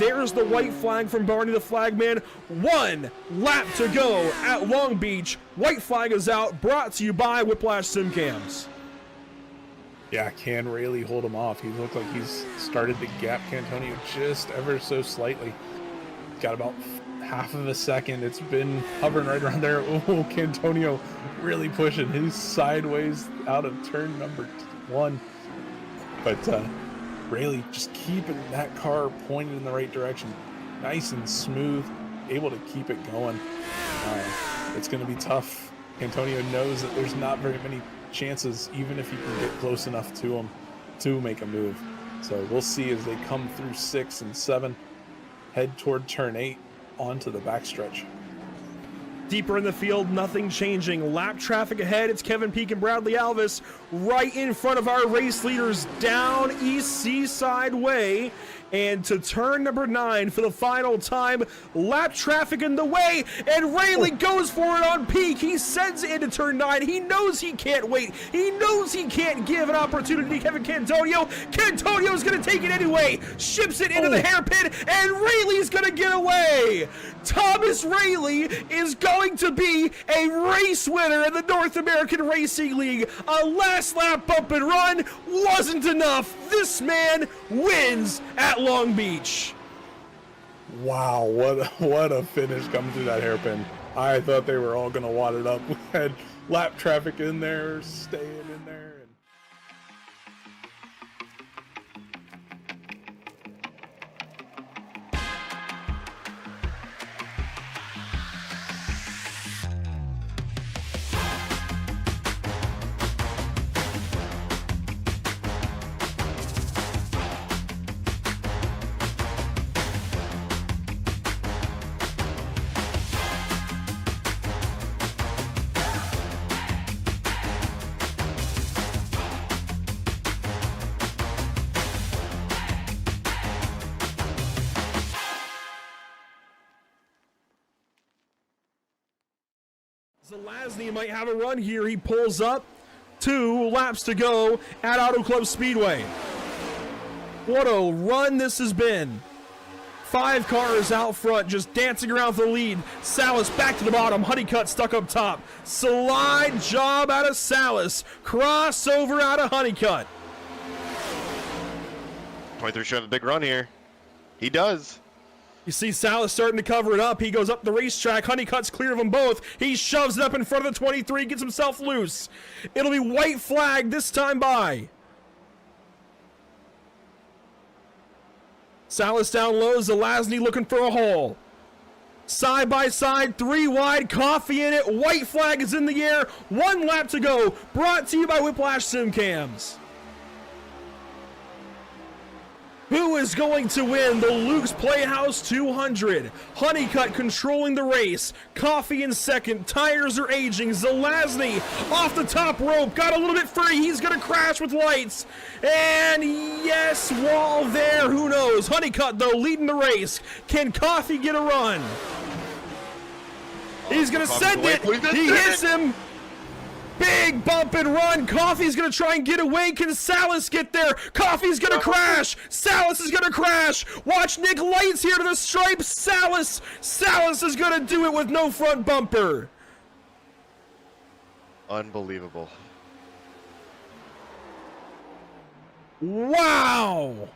there's the white flag from Barney the Flagman. 1 lap to go at Long Beach. White flag is out, brought to you by Whiplash Simcams. Yeah, can really hold him off. He looked like he's started to gap Cantonio just ever so slightly. Got about half of a second. It's been hovering right around there. Oh, Cantonio really pushing. He's sideways out of turn number 1. But Rayleigh just keeping that car pointed in the right direction. Nice and smooth, able to keep it going. It's going to be tough. Cantonio knows that there's not very many chances, even if he can get close enough to him to make a move. So we'll see as they come through 6 and 7, head toward turn 8 onto the backstretch. Deeper in the field, nothing changing. Lap traffic ahead. It's Kevin Peak and Bradley Alvis right in front of our race leaders down East Seaside Way. And to turn number 9 for the final time. Lap traffic in the way, and Rayleigh goes for it on Peak. He sends it into turn 9. He knows he can't wait. He knows he can't give an opportunity to Kevin Cantonio. Cantonio's going to take it anyway. Ships it into the hairpin, and Rayleigh's going to get away. Thomas Rayleigh is going to be a race winner in the North American Racing League. A last lap bump and run wasn't enough. This man wins at Long Beach. Wow, what a finish coming through that hairpin. I thought they were all going to wad it up. We had lap traffic in there, staying in there. Zelazny might have a run here. He pulls up. 2 laps to go at Auto Club Speedway. What a run this has been. 5 cars out front just dancing around for the lead. Salas back to the bottom. Honeycutt stuck up top. Slide job out of Salas. Crossover out of Honeycutt. 23 should have a big run here. He does. You see Salas starting to cover it up. He goes up the racetrack. Honeycutt's clear of them both. He shoves it up in front of the 23, gets himself loose. It'll be white flag this time by. Salas down low. Zelazny looking for a hole. Side by side, 3 wide, coffee in it. White flag is in the air. 1 lap to go. Brought to you by Whiplash Simcams. Who is going to win the Luke's Playhouse 200? Honeycutt controlling the race. Coffee in second. Tires are aging. Zelazny off the top rope. Got a little bit free. He's going to crash with lights. And yes, wall there. Who knows? Honeycutt, though, leading the race. Can Coffee get a run? He's going to send it. He hits him. Big bump and run. Coffee's going to try and get away. Can Salas get there? Coffee's going to crash. Salas is going to crash. Watch Nick Lights here to the stripe. Salas is going to do it with no front bumper. Unbelievable. Wow.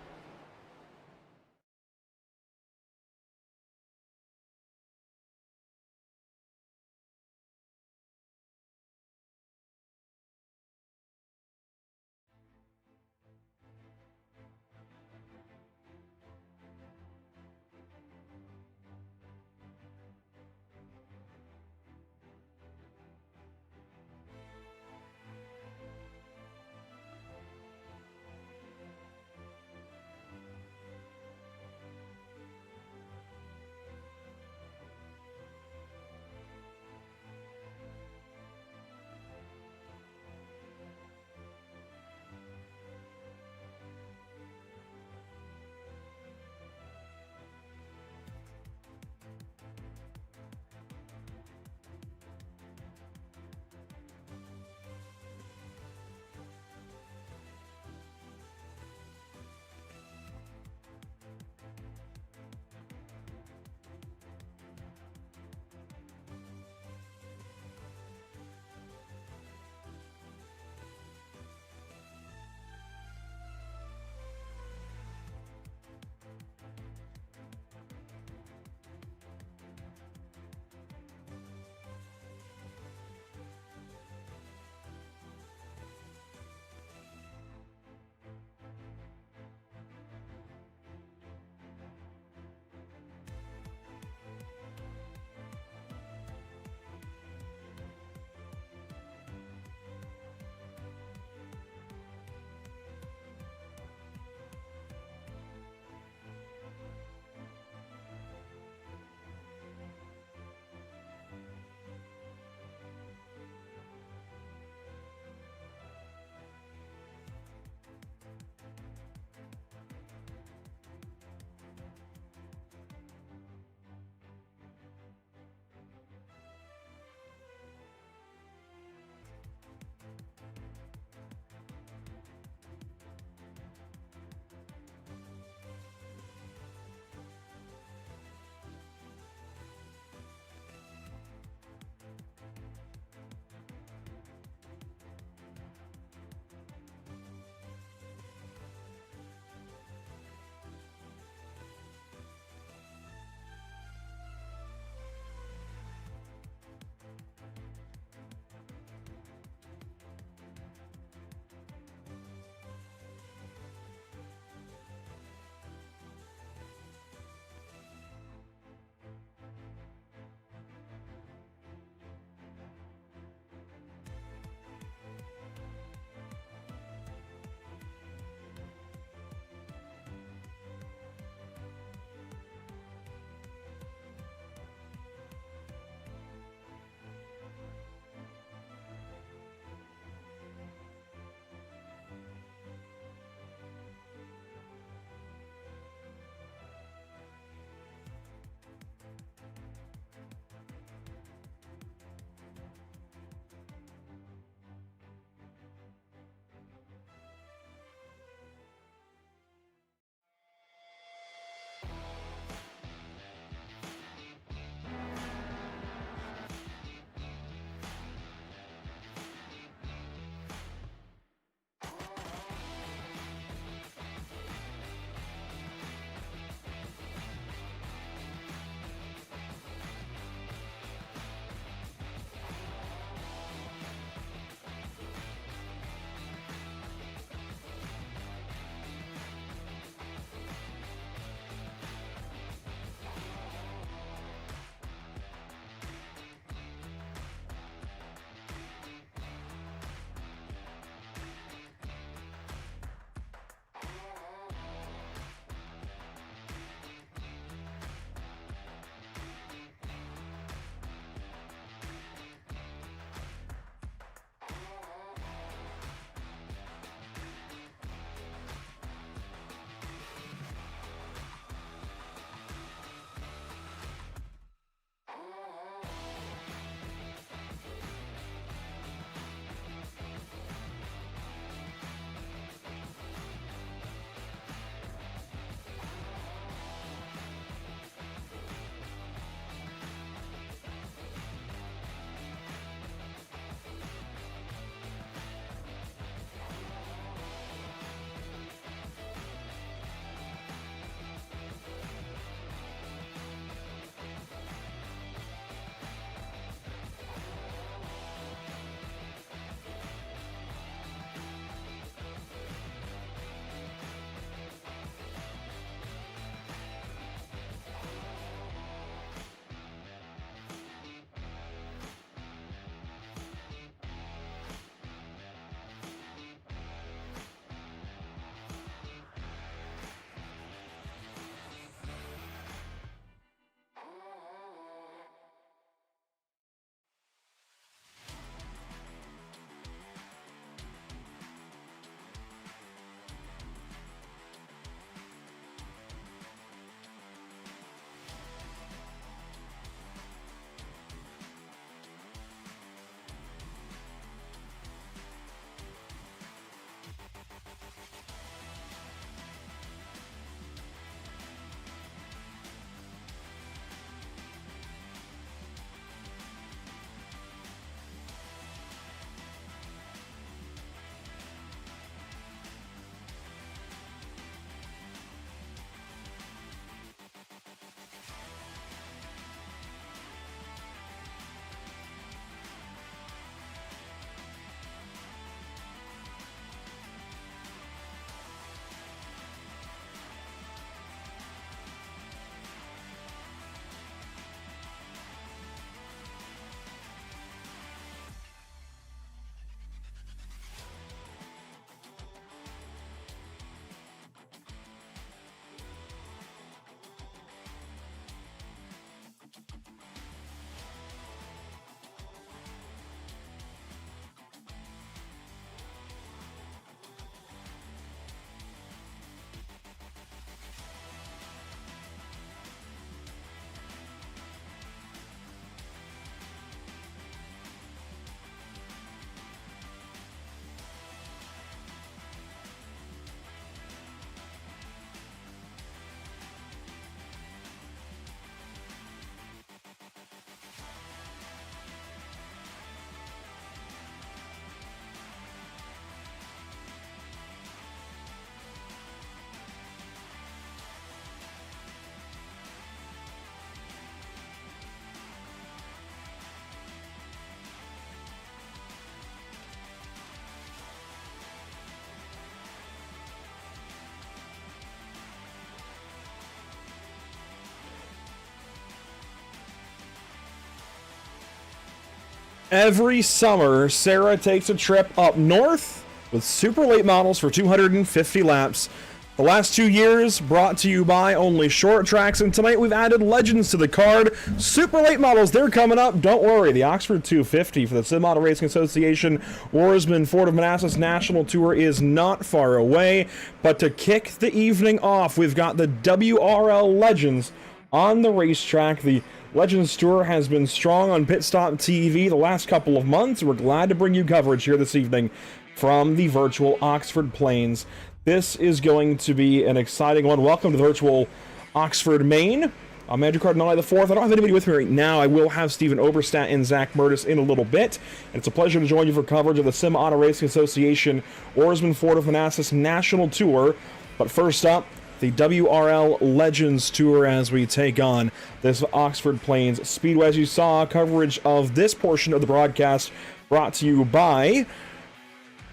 Every summer, SARA takes a trip up north with super late models for 250 laps. The last 2 years brought to you by Only Short Tracks, and tonight we've added legends to the card. Super late models, they're coming up. Don't worry, the Oxford 250 for the Sim Auto Racing Association Ourisman Ford of Manassas National Tour is not far away. But to kick the evening off, we've got the WRL Legends on the racetrack. The Legends Tour has been strong on Pit Stop TV the last couple of months. We're glad to bring you coverage here this evening from the virtual Oxford Plains. This is going to be an exciting one. Welcome to the virtual Oxford, Maine. I'm Andrew Cardinale IV. I don't have anybody with me right now. I will have Stephen Oberstadt and Zach Murtis in a little bit. And it's a pleasure to join you for coverage of the Sim Auto Racing Association Ourisman Ford of Manassas National Tour. But first up, the WRL Legends Tour as we take on this Oxford Plains Speedway. As you saw, coverage of this portion of the broadcast brought to you by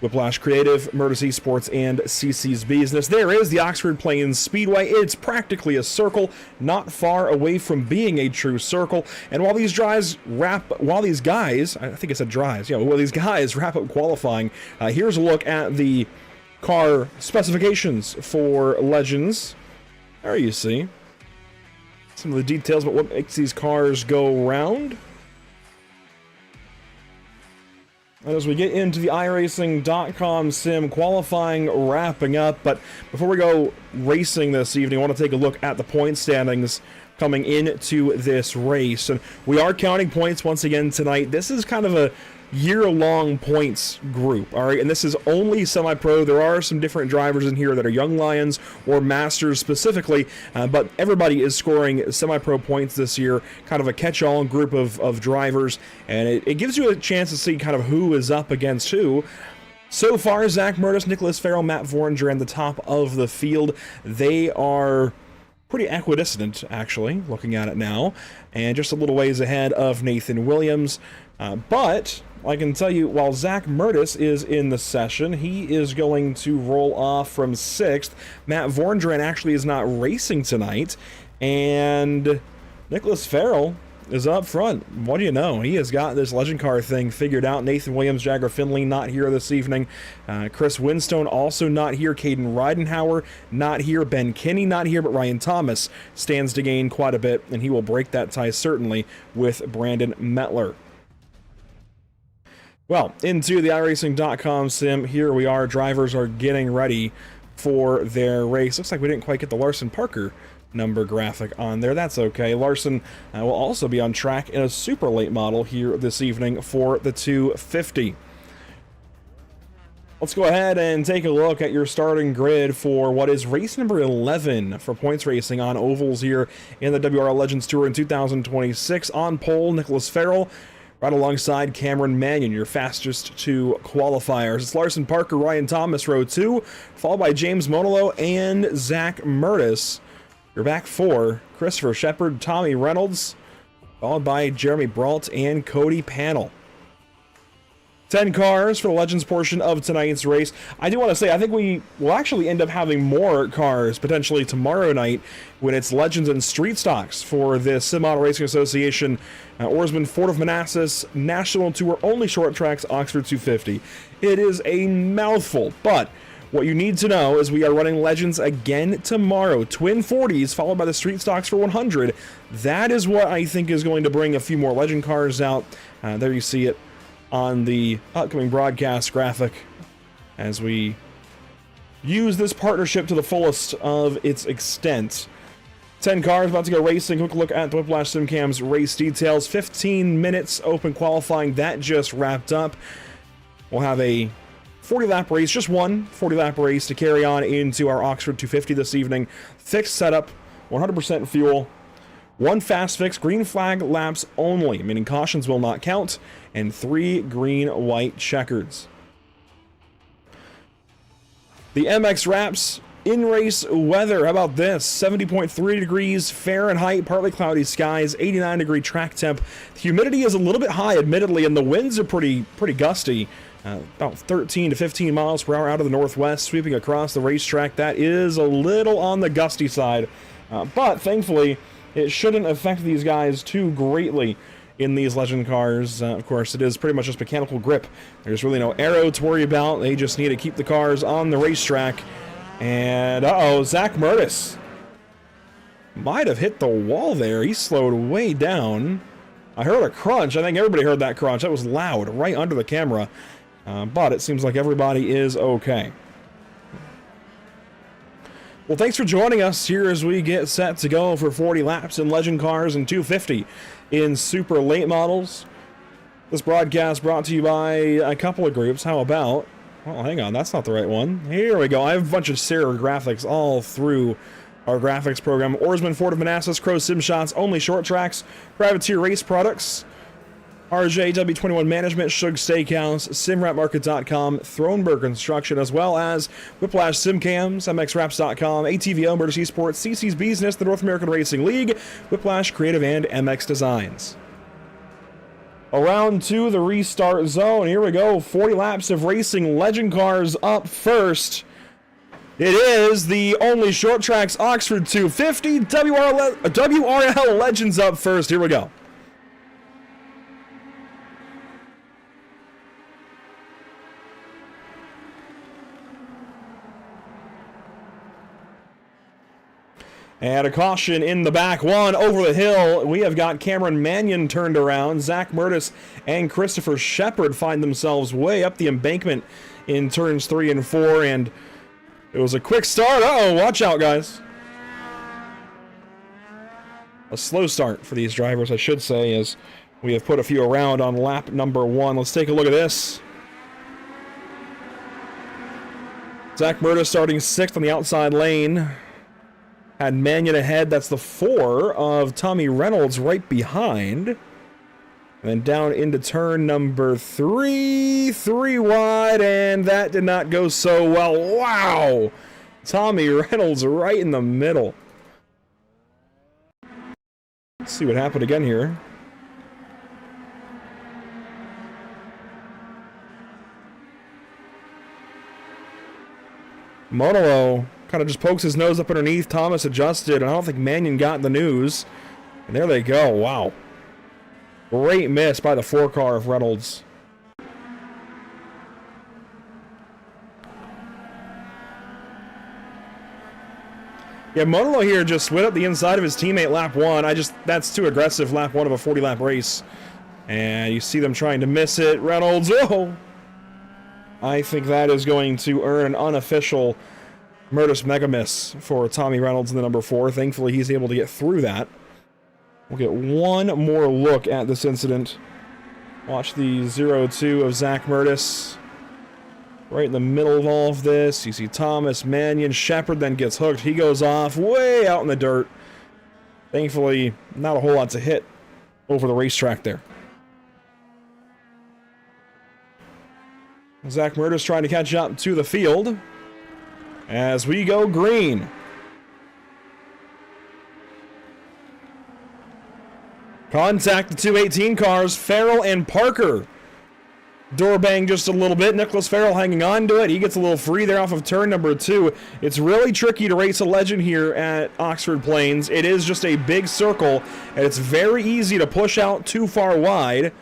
Whiplash Creative, Murtis Esports, and CC's Business. There is the Oxford Plains Speedway. It's practically a circle, not far away from being a true circle. And while these guys wrap up qualifying, here's a look at the car specifications for Legends. There you see some of the details about what makes these cars go round. As we get into the iRacing.com sim qualifying wrapping up, but before we go racing this evening, I want to take a look at the point standings coming into this race. And we are counting points once again tonight. This is kind of a year-long points group, all right? And this is only semi-pro. There are some different drivers in here that are Young Lions or Masters specifically, but everybody is scoring semi-pro points this year, kind of a catch-all group of drivers, and it gives you a chance to see kind of who is up against who. So far, Zach Murtis, Nicholas Farrell, Matt Voringer at the top of the field. They are pretty equidistant, actually, looking at it now, and just a little ways ahead of Nathan Williams. But I can tell you, while Zach Murtis is in the session, he is going to roll off from 6th. Matt Voringer actually is not racing tonight, and Nicholas Farrell is up front. What do you know? He has got this legend car thing figured out. Nathan Williams, Jagger Finley not here this evening. Chris Winstone also not here. Caden Ridenhour not here. Ben Kinney not here, but Ryan Thomas stands to gain quite a bit, and he will break that tie certainly with Brandon Metler. Well, into the iRacing.com sim, here we are. Drivers are getting ready for their race. Looks like we didn't quite get the Larson Parker number graphic on there. That's okay. Larson will also be on track in a super late model here this evening for the 250. Let's go ahead and take a look at your starting grid for what is race number 11 for points racing on ovals here in the WRL Legends Tour in 2026. On pole, Nicholas Farrell, right alongside Cameron Mannion, your fastest two qualifiers. It's Larson Parker, Ryan Thomas, row 2, followed by James Monolo and Zach Murtis. Your back 4, Christopher Shepard, Tommy Reynolds, followed by Jeremy Brault and Cody Panel. 10 cars for the Legends portion of tonight's race. I do want to say, I think we will actually end up having more cars potentially tomorrow night when it's Legends and Street Stocks for the Sim Auto Racing Association Ourisman Ford of Manassas National Tour Only Short Tracks Oxford 250. It is a mouthful, but what you need to know is we are running Legends again tomorrow. Twin 40s followed by the Street Stocks for 100. That is what I think is going to bring a few more Legend cars out. There you see it on the upcoming broadcast graphic as we use this partnership to the fullest of its extent. 10 cars about to go racing. Quick look at the Whiplash SimCam's race details. 15 minutes open qualifying. That just wrapped up. We'll have a 40-lap race, just one 40-lap race to carry on into our Oxford 250 this evening. Fixed setup, 100% fuel, one fast fix, green flag laps only, meaning cautions will not count, and 3 green-white checkers. The MX wraps in-race weather. How about this? 70.3 degrees Fahrenheit, partly cloudy skies, 89-degree track temp. The humidity is a little bit high, admittedly, and the winds are pretty gusty. About 13 to 15 miles per hour out of the northwest, sweeping across the racetrack. That is a little on the gusty side, but thankfully, it shouldn't affect these guys too greatly in these legend cars. Of course, it is pretty much just mechanical grip. There's really no aero to worry about. They just need to keep the cars on the racetrack. And, uh-oh, Zach Murtis might have hit the wall there. He slowed way down. I heard a crunch. I think everybody heard that crunch. That was loud, right under the camera. But it seems like everybody is okay. Well, thanks for joining us here as we get set to go for 40 laps in legend cars and 250 in super late models. This broadcast brought to you by a couple of groups. How about... Oh, hang on, that's not the right one. Here we go. I have a bunch of SARA graphics all through our graphics program. Ourisman, Ford of Manassas, Crow Sim Shots, Only Short Tracks, Privateer Race Products, RJ W21 Management, Shug Steakhouse, SimRapMarket.com, Thronberg Construction, as well as Whiplash Simcams, MXWraps.com, ATVO, Murders Esports, CC's Business, the North American Racing League, Whiplash Creative, and MX Designs. Around to the restart zone. Here we go. 40 laps of racing legend cars up first. It is the Only Short Tracks Oxford 250 WRL Legends up first. Here we go. And a caution in the back one over the hill. We have got Cameron Mannion turned around. Zach Murtis and Christopher Shepard find themselves way up the embankment in turns 3 and 4. And it was a quick start. Uh-oh, watch out, guys. A slow start for these drivers, I should say, as we have put a few around on lap number 1. Let's take a look at this. Zach Murtis starting 6th on the outside lane. Had Mannion ahead. That's the 4 of Tommy Reynolds right behind. And then down into turn number 3. 3 wide, and that did not go so well. Wow! Tommy Reynolds right in the middle. Let's see what happened again here. Monolo kind of just pokes his nose up underneath. Thomas adjusted, and I don't think Mannion got the news. And there they go. Wow. Great miss by the 4 car of Reynolds. Yeah, Monolo here just went up the inside of his teammate lap 1. That's too aggressive, lap 1 of a 40-lap race. And you see them trying to miss it. Reynolds, oh! I think that is going to earn an unofficial Murtis mega miss for Tommy Reynolds in the number 4. Thankfully, he's able to get through that. We'll get one more look at this incident. Watch the 0-2 of Zach Murtis. Right in the middle of all of this, you see Thomas, Mannion, Shepard then gets hooked. He goes off way out in the dirt. Thankfully, not a whole lot to hit over the racetrack there. Zach Murtis trying to catch up to the field as we go green. Contact the 218 cars, Farrell and Parker. Door bang just a little bit. Nicholas Farrell hanging on to it. He gets a little free there off of turn number 2. It's really tricky to race a legend here at Oxford Plains. It is just a big circle, and it's very easy to push out too far wide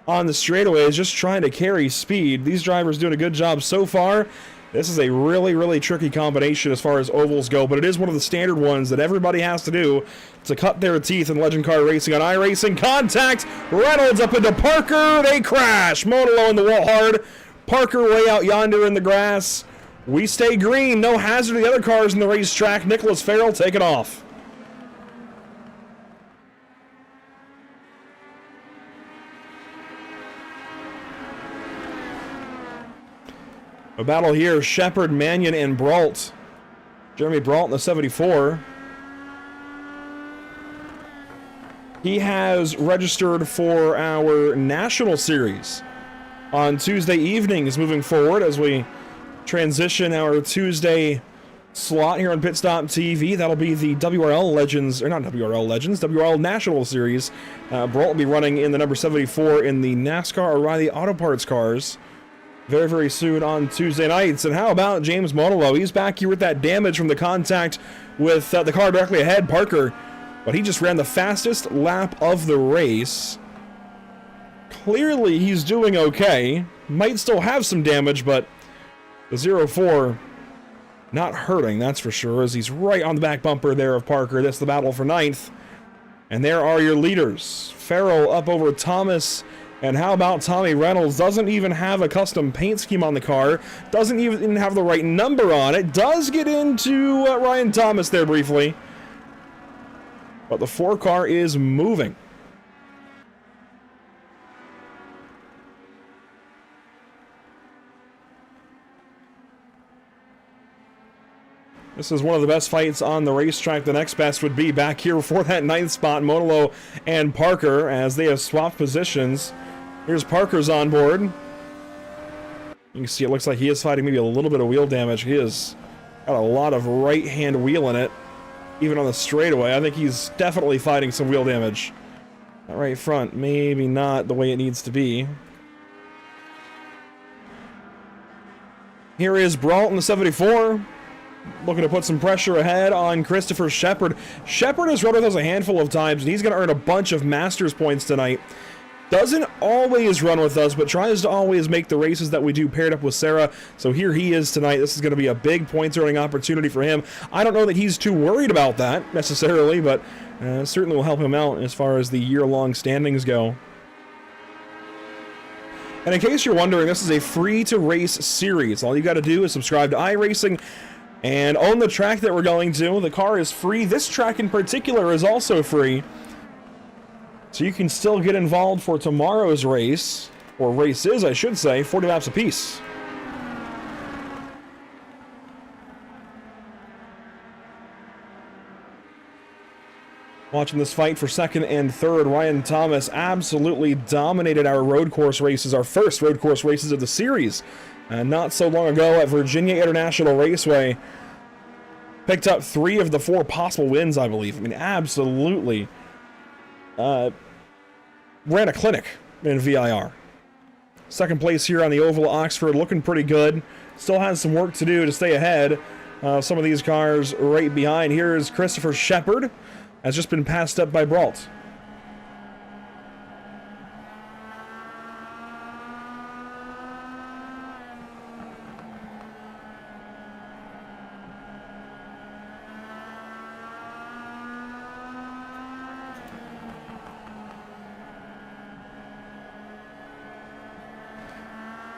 on the straightaways, just trying to carry speed. These drivers doing a good job so far. This is a really, really tricky combination as far as ovals go, but it is one of the standard ones that everybody has to do to cut their teeth in legend car racing. On iRacing, contact, Reynolds up into Parker, they crash. Monolo in the wall hard, Parker way out yonder in the grass. We stay green, no hazard to the other cars in the racetrack. Nicholas Farrell taking off. A battle here, Shepard, Mannion, and Brault. Jeremy Brault in the 74. He has registered for our National Series on Tuesday evenings moving forward as we transition our Tuesday slot here on Pit Stop TV. That'll be the WRL Legends, or not WRL Legends, WRL National Series. Brault will be running in the number 74 in the NASCAR O'Reilly Auto Parts cars very, very soon on Tuesday nights. And how about James Monolo? He's back here with that damage from the contact with the car directly ahead, Parker. But he just ran the fastest lap of the race. Clearly, he's doing okay. Might still have some damage, but the 0-4 not hurting, that's for sure, as he's right on the back bumper there of Parker. That's the battle for 9th. And there are your leaders. Farrell up over Thomas. And how about Tommy Reynolds? Doesn't even have a custom paint scheme on the car. Doesn't even have the right number on it. Does get into Ryan Thomas there briefly. But the 4 car is moving. This is one of the best fights on the racetrack. The next best would be back here for that 9th spot, Monolo and Parker, as they have swapped positions. Here's Parker's on board. You can see it looks like he is fighting maybe a little bit of wheel damage. He has got a lot of right-hand wheel in it, even on the straightaway. I think he's definitely fighting some wheel damage. That right front, maybe not the way it needs to be. Here is Brault in the 74. Looking to put some pressure ahead on Christopher Shepard. Shepard has run with us a handful of times, and he's going to earn a bunch of Masters points tonight. Doesn't always run with us, but tries to always make the races that we do paired up with SARA. So here he is tonight. This is going to be a big points-earning opportunity for him. I don't know that he's too worried about that, necessarily, but certainly will help him out as far as the year-long standings go. And in case you're wondering, this is a free-to-race series. All you got to do is subscribe to iRacing and own the track that we're going to. The car is free. This track in particular is also free. So you can still get involved for tomorrow's race, or races, I should say, 40 laps apiece. Watching this fight for 2nd and 3rd, Ryan Thomas absolutely dominated our road course races, our first road course races of the series. Not so long ago at Virginia International Raceway. Picked up 3 of the 4 possible wins, I believe. I mean, absolutely ran a clinic in VIR. 2nd place here on the Oval Oxford, looking pretty good. Still has some work to do to stay ahead. Some of these cars right behind. Here is Christopher Shepard. Has just been passed up by Brault.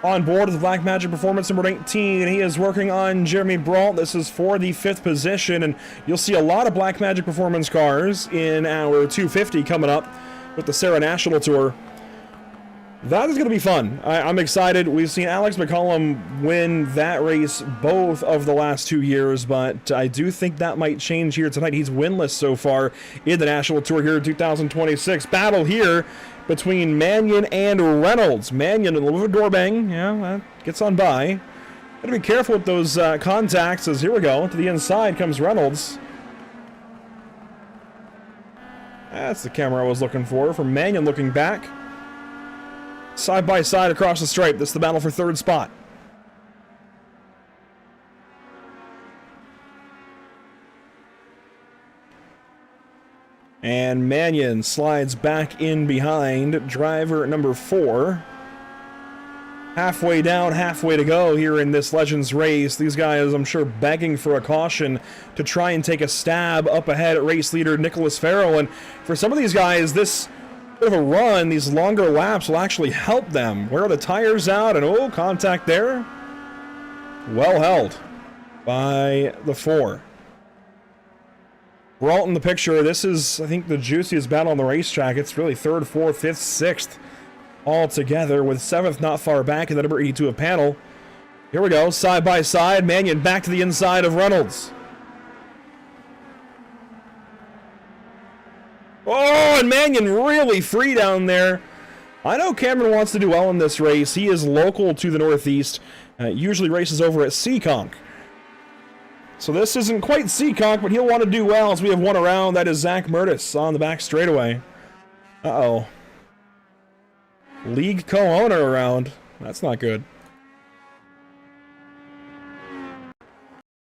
On board with Blackmagic Performance number 19, he is working on Jeremy Brault. This is for the 5th position, and you'll see a lot of Blackmagic Performance cars in our 250 coming up with the SARA National Tour. That is going to be fun. I'm excited. We've seen Alex McCollum win that race both of the last 2 years, but I do think that might change here tonight. He's winless so far in the National Tour here in 2026. Battle here between Mannion and Reynolds. Mannion, a little bit of a door bang. Yeah, that gets on by. Gotta be careful with those contacts, as here we go. To the inside comes Reynolds. That's the camera I was looking for Mannion looking back. Side by side across the stripe. This is the battle for 3rd spot. And Mannion slides back in behind driver number 4. Halfway down, halfway to go here in this Legends race. These guys, I'm sure, begging for a caution to try and take a stab up ahead at race leader Nicholas Farrell. And for some of these guys, this bit of a run, these longer laps will actually help them. Where are the tires out? And oh, contact there. Well held by the 4. Brault in the picture. This is, I think, the juiciest battle on the racetrack. It's really 3rd, 4th, 5th, 6th all together, with 7th not far back in the number 82 of panel. Here we go, side by side. Mannion back to the inside of Reynolds. Oh, and Mannion really free down there. I know Cameron wants to do well in this race. He is local to the Northeast. Usually races over at Seekonk. So this isn't quite Seekonk, but he'll want to do well as we have one around. That is Zach Murtis on the back straightaway. Uh-oh. League co-owner around. That's not good.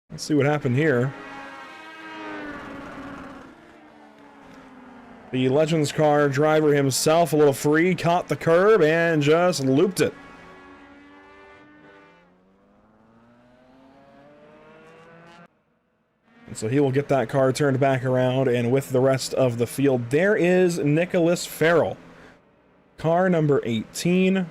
Let's see what happened here. The Legends car driver himself a little free, caught the curb and just looped it. And so he will get that car turned back around, and with the rest of the field, there is Nicholas Farrell. Car number 18.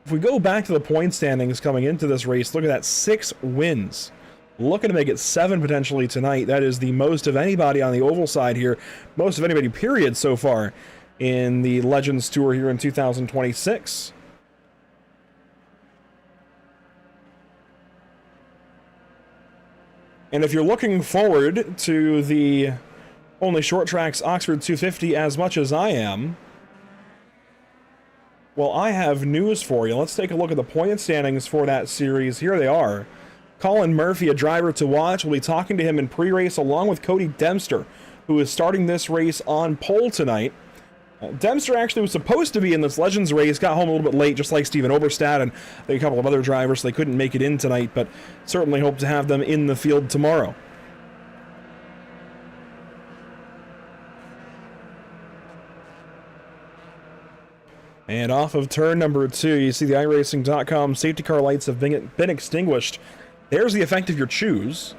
If we go back to the point standings coming into this race, look at that, 6 wins. Looking to make it 7 potentially tonight. That is the most of anybody on the oval side here. Most of anybody, period, so far in the Legends Tour here in 2026. And if you're looking forward to the Only Short Tracks Oxford 250 as much as I am, well, I have news for you. Let's take a look at the point standings for that series. Here they are. Colin Murphy, a driver to watch. We'll be talking to him in pre-race along with Cody Dempster, who is starting this race on pole tonight. Dempster actually was supposed to be in this Legends race, got home a little bit late, just like Steven Oberstadt and a couple of other drivers, so they couldn't make it in tonight, but certainly hope to have them in the field tomorrow. And off of turn number 2, you see the iRacing.com safety car lights have been extinguished. There's the effect of your choose.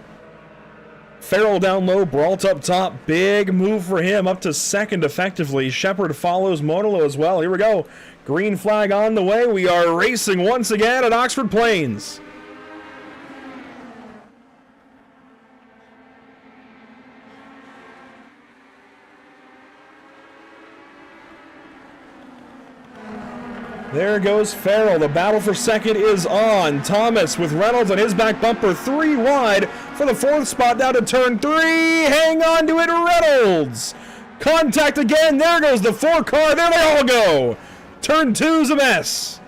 Farrell down low, Brault up top. Big move for him, up to second effectively. Shepard follows Monolo as well. Here we go. Green flag on the way. We are racing once again at Oxford Plains. There goes Farrell. The battle for second is on. Thomas with Reynolds on his back bumper, 3 wide for the 4th spot down to turn 3. Hang on to it, Reynolds. Contact again. There goes the 4 car. There they all go. Turn 2's a mess.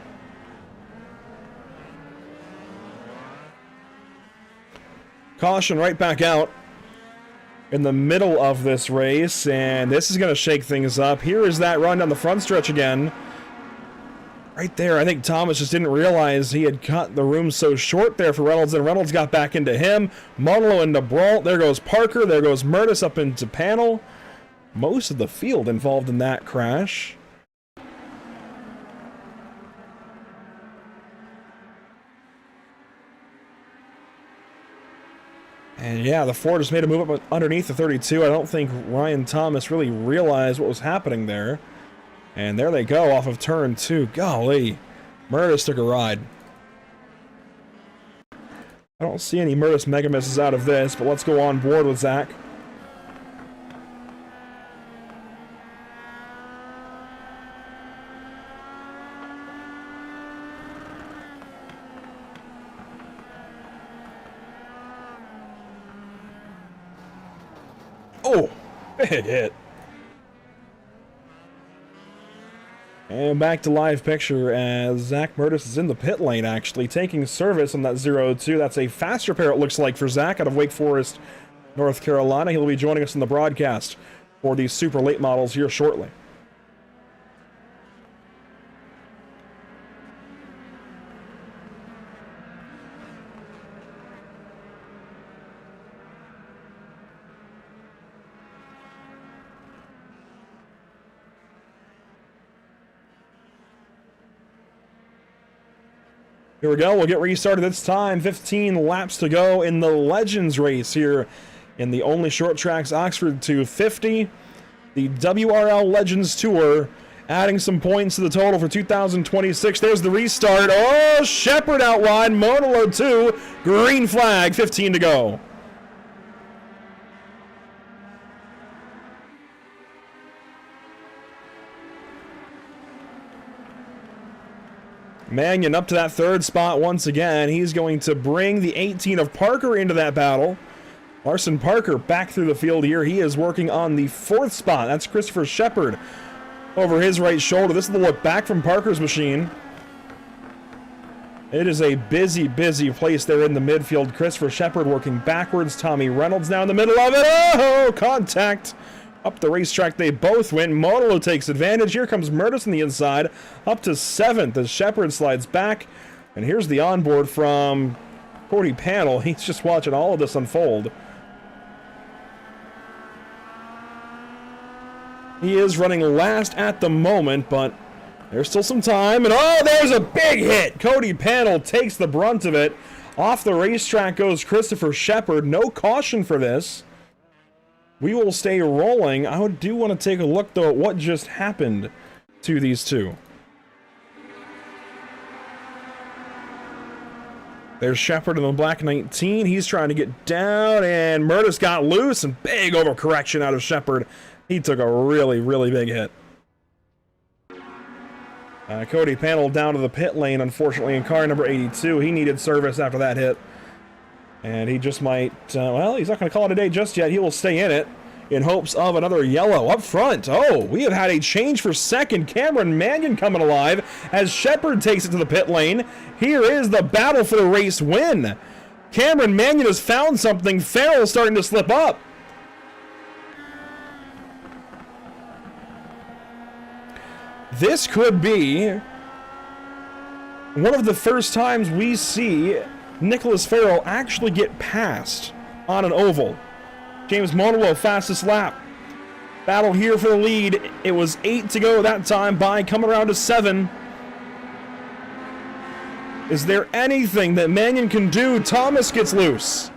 Caution right back out in the middle of this race, and this is going to shake things up. Here is that run down the front stretch again. Right there, I think Thomas just didn't realize he had cut the room so short there for Reynolds, and Reynolds got back into him. Monolo into Brault. There goes Parker. There goes Murtis up into panel. Most of the field involved in that crash. And yeah, the 4 just made a move up underneath the 32. I don't think Ryan Thomas really realized what was happening there. And there they go off of turn 2. Golly, Murtis took a ride. I don't see any Murtis mega misses out of this, but let's go on board with Zach. Oh, it hit. And back to live picture as Zach Murtis is in the pit lane, actually, taking service on that 0-2. That's a fast repair, it looks like, for Zach out of Wake Forest, North Carolina. He'll be joining us in the broadcast for these super late models here shortly. Here we go, we'll get restarted this time. 15 laps to go in the Legends race here in the Only Short Tracks Oxford 250. The WRL Legends Tour adding some points to the total for 2026. There's the restart. Oh, Shepard out wide, Monolo 2, green flag, 15 to go. Mannion up to that 3rd spot once again. He's going to bring the 18 of Parker into that battle. Larson Parker back through the field here. He is working on the 4th spot. That's Christopher Shepard over his right shoulder. This is the look back from Parker's machine. It is a busy, busy place there in the midfield. Christopher Shepard working backwards. Tommy Reynolds now in the middle of it. Oh, contact. Up the racetrack they both went. Monolo takes advantage. Here comes Murtis on the inside. Up to 7th as Shepard slides back. And here's the onboard from Cody Panel. He's just watching all of this unfold. He is running last at the moment, but there's still some time. And oh, there's a big hit. Cody Panel takes the brunt of it. Off the racetrack goes Christopher Shepard. No caution for this. We will stay rolling. I do want to take a look, though, at what just happened to these two. There's Shepard in the black 19. He's trying to get down, and Murtis got loose, and big overcorrection out of Shepard. He took a really, really big hit. Cody Panel down to the pit lane, unfortunately, in car number 82. He needed service after that hit. And he just might, well, he's not going to call it a day just yet. He will stay in it in hopes of another yellow up front. Oh, we have had a change for second. Cameron Mannion coming alive as Shepard takes it to the pit lane. Here is the battle for the race win. Cameron Mannion has found something. Farrell's starting to slip up. This could be one of the first times we see Nicholas Farrell actually get passed on an oval. James Monolo, fastest lap. Battle here for the lead. It was 8 to go that time by, coming around to 7. Is there anything that Mannion can do? Thomas gets loose.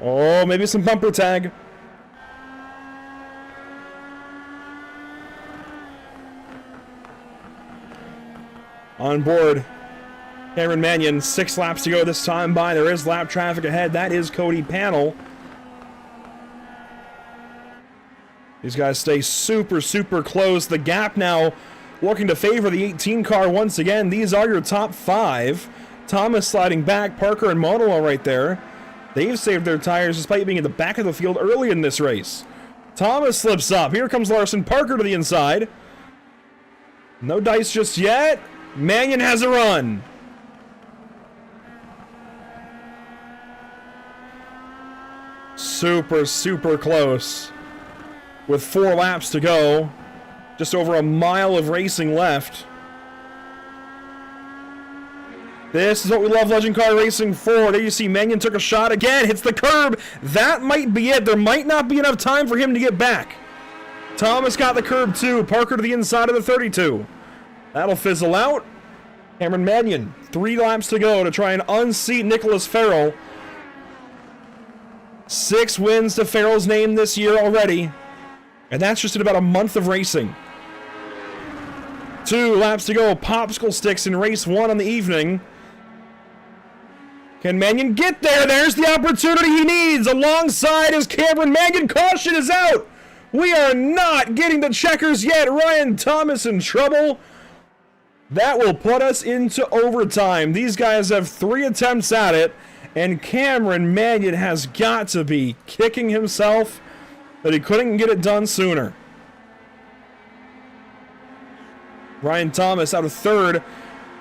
Oh, maybe some bumper tag. On board, Cameron Mannion, 6 laps to go this time by. There is lap traffic ahead. That is Cody Panel. These guys stay super, super close. The gap now looking to favor the 18 car once again. These are your top 5. Thomas sliding back, Parker and Monolo right there. They've saved their tires despite being at the back of the field early in this race. Thomas slips up. Here comes Larson. Parker to the inside. No dice just yet. Mannion has a run. Super, super close. With 4 laps to go. Just over a mile of racing left. This is what we love Legend Car Racing for. There you see Mannion took a shot again. Hits the curb. That might be it. There might not be enough time for him to get back. Thomas got the curb too. Parker to the inside of the 32. That'll fizzle out. Cameron Mannion, 3 laps to go to try and unseat Nicholas Farrell. 6 wins to Farrell's name this year already. And that's just in about a month of racing. 2 laps to go. Popsicle sticks in race 1 on the evening. Can Mannion get there? There's the opportunity he needs. Alongside is Cameron Mannion. Caution is out. We are not getting the checkers yet. Ryan Thomas in trouble. That will put us into overtime. These guys have 3 attempts at it, and Cameron Mannion has got to be kicking himself that he couldn't get it done sooner. Ryan Thomas out of 3rd.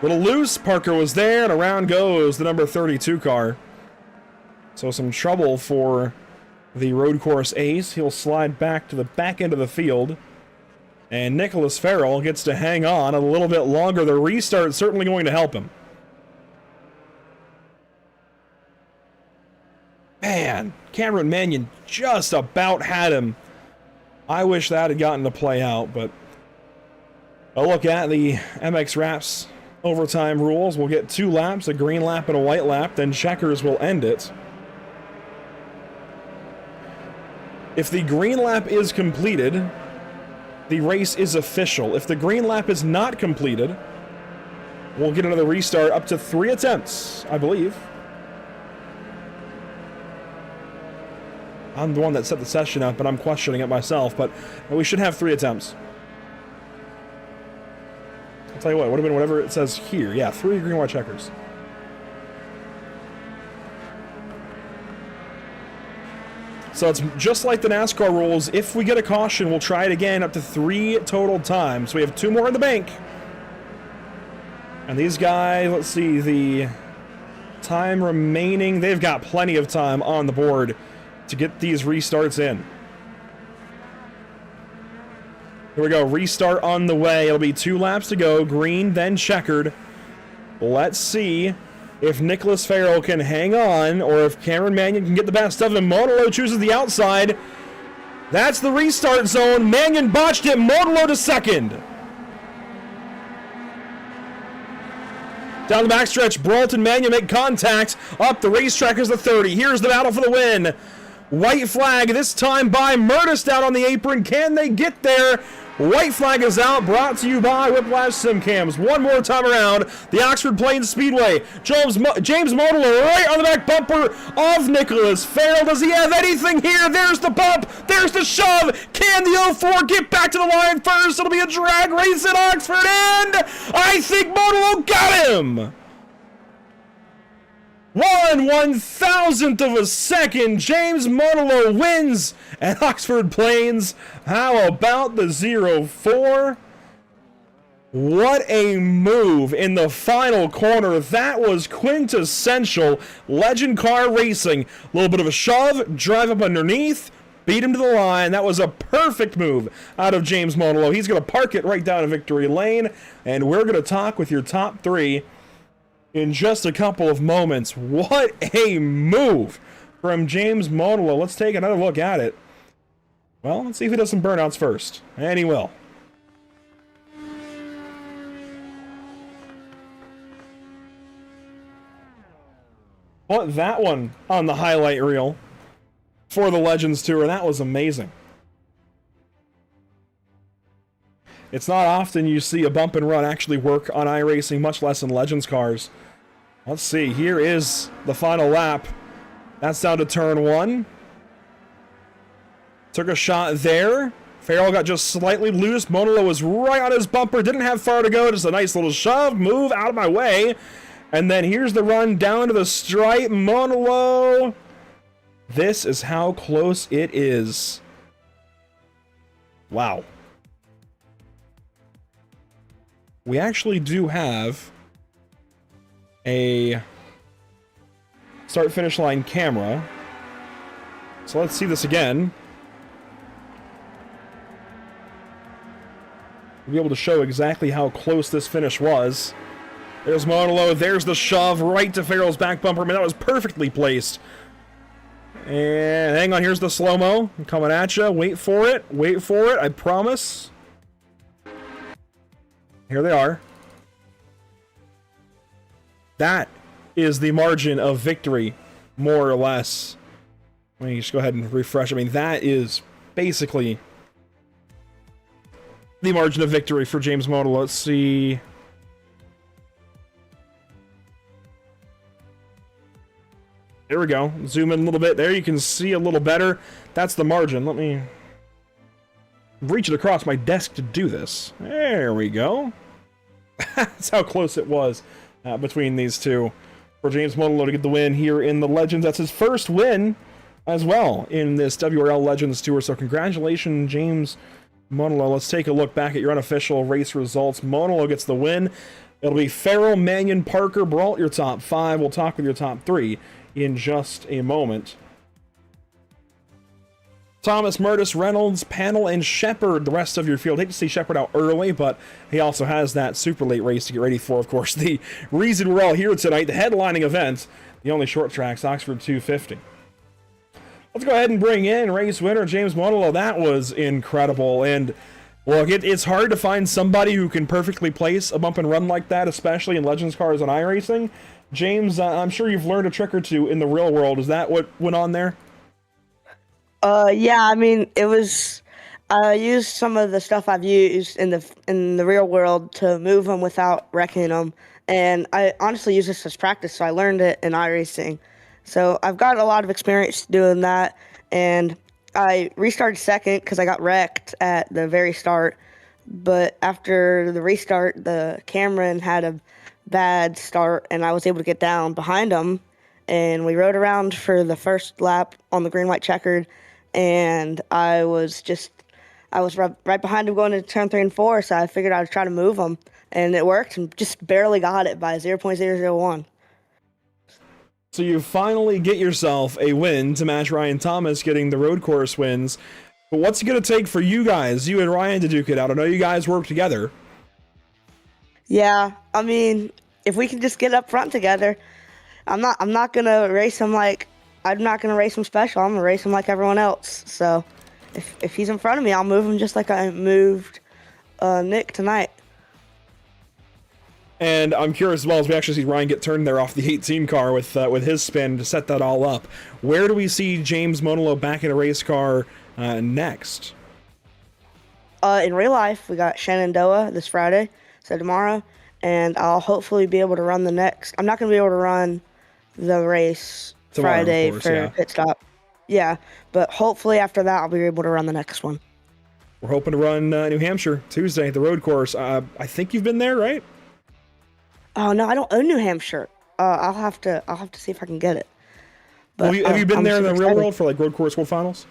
Little loose. Parker was there, and around goes the number 32 car. So some trouble for the road course ace. He'll slide back to the back end of the field. And Nicholas Farrell gets to hang on a little bit longer. The restart is certainly going to help him. Man, Cameron Mannion just about had him. I wish that had gotten to play out, but a look at the MX Wraps overtime rules. We'll get 2 laps, a green lap and a white lap, then checkers will end it. If the green lap is completed, the race is official. If the green lap is not completed, we'll get another restart up to 3 attempts, I believe. I'm the one that set the session up, but I'm questioning it myself, but we should have 3 attempts. I'll tell you what, it would have been whatever it says here. Yeah, 3 green, white checkers. So it's just like the NASCAR rules. If we get a caution, we'll try it again up to 3 total times. So we have 2 more in the bank. And these guys, let's see, the time remaining. They've got plenty of time on the board to get these restarts in. Here we go, restart on the way. It'll be 2 laps to go, green, then checkered. Let's see if Nicholas Farrell can hang on, or if Cameron Mannion can get the best of him. Monolo chooses the outside. That's the restart zone. Mannion botched it. Modelo to second. Down the backstretch, Brault and Mannion make contact. Up the racetrack is the 30. Here's the battle for the win. White flag, this time by Murtis down on the apron. Can they get there? White flag is out, brought to you by Whiplash Simcams. One more time around, the Oxford Plains Speedway. James Modelo right on the back bumper of Nicholas Farrell. Does he have anything here? There's the bump, there's the shove. Can the 04 get back to the line first? It'll be a drag race at Oxford, and I think Modelo got him. 1/1000th of a second, James Modelo wins at Oxford Plains. How about the 04? What a move in the final corner. That was quintessential legend car racing. A little bit of a shove, drive up underneath, beat him to the line. That was a perfect move out of James Modelo. He's going to park it right down in victory lane, and we're going to talk with your top three in just a couple of moments. What a move from James Modelo. Let's take another look at it. Well, let's see if he does some burnouts first. And he will. Put that one on the highlight reel for the Legends Tour. That was amazing. It's not often you see a bump and run actually work on iRacing, much less in Legends cars. Let's see, here is the final lap. That's down to turn one. Took a shot there. Farrell got just slightly loose. Modelo was right on his bumper, didn't have far to go. Just a nice little shove, move out of my way. And then here's the run down to the stripe. Modelo. This is how close it is. Wow. We actually do have a start-finish line camera. So let's see this again. We'll be able to show exactly how close this finish was. There's Modelo, there's the shove right to Farrell's back bumper. I mean, that was perfectly placed. And hang on, here's the slow-mo. I'm coming at you. Wait for it, I promise. Here they are. That is the margin of victory, more or less. Let me just go ahead and refresh. I mean, that is basically the margin of victory for James Modelo. Let's see. There we go. Zoom in a little bit. There you can see a little better. That's the margin. Let me reach it across my desk to do this. There we go. That's how close it was between these two for James Modelo to get the win here in the Legends. That's his first win as well in this WRL Legends Tour. So congratulations, James Modelo. Let's take a look back at your unofficial race results. Modelo gets the win. It'll be Farrell, Mannion, Parker, Brault, your top five. We'll talk with your top three in just a moment. Thomas, Murtis, Reynolds, Panel, and Shepard, the rest of your field. Hate to see Shepard out early, but he also has that super late race to get ready for, of course. The reason we're all here tonight, the headlining event, the only short tracks, Oxford 250. Let's go ahead and bring in race winner James Modelo. That was incredible. And look, it's hard to find somebody who can perfectly place a bump and run like that, especially in Legends cars and iRacing. James, I'm sure you've learned a trick or two in the real world. Is that what went on there? Yeah, I mean, it was, I used some of the stuff I've used in the real world to move them without wrecking them. And I honestly use this as practice, so I learned it in iRacing. So I've got a lot of experience doing that. And I restarted second because I got wrecked at the very start. But after the restart, the Cameron had a bad start, and I was able to get down behind him. And we rode around for the first lap on the green-white checkered. And I was right behind him going into turn 3 and 4, so I figured I'd try to move him, and it worked, and just barely got it by 0.001. So you finally get yourself a win to match Ryan Thomas getting the road course wins. But what's it going to take for you guys, you and Ryan, to duke it out? I know you guys work together. Yeah, I mean, if we can just get up front together, I'm not going to race him like, I'm not going to race him special. I'm going to race him like everyone else. So if he's in front of me, I'll move him just like I moved Nick tonight. And I'm curious as well, as we actually see Ryan get turned there off the 18 car with his spin to set that all up. Where do we see James Monolo back in a race car next? In real life, we got Shenandoah this Friday, so tomorrow, and I'll hopefully be able to run the next. I'm not going to be able to run the race Tomorrow, Friday of course, for yeah. pit stop. Yeah, but hopefully after that, I'll be able to run the next one. We're hoping to run New Hampshire Tuesday, the road course. I think you've been there, right? Oh no, I don't own New Hampshire. I'll have to see if I can get it. But, Well, have you been I'm there in the super real excited. world for like road course world finals?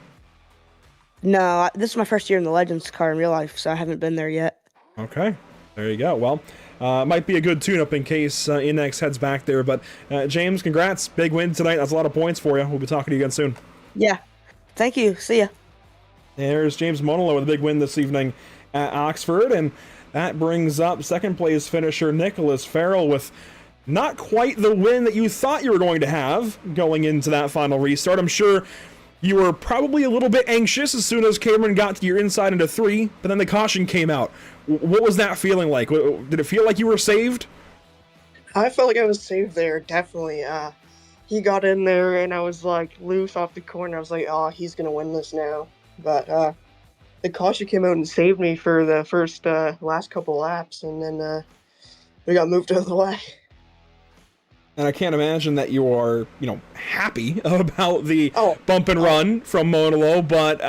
No, this is my first year in the Legends car in real life, so I haven't been there yet. Okay, there you go. Well, might be a good tune-up in case Inex heads back there. But James, congrats. Big win tonight. That's a lot of points for you. We'll be talking to you again soon. Yeah, thank you. See ya. There's James Monolo with a big win this evening at Oxford. And that brings up second place finisher Nicholas Farrell with not quite the win that you thought you were going to have going into that final restart. I'm sure you were probably a little bit anxious as soon as Cameron got to your inside into 3, but then the caution came out. What was that feeling like? Did it feel like you were saved? I felt like I was saved there, definitely. He got in there, and I was like loose off the corner. I was like, oh, he's gonna win this now. But the caution came out and saved me for the first last couple laps, and then we got moved out of the way. And I can't imagine that you are, happy about the Oh. bump and run from Monolo. But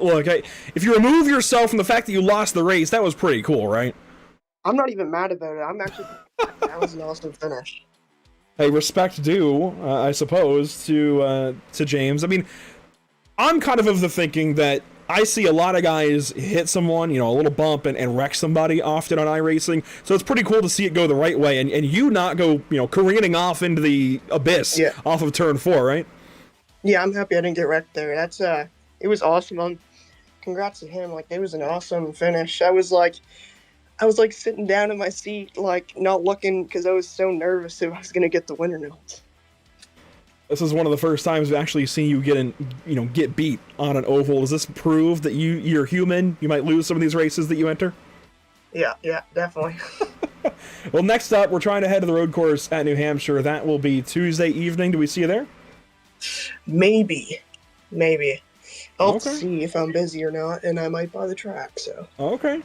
look, if you remove yourself from the fact that you lost the race, that was pretty cool, right? I'm not even mad about it. I'm actually that was an awesome finish. Hey, respect due, I suppose, to James. I mean, I'm kind of the thinking that I see a lot of guys hit someone, a little bump and wreck somebody often on iRacing. So it's pretty cool to see it go the right way and you not go, careening off into the abyss off of turn 4, right? Yeah, I'm happy I didn't get wrecked there. That's it was awesome. Congrats to him. Like, it was an awesome finish. I was like sitting down in my seat, like not looking because I was so nervous if I was gonna get the winner note. This is one of the first times we've actually seen you get beat on an oval. Does this prove that you're human? You might lose some of these races that you enter? Yeah, definitely. Well, next up, we're trying to head to the road course at New Hampshire. That will be Tuesday evening. Do we see you there? Maybe. I'll Okay. see if I'm busy or not, and I might buy the track. So. Okay.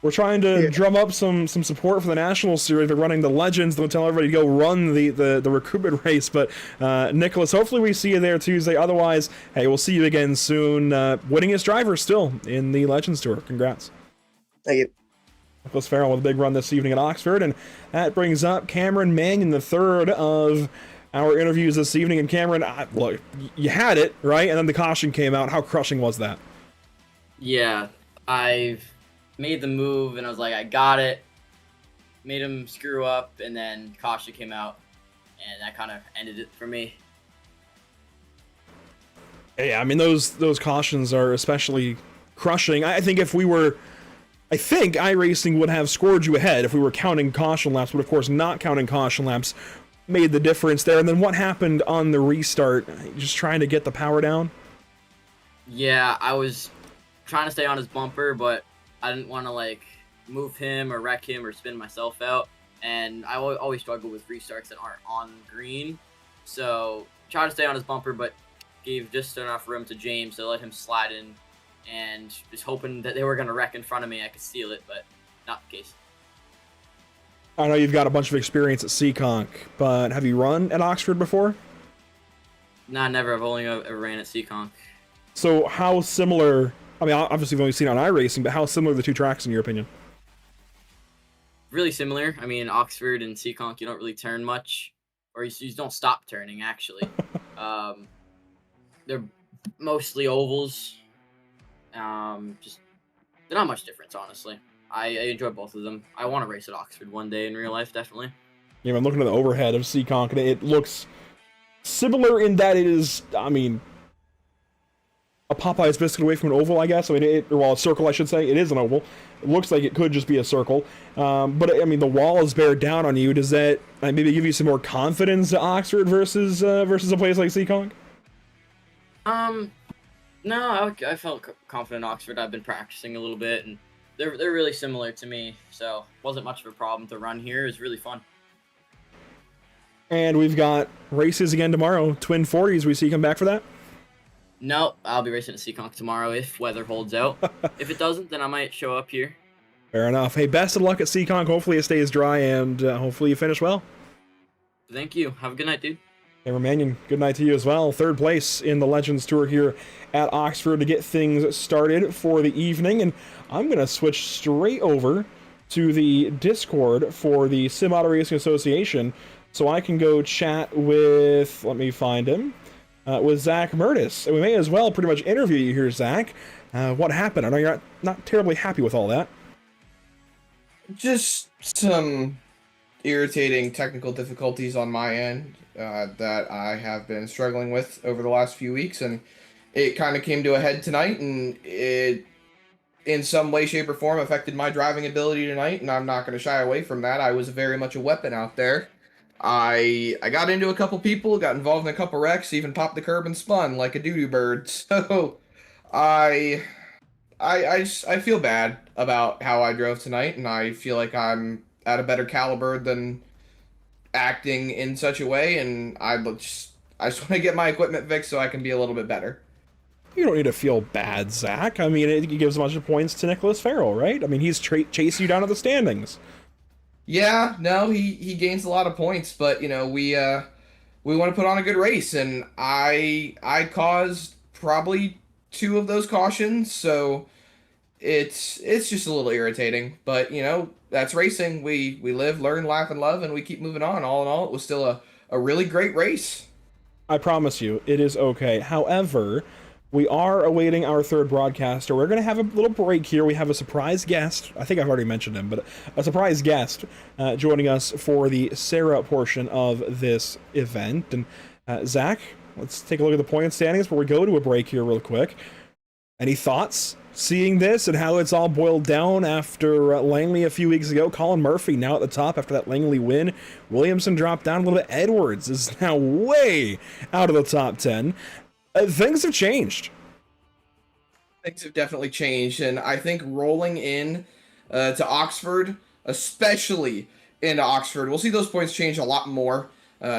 We're trying to drum up some support for the National Series. They're running the Legends. They'll tell everybody to go run the recruitment race. But Nicholas, hopefully we see you there Tuesday. Otherwise, hey, we'll see you again soon. Winningest driver still in the Legends Tour. Congrats. Thank you. Nicholas Farrell with a big run this evening at Oxford. And that brings up Cameron Mannion, the third of our interviews this evening. And Cameron, look, you had it, right? And then the caution came out. How crushing was that? Yeah, I've made the move, and I was like, I got it. Made him screw up, and then caution came out, and that kind of ended it for me. Yeah, I mean, those cautions are especially crushing. I think iRacing would have scored you ahead if we were counting caution laps, but of course not counting caution laps made the difference there. And then what happened on the restart? Just trying to get the power down? Yeah, I was trying to stay on his bumper, but I didn't want to move him or wreck him or spin myself out. And I always struggle with restarts that aren't on green. So tried to stay on his bumper, but gave just enough room to James to let him slide in, and just hoping that they were going to wreck in front of me. I could steal it, but not the case. I know you've got a bunch of experience at Seekonk, but have you run at Oxford before? Nah, never. I've only ever ran at Seekonk. So how similar, I mean, obviously you've only seen it on iRacing, but how similar are the two tracks in your opinion? Really similar. I mean, Oxford and Seekonk, you don't really turn much, or you don't stop turning, actually. They're mostly ovals. Just they're not much difference, honestly. I enjoy both of them. I want to race at Oxford one day in real life, definitely. Yeah, I'm looking at the overhead of Seekonk, and it looks similar in that it is, I mean, a Popeye's biscuit away from an oval, I guess. I mean, a circle, I should say. It is an oval. It looks like it could just be a circle. But, I mean, the walls bear down on you. Does that maybe give you some more confidence at Oxford versus a place like Seekonk? No, I felt confident in Oxford. I've been practicing a little bit, and they're really similar to me, so wasn't much of a problem to run here. It was really fun. And we've got races again tomorrow. Twin 40s. We see you come back for that. No, I'll be racing at Seekonk tomorrow if weather holds out. If it doesn't, then I might show up here. Fair enough. Hey, best of luck at Seekonk. Hopefully it stays dry, and hopefully you finish well. Thank you. Have a good night, dude. Cameron Mannion, good night to you as well. Third place in the Legends Tour here at Oxford to get things started for the evening. And I'm going to switch straight over to the Discord for the Sim Auto Racing Association so I can go chat with, let me find him, with Zach Murtis. And we may as well pretty much interview you here, Zach. What happened? I know you're not terribly happy with all that. Just some irritating technical difficulties on my end that I have been struggling with over the last few weeks, and it kind of came to a head tonight, and it in some way, shape, or form affected my driving ability tonight, and I'm not going to shy away from that. I was very much a weapon out there. I got into a couple people, got involved in a couple wrecks, even popped the curb and spun like a doo-doo bird. So I feel bad about how I drove tonight, and I feel like I'm at a better caliber than acting in such a way, and I just want to get my equipment fixed so I can be a little bit better. You don't need to feel bad, Zach. I mean, it gives a bunch of points to Nicholas Farrell, right? I mean, he's chasing you down to the standings. Yeah, no, he gains a lot of points, but, you know, we want to put on a good race, and I caused probably 2 of those cautions, so it's just a little irritating. But, you know, that's racing. We live, learn, laugh, and love, and we keep moving on. All in all, it was still a really great race. I promise you, it is okay. However, we are awaiting our third broadcaster. We're going to have a little break here. We have a surprise guest. I think I've already mentioned him, but a surprise guest joining us for the SARA portion of this event. And Zach, let's take a look at the point standings before we go to a break here real quick. Any thoughts seeing this and how it's all boiled down after Langley a few weeks ago? Colin Murphy now at the top after that Langley win. Williamson dropped down a little bit. Edwards is now way out of the top 10. Things have changed. Things have definitely changed, and I think rolling in to Oxford, especially into Oxford, we'll see those points change a lot more.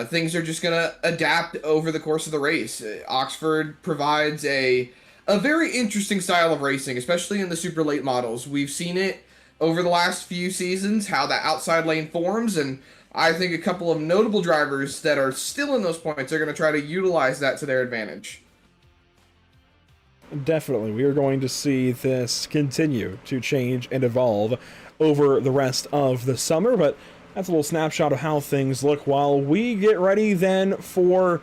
Things are just going to adapt over the course of the race. Oxford provides a very interesting style of racing, especially in the super late models. We've seen it over the last few seasons, how that outside lane forms, and I think a couple of notable drivers that are still in those points are going to try to utilize that to their advantage. Definitely, we are going to see this continue to change and evolve over the rest of the summer, but that's a little snapshot of how things look while we get ready then for,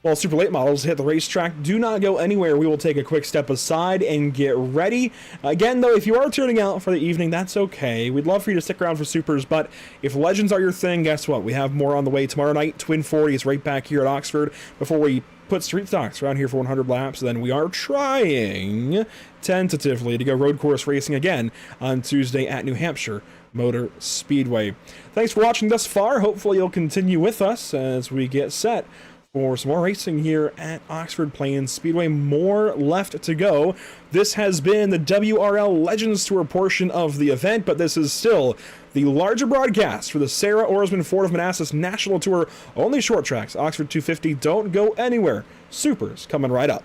well, super late models hit the racetrack. Do not go anywhere. We will take a quick step aside and get ready. Again, though, if you are tuning out for the evening, that's okay. We'd love for you to stick around for supers, but if legends are your thing, guess what? We have more on the way tomorrow night. Twin 40 is right back here at Oxford before we put street stocks around here for 100 laps. Then we are trying tentatively to go road course racing again on Tuesday at New Hampshire Motor Speedway. Thanks for watching thus far. Hopefully you'll continue with us as we get set for some more racing here at Oxford Plains Speedway. More left to go. This has been the WRL Legends Tour portion of the event, but this is still the larger broadcast for the SARA Ourisman Ford of Manassas National Tour. Only short tracks, Oxford 250. Don't go anywhere. Supers coming right up.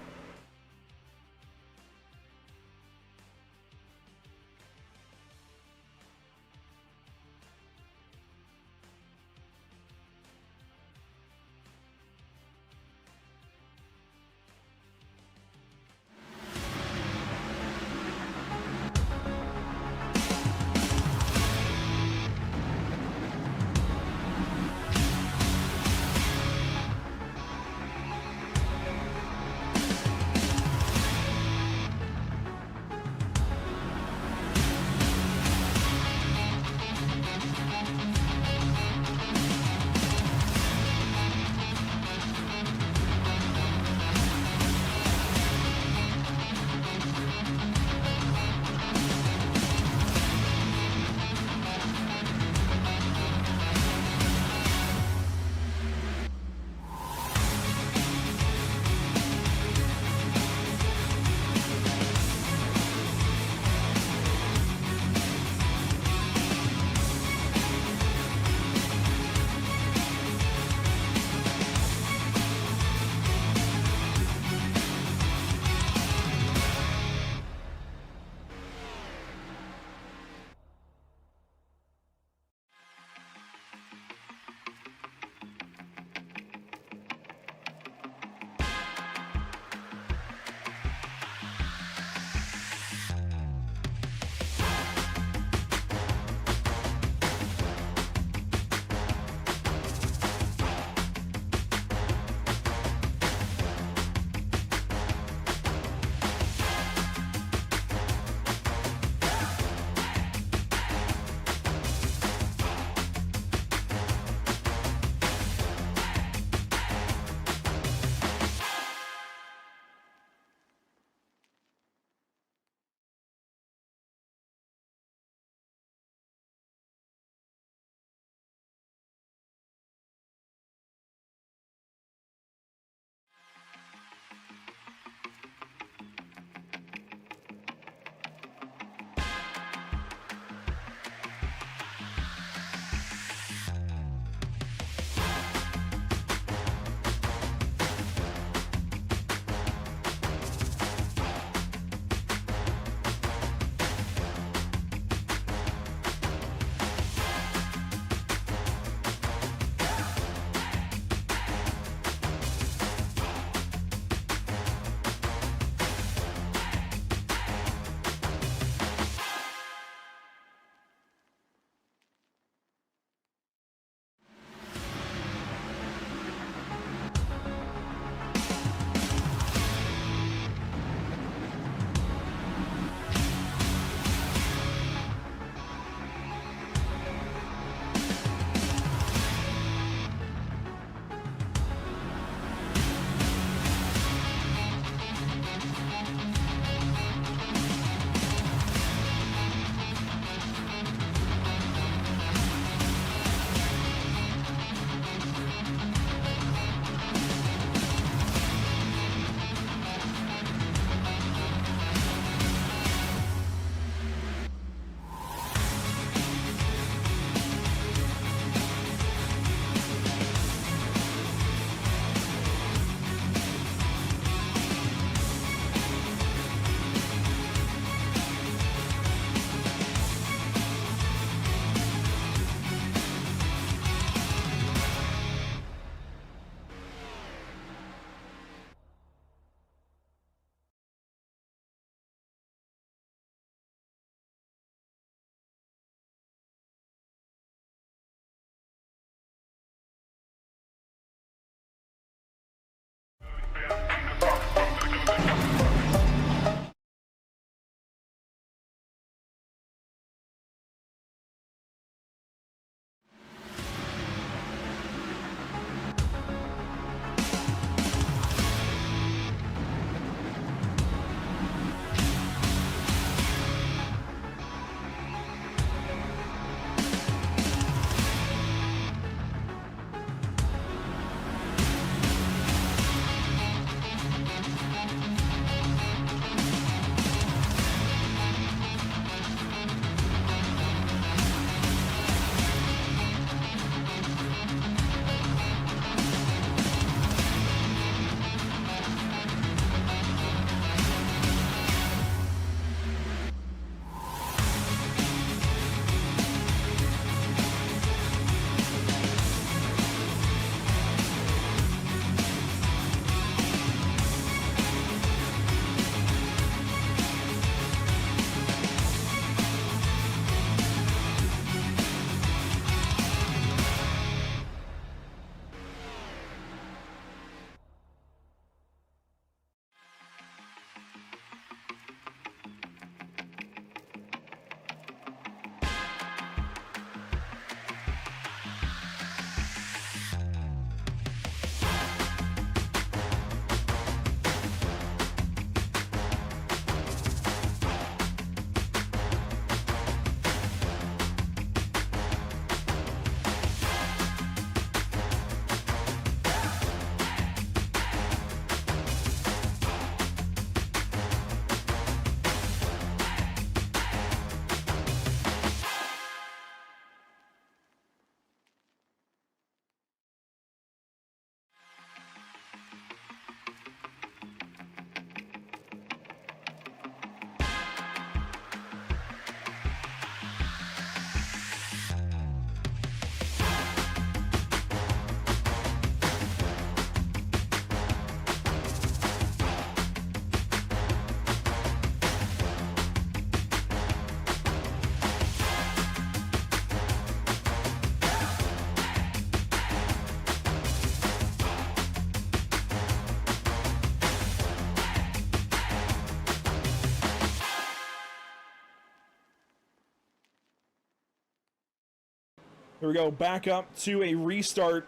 Here we go, back up to a restart.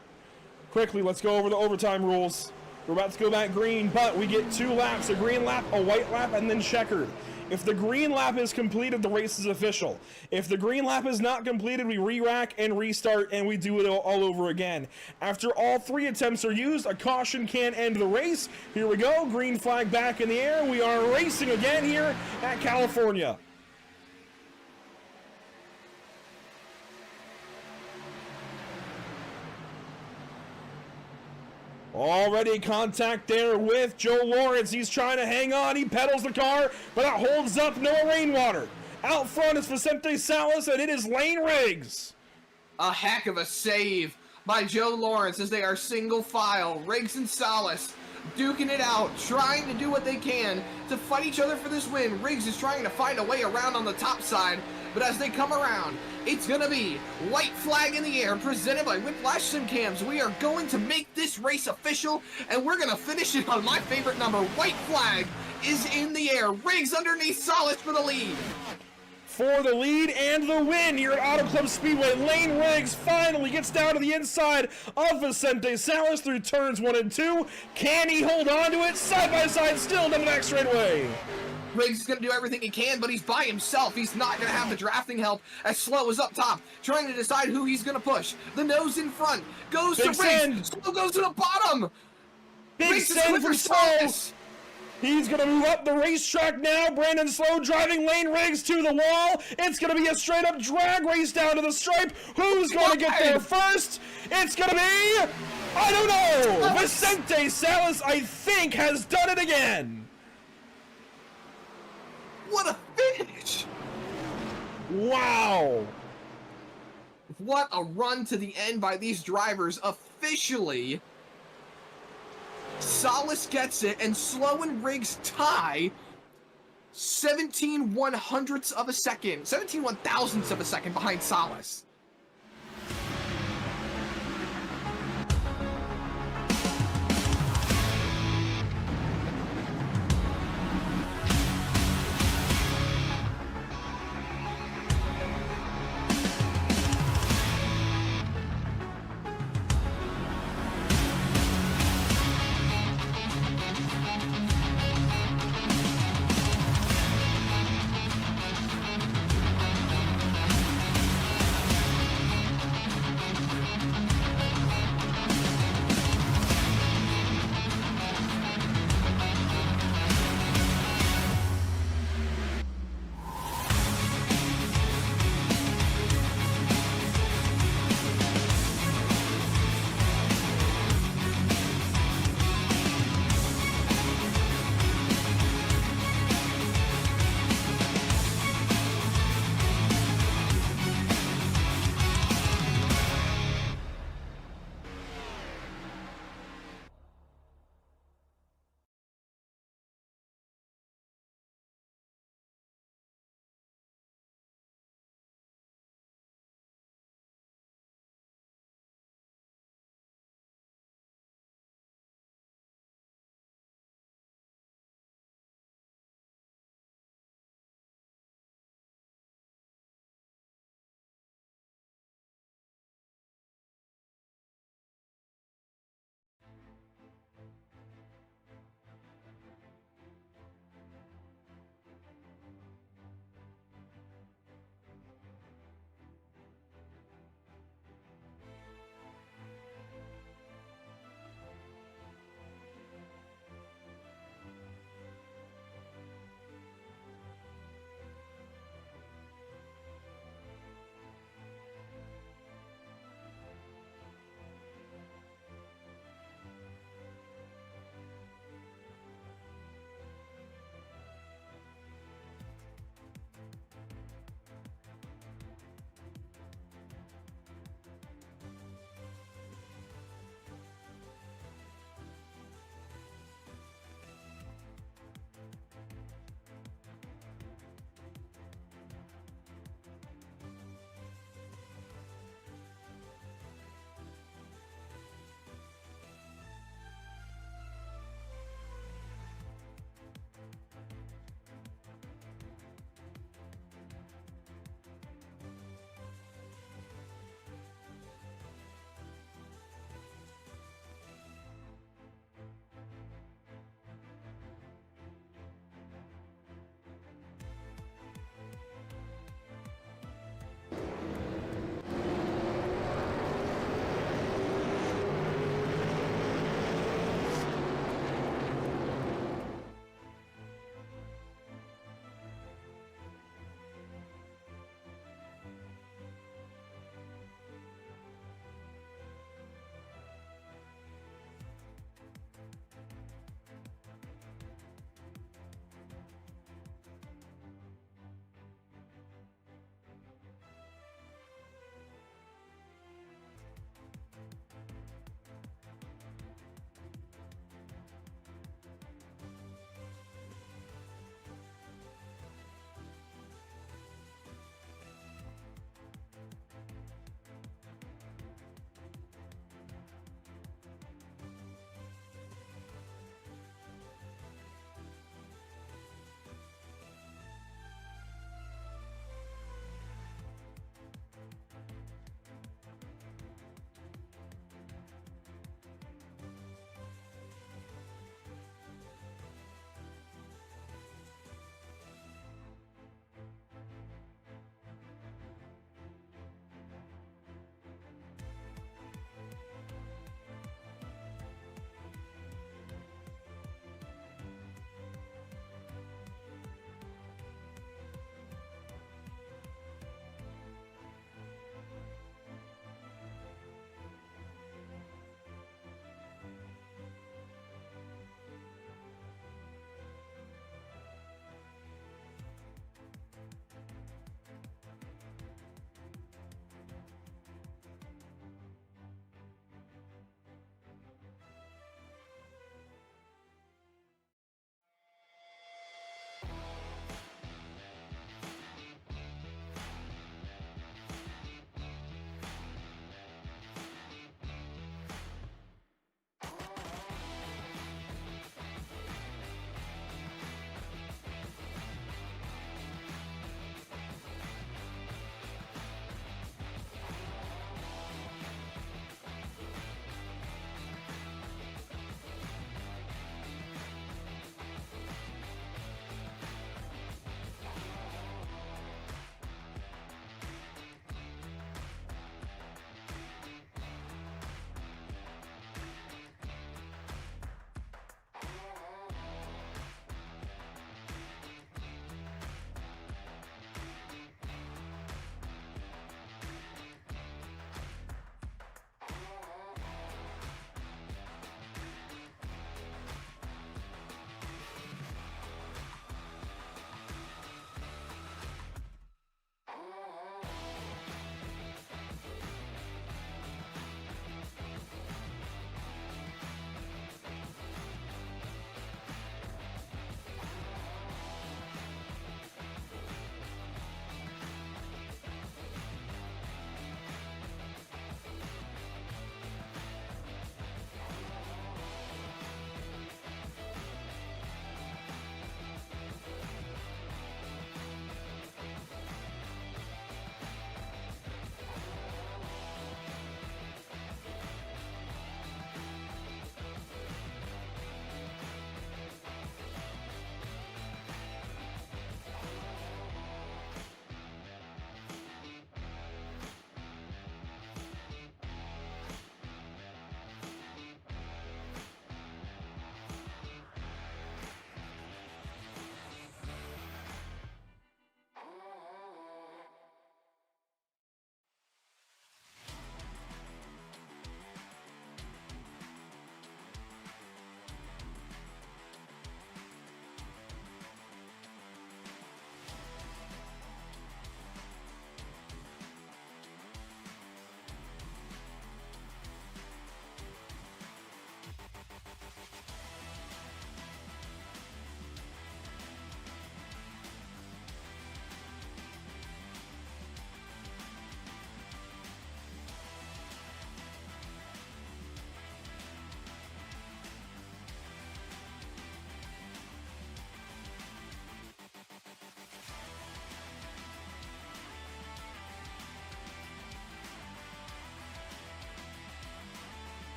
Quickly, let's go over the overtime rules. We're about to go back green, but we get 2 laps, a green lap, a white lap, and then checkered. If the green lap is completed, the race is official. If the green lap is not completed, we re-rack and restart, and we do it all over again. After all 3 attempts are used, a caution can end the race. Here we go, green flag back in the air. We are racing again here at California. Already contact there with Joe Lawrence. He's trying to hang on. He pedals the car, but it holds up. No rainwater. Out front is Vicente Salas, and it is Lane Riggs. A heck of a save by Joe Lawrence as they are single file. Riggs and Salas duking it out, trying to do what they can to fight each other for this win. Riggs is trying to find a way around on the top side, but as they come around, it's going to be white flag in the air presented by Whiplash Sim Cams. We are going to make this race official, and we're going to finish it on my favorite number. White flag is in the air. Riggs underneath Salas for the lead. For the lead and the win here at Auto Club Speedway, Lane Riggs finally gets down to the inside of Vicente Salas through turns 1 and 2. Can he hold on to it? Side by side still down the back straightaway. Riggs is going to do everything he can, but he's by himself. He's not going to have the drafting help as Slow is up top, trying to decide who he's going to push. The nose in front goes Big to Riggs. send. Slow goes to the bottom. Big Riggs is send quicker from Slow. Salas. He's going to move up the racetrack now. Brandon Slow driving Lane Riggs to the wall. It's going to be a straight-up drag race down to the stripe. Who's going to get there first? It's going to be, I don't know. Vicente Salas, I think, has done it again. What a finish! Wow. What a run to the end by these drivers. Officially, Salas gets it, and Slow and Riggs tie 17 1/100ths of a second, 17 1,000ths of a second behind Salas.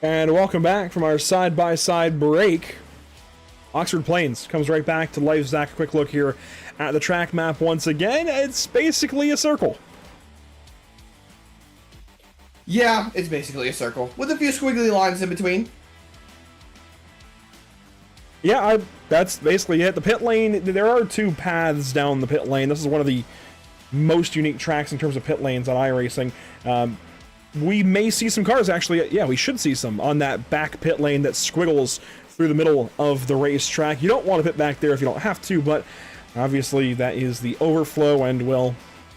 And welcome back from our side-by-side break. Oxford Plains comes right back to life. Zach, a quick look here at the track map once again. It's basically a circle. Yeah, it's basically a circle with a few squiggly lines in between. Yeah, that's basically it. The pit lane, there are two paths down the pit lane. This is one of the most unique tracks in terms of pit lanes on iRacing. We may see some cars, actually. Yeah, we should see some on that back pit lane that squiggles through the middle of the racetrack. You don't want to pit back there if you don't have to, but obviously that is the overflow, and it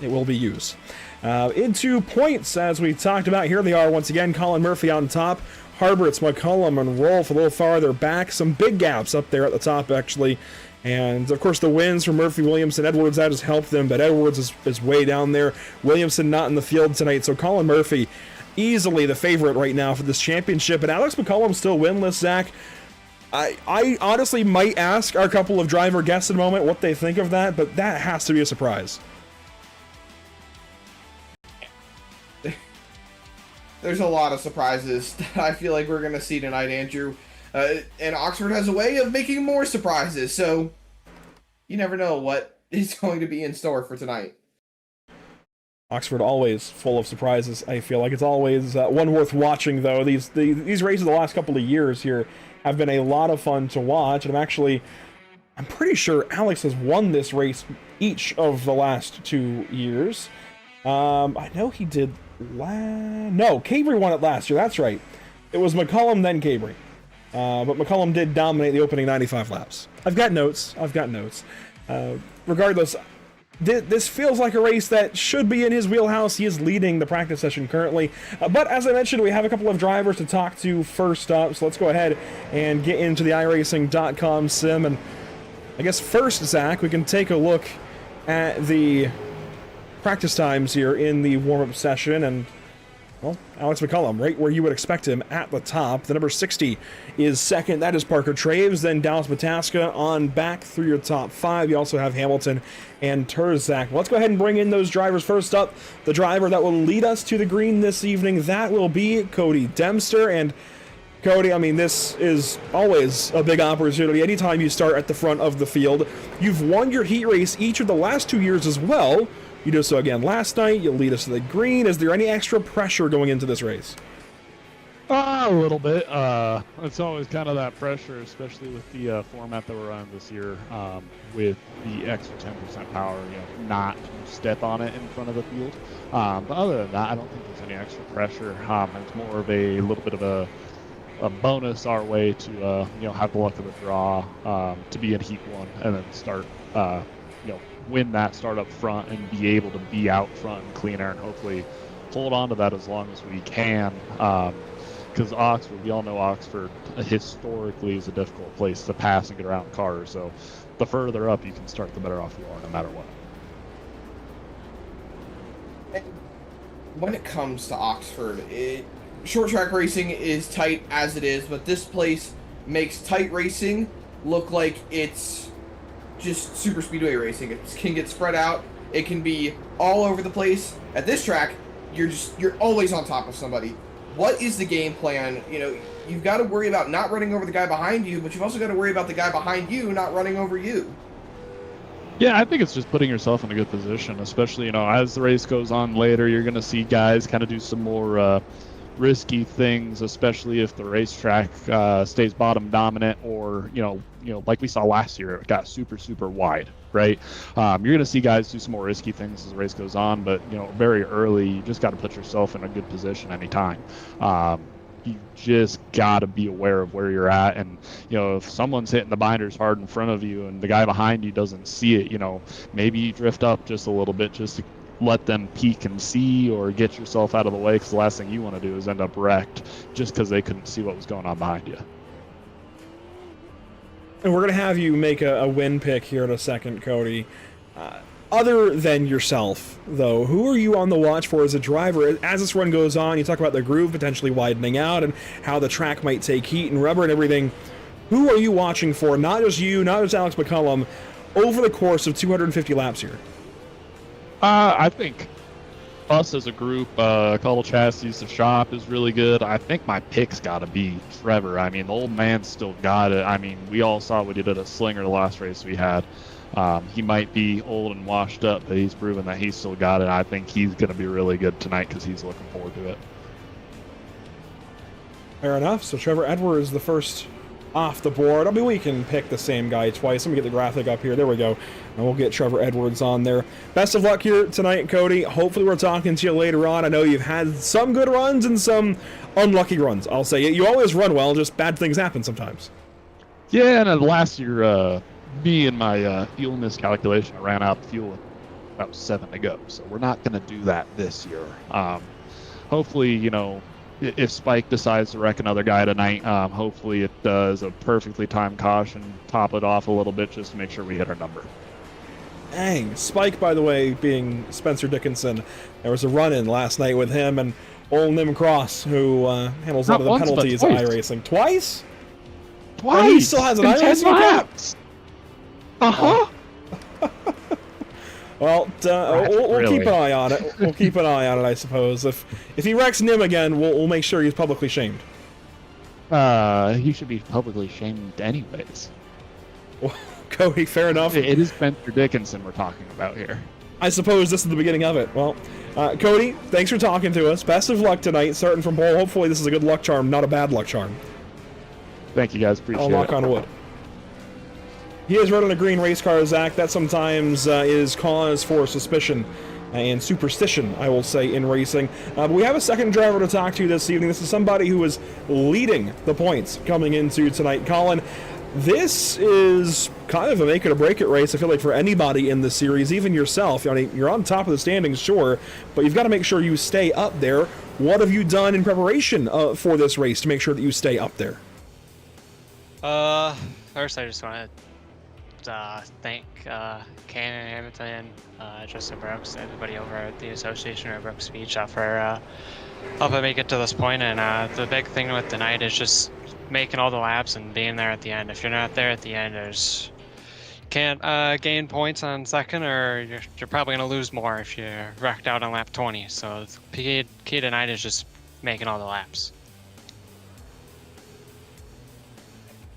will be used. Into points, as we talked about, here they are once again. Colin Murphy on top. Harberts, McCullum, and Rolf a little farther back. Some big gaps up there at the top, actually. And, of course, the wins from Murphy, Williamson, Edwards, that has helped them, but Edwards is way down there. Williamson not in the field tonight, so Colin Murphy easily the favorite right now for this championship. And Alex McCullum still winless, Zach. I honestly might ask our couple of driver guests in a moment what they think of that, but that has to be a surprise. There's a lot of surprises that I feel like we're going to see tonight, Andrew. And Oxford has a way of making more surprises, so you never know what is going to be in store for tonight. Oxford always full of surprises. I feel like it's always one worth watching, though. These races the last couple of years here have been a lot of fun to watch, and I'm pretty sure Alex has won this race each of the last 2 years. I know he did. No, Cabry won it last year. That's right. It was McCullum, then Cabry. But McCullum did dominate the opening 95 laps. I've got notes. Regardless, this feels like a race that should be in his wheelhouse. He is leading the practice session currently. But as I mentioned, we have a couple of drivers to talk to first up. So let's go ahead and get into the iRacing.com sim. And I guess first, Zach, we can take a look at the practice times here in the warm-up session, and well, Alex McCullum, right where you would expect him at the top. The number 60 is second. That is Parker Traves. Then Dallas Mataska on back through your top 5. You also have Hamilton and Terzak. Let's go ahead and bring in those drivers. First up, the driver that will lead us to the green this evening, that will be Cody Dempster. And Cody, I mean, this is always a big opportunity. Anytime you start at the front of the field, you've won your heat race each of the last 2 years as well. You do so again last night. You'll lead us to the green. Is there any extra pressure going into this race? A little bit. It's always kind of that pressure, especially with the format that we're on this year, with the extra 10% power, not to step on it in front of the field. But other than that, I don't think there's any extra pressure. It's more of a little bit of a bonus our way to have the luck of the draw, to be in Heat 1 and then start win that start up front and be able to be out front and clean air and hopefully hold on to that as long as we can. Because Oxford, we all know Oxford historically is a difficult place to pass and get around cars. So the further up you can start, the better off you are, no matter what. When it comes to Oxford, short track racing is tight as it is, but this place makes tight racing look like it's just super speedway racing. It can get spread out. It can be all over the place. At this track, you're always on top of somebody. What is the game plan? You've got to worry about not running over the guy behind you, but you've also got to worry about the guy behind you not running over you. Yeah, I think it's just putting yourself in a good position, especially, as the race goes on later, you're going to see guys kind of do some more risky things, especially if the racetrack stays bottom dominant, or like we saw last year, it got super wide, right? You're going to see guys do some more risky things as the race goes on, but very early, you just got to put yourself in a good position anytime. You just got to be aware of where you're at, and if someone's hitting the binders hard in front of you and the guy behind you doesn't see it, maybe you drift up just a little bit just to let them peek and see, or get yourself out of the way, because the last thing you want to do is end up wrecked just because they couldn't see what was going on behind you. And we're going to have you make a win pick here in a second, Cody. Other than yourself, though, who are you on the watch for as a driver? As this run goes on, you talk about the groove potentially widening out and how the track might take heat and rubber and everything. Who are you watching for, not just you, not just Alex over the course of 250 laps here? I think us as a group, a couple chassis to shop is really good. I think my pick's got to be Trevor. I mean, the old man's still got it. I mean, we all saw what he did at Slinger the last race we had. He might be old and washed up, but he's proven that he's still got it. I think he's going to be really good tonight because he's looking forward to it. Fair enough. So Trevor Edwards, the first off the board. I mean, we can pick the same guy twice. Let me get the graphic up here. There we go. And we'll get Trevor Edwards on there. Best of luck here tonight, Cody. Hopefully we're talking to you later on. I know you've had some good runs and some unlucky runs. I'll say you always run well, just bad things happen sometimes. Yeah, and last year, me and my fuel miscalculation, I ran out of fuel with about 7 to go. So we're not going to do that this year. Hopefully, you know, if Spike decides to wreck another guy tonight, hopefully it does a perfectly timed caution, top it off a little bit just to make sure we hit our number. Dang. Spike, by the way, being Spencer Dickinson. There was a run-in last night with him and old Nim Cross, who handles a lot of the penalties at iRacing. Twice? Twice! And he still has an iRacing account? Uh-huh. Well, we'll keep an eye on it. We'll keep an eye on it, I suppose. If he wrecks Nim again, we'll make sure he's publicly shamed. He should be publicly shamed anyways. Well, Cody, fair enough. It is Spencer Dickinson we're talking about here. I suppose this is the beginning of it. Well, Cody, thanks for talking to us. Best of luck tonight, starting from pole. Hopefully this is a good luck charm, not a bad luck charm. Thank you, guys. Appreciate it. I'll knock on wood. He is running a green race car, Zach. That sometimes is cause for suspicion and superstition, I will say, in racing. But we have a second driver to talk to this evening. This is somebody who is leading the points coming into tonight. Colin, this is kind of a make it or break it race, I feel like, for anybody in the series, even yourself. I mean, you're on top of the standings, sure, but you've got to make sure you stay up there. What have you done in preparation for this race to make sure that you stay up there? First, I just want to thank Ken and Hamilton, Justin Brooks, everybody over at the Association or Brooks Beach for helping me get to this point. And the big thing with the night is just making all the laps and being there at the end. If you're not there at the end, can't gain points on second, or you're probably going to lose more if you're wrecked out on lap 20. So the key tonight is just making all the laps.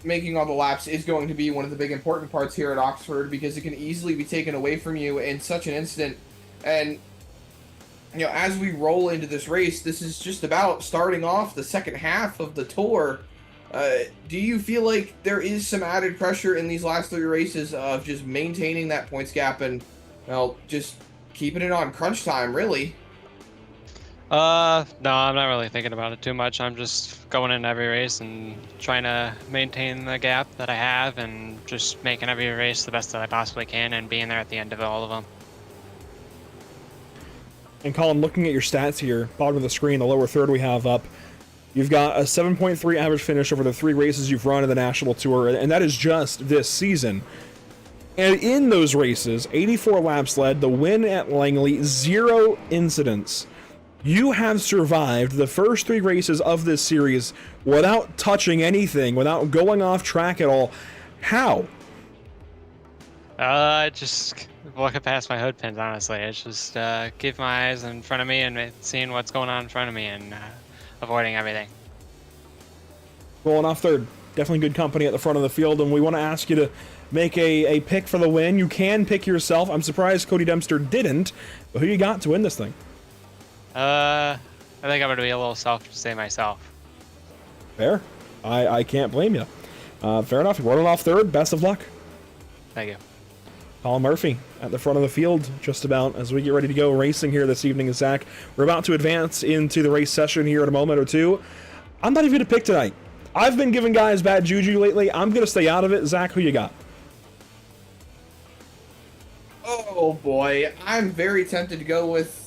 Making all the laps is going to be one of the big important parts here at Oxford, because it can easily be taken away from you in such an instant. And, you know, as we roll into this race, this is just about starting off the second half of the tour. Do you feel like there is some added pressure in these last 3 races of just maintaining that points gap and, well, just keeping it on crunch time, really? No, I'm not really thinking about it too much. I'm just going in every race and trying to maintain the gap that I have and just making every race the best that I possibly can and being there at the end of all of them. And Colin, looking at your stats here, bottom of the screen, the lower third we have up, you've got a 7.3 average finish over the 3 races you've run in the National Tour, and that is just this season. And in those races, 84 laps led, the win at Langley, 0 incidents. You have survived the first 3 races of this series without touching anything, without going off track at all. How? Just looking past my hood pins, honestly. It's just keep my eyes in front of me and seeing what's going on in front of me and avoiding everything. Rolling off third. Definitely good company at the front of the field, and we want to ask you to make a pick for the win. You can pick yourself. I'm surprised Cody Dempster didn't, but who you got to win this thing? I think I'm going to be a little selfish to say myself. Fair. I can't blame you. Fair enough. You're rolling off third. Best of luck. Thank you. Colin Murphy at the front of the field, just about as we get ready to go racing here this evening. Zach, we're about to advance into the race session here in a moment or two. I'm not even going to pick tonight. I've been giving guys bad juju lately. I'm going to stay out of it. Zach, who you got? Oh boy, I'm very tempted to go with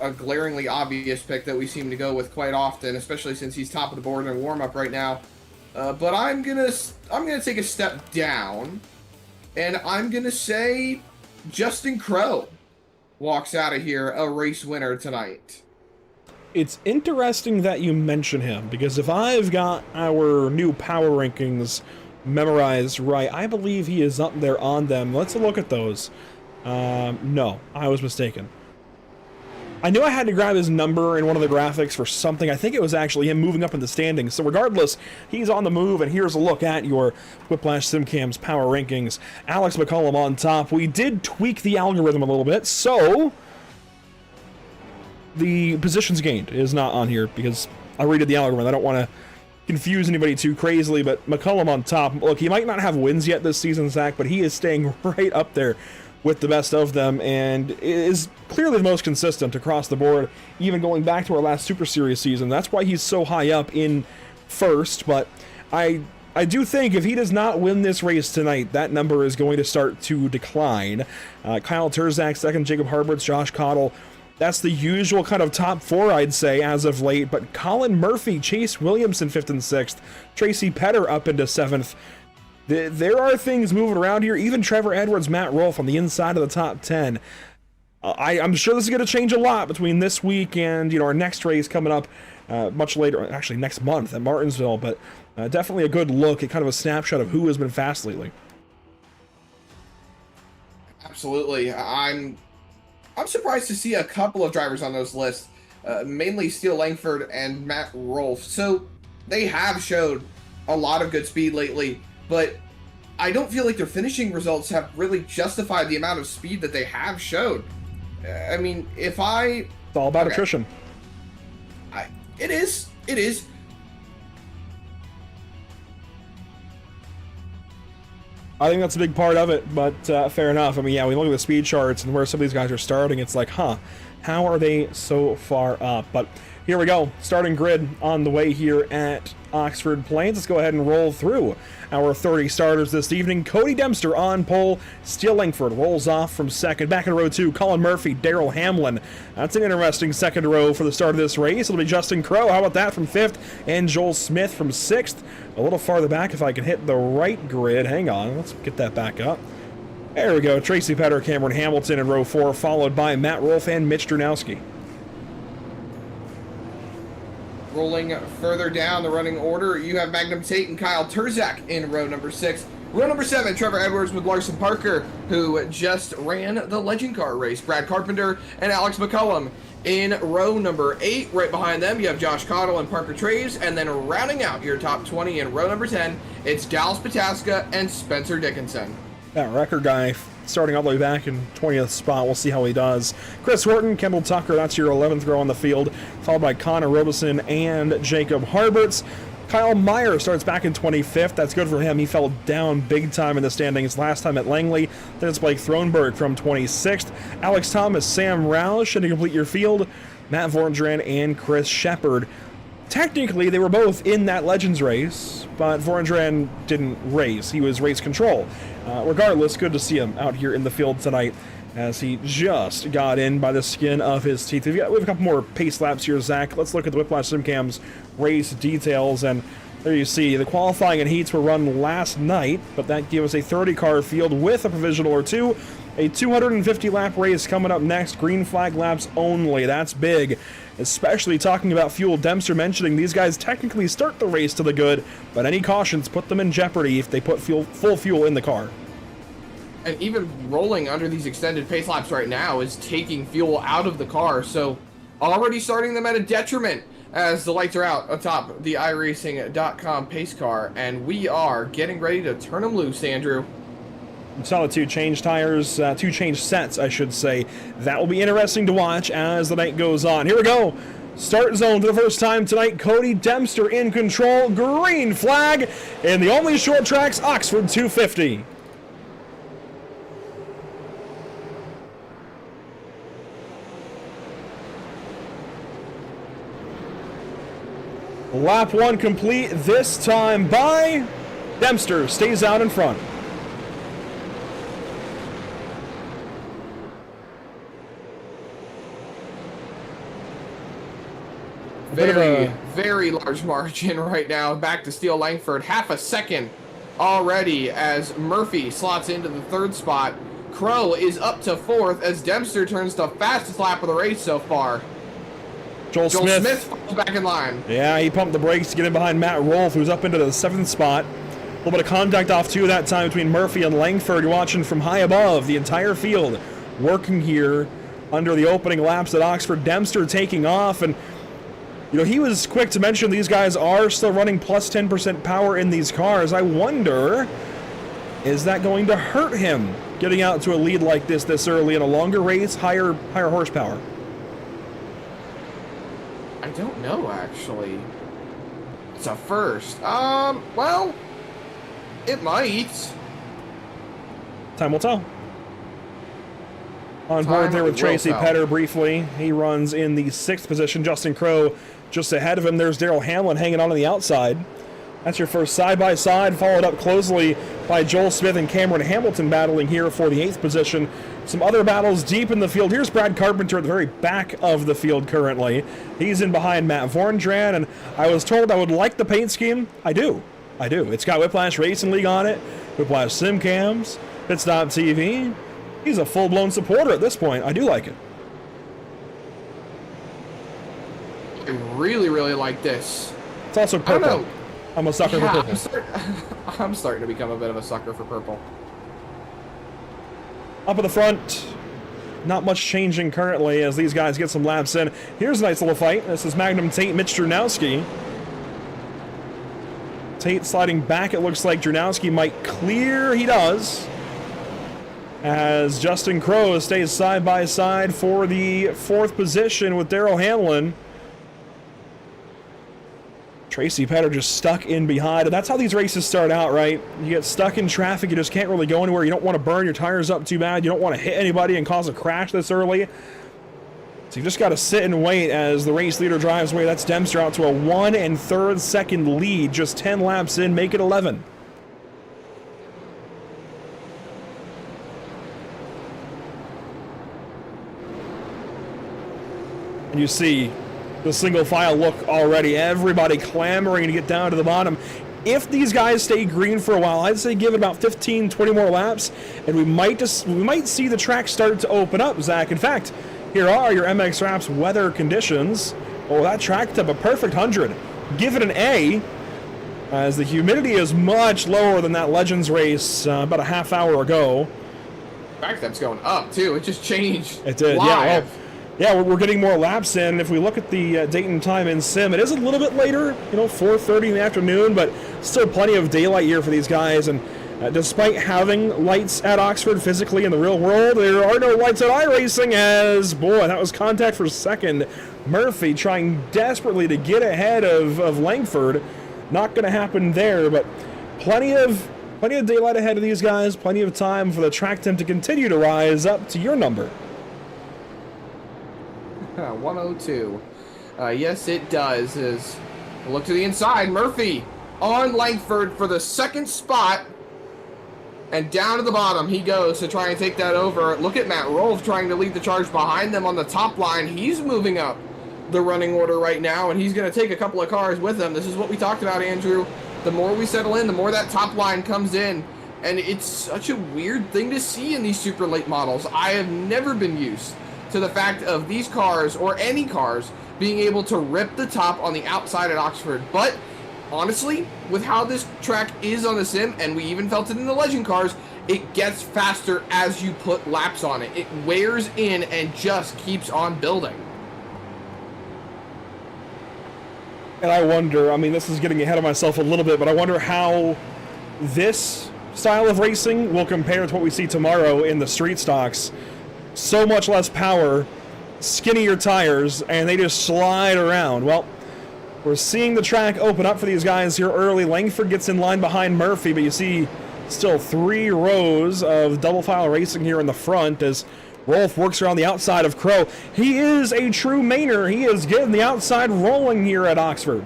a glaringly obvious pick that we seem to go with quite often, especially since he's top of the board in warm-up right now. But I'm gonna take a step down, and I'm gonna say Justin Crowe walks out of here a race winner tonight. It's interesting that you mention him, because if I've got our new power rankings memorized right, I believe he is up there on them. Let's look at those. No, I was mistaken. I knew I had to grab his number in one of the graphics for something. I think it was actually him moving up in the standings. So regardless, he's on the move, and here's a look at your Whiplash SimCam's power rankings. Alex McCollum on top. We did tweak the algorithm a little bit, so the positions gained is not on here because I redid the algorithm. I don't want to confuse anybody too crazily, but McCollum on top. Look, he might not have wins yet this season, Zach, but he is staying right up there with the best of them and is clearly the most consistent across the board, even going back to our last Super Series season. That's why he's so high up in first, but I do think if he does not win this race tonight, that number is going to start to decline. Kyle Terzak second, Jacob Harberts, Josh Cottle. That's the usual kind of top four, I'd say, as of late, but Colin Murphy, Chase Williamson 5th and 6th, Tracy Petter up into 7th. There are things moving around here. Even Trevor Edwards, Matt Rolfe on the inside of the top 10. I'm sure this is going to change a lot between this week and our next race coming up much later, actually next month at Martinsville. But definitely a good look at kind of a snapshot of who has been fast lately. Absolutely, I'm surprised to see a couple of drivers on those lists, mainly Steele Langford and Matt Rolfe. So they have showed a lot of good speed lately. But I don't feel like their finishing results have really justified the amount of speed that they have showed. I mean, it's all about attrition. It is. I think that's a big part of it, but fair enough. I mean, yeah, we look at the speed charts and where some of these guys are starting, it's like, how are they so far up? But here we go, starting grid on the way here at Oxford Plains. Let's go ahead and roll through our 30 starters this evening. Cody Dempster on pole. Steele Langford rolls off from second. Back in row 2, Colin Murphy, Daryl Hamlin. That's an interesting second row for the start of this race. It'll be Justin Crowe. How about that from 5th? And Joel Smith from 6th. A little farther back if I can hit the right grid. Hang on, let's get that back up. There we go. Tracy Petter, Cameron Hamilton in row 4, followed by Matt Rolfe and Mitch Durnowski. Rolling further down the running order, you have Magnum Tate and Kyle Terzak in row number 6. Row number 7, Trevor Edwards with Larson Parker, who just ran the Legend Car race. Brad Carpenter and Alex McCollum in row number 8. Right behind them, you have Josh Cottle and Parker Traves. And then rounding out your top 20 in row number 10, it's Dallas Pataska and Spencer Dickinson. That record guy starting all the way back in 20th spot. We'll see how he does. Chris Horton, Kendall Tucker, that's your 11th row on the field, followed by Connor Robeson and Jacob Harberts. Kyle Meyer starts back in 25th. That's good for him. He fell down big time in the standings last time at Langley. Then it's Blake Thronberg from 26th. Alex Thomas, Sam Roush, and to complete your field, Matt Vorndran and Chris Shepard. Technically, they were both in that Legends race, but Vorndran didn't race. He was race control. Regardless, good to see him out here in the field tonight as he just got in by the skin of his teeth. We have a couple more pace laps here, Zach. Let's look at the Whiplash SimCam's race details, and there you see the qualifying and heats were run last night, but that gave us a 30-car field with a provisional or two. A 250-lap race coming up next, green flag laps only. That's big, especially talking about fuel. Dempster mentioning these guys technically start the race to the good, but any cautions put them in jeopardy if they put full fuel in the car. And even rolling under these extended pace laps right now is taking fuel out of the car, so already starting them at a detriment as the lights are out atop the iRacing.com pace car, and we are getting ready to turn them loose, Andrew. Saw the two change tires, two change sets, I should say. That will be interesting to watch as the night goes on. Here we go. Start zone for the first time tonight. Cody Dempster in control. Green flag in the only short tracks, Oxford 250. Lap 1 complete, this time by Dempster. Stays out in front. Very large margin right now. Back to Steele Langford. Half a second already as Murphy slots into the 3rd spot. Crowe is up to 4th as Dempster turns the fastest lap of the race so far. Joel Smith falls back in line. Yeah, he pumped the brakes to get in behind Matt Rolfe, who's up into the 7th spot. A little bit of contact off too that time between Murphy and Langford. You're watching from high above the entire field, working here under the opening laps at Oxford. Dempster taking off, and you know, he was quick to mention these guys are still running plus 10% power in these cars. I wonder, is that going to hurt him getting out to a lead like this early in a longer race, higher horsepower? I don't know, actually. It's a first. Well, it might. Time will tell. On board there with Tracy Petter briefly. He runs in the 6th position. Justin Crowe just ahead of him. There's Daryl Hamlin hanging on the outside. That's your first side-by-side, followed up closely by Joel Smith and Cameron Hamilton battling here for the 8th position. Some other battles deep in the field. Here's Brad Carpenter at the very back of the field currently. He's in behind Matt Vorndran, and I was told I would like the paint scheme. I do. It's got Whiplash Racing League on it, Whiplash Sim Cams, Pitstop TV. He's a full-blown supporter at this point. I do like it. I really, really like this. It's also purple. I'm a sucker for purple. I'm starting to become a bit of a sucker for purple. Up at the front, not much changing currently as these guys get some laps in. Here's a nice little fight. This is Magnum Tate, Mitch Drunowski. Tate sliding back. It looks like Drunowski might clear. He does. As Justin Crowe stays side by side for the 4th position with Daryl Hamlin. Tracy Petter just stuck in behind, and that's how these races start out, right? You get stuck in traffic, you just can't really go anywhere, you don't want to burn your tires up too bad, you don't want to hit anybody and cause a crash this early. So you just got to sit and wait as the race leader drives away. That's Dempster out to a 1 3/3 second lead, just 10 laps in, make it 11. And you see the single file look already. Everybody clamoring to get down to the bottom. If these guys stay green for a while, I'd say give it about 15, 20 more laps, and we might see the track start to open up, Zach. In fact, here are your MX Wraps weather conditions. Oh, that tracked up a perfect 100. Give it an A, as the humidity is much lower than that Legends race about a half hour ago. In fact, that's going up, too. It just changed. It did, live. Yeah. Well, yeah, we're getting more laps in. If we look at the date and time in sim, it is a little bit later, 4:30 in the afternoon, but still plenty of daylight here for these guys. And despite having lights at Oxford physically in the real world, there are no lights at iRacing as, boy, that was contact for second. Murphy trying desperately to get ahead of Langford. Not going to happen there, but plenty of daylight ahead of these guys, plenty of time for the track temp to continue to rise up to your number. 102. Yes, it does. As we look to the inside, Murphy on Langford for the 2nd spot. And down to the bottom he goes to try and take that over. Look at Matt Rolfe trying to lead the charge behind them on the top line. He's moving up the running order right now, and he's going to take a couple of cars with him. This is what we talked about, Andrew. The more we settle in, the more that top line comes in. And it's such a weird thing to see in these super late models. I have never been used to the fact of these cars, or any cars, being able to rip the top on the outside at Oxford. But honestly, with how this track is on the sim, and we even felt it in the Legend cars, it gets faster as you put laps on it. It wears in and just keeps on building. And I wonder, this is getting ahead of myself a little bit, but I wonder how this style of racing will compare to what we see tomorrow in the street stocks. So much less power, skinnier tires, and they just slide around. Well, we're seeing the track open up for these guys here early. Langford gets in line behind Murphy, but you see still 3 rows of double file racing here in the front as Rolfe works around the outside of Crowe. He is a true Mainer. He is getting the outside rolling here at Oxford.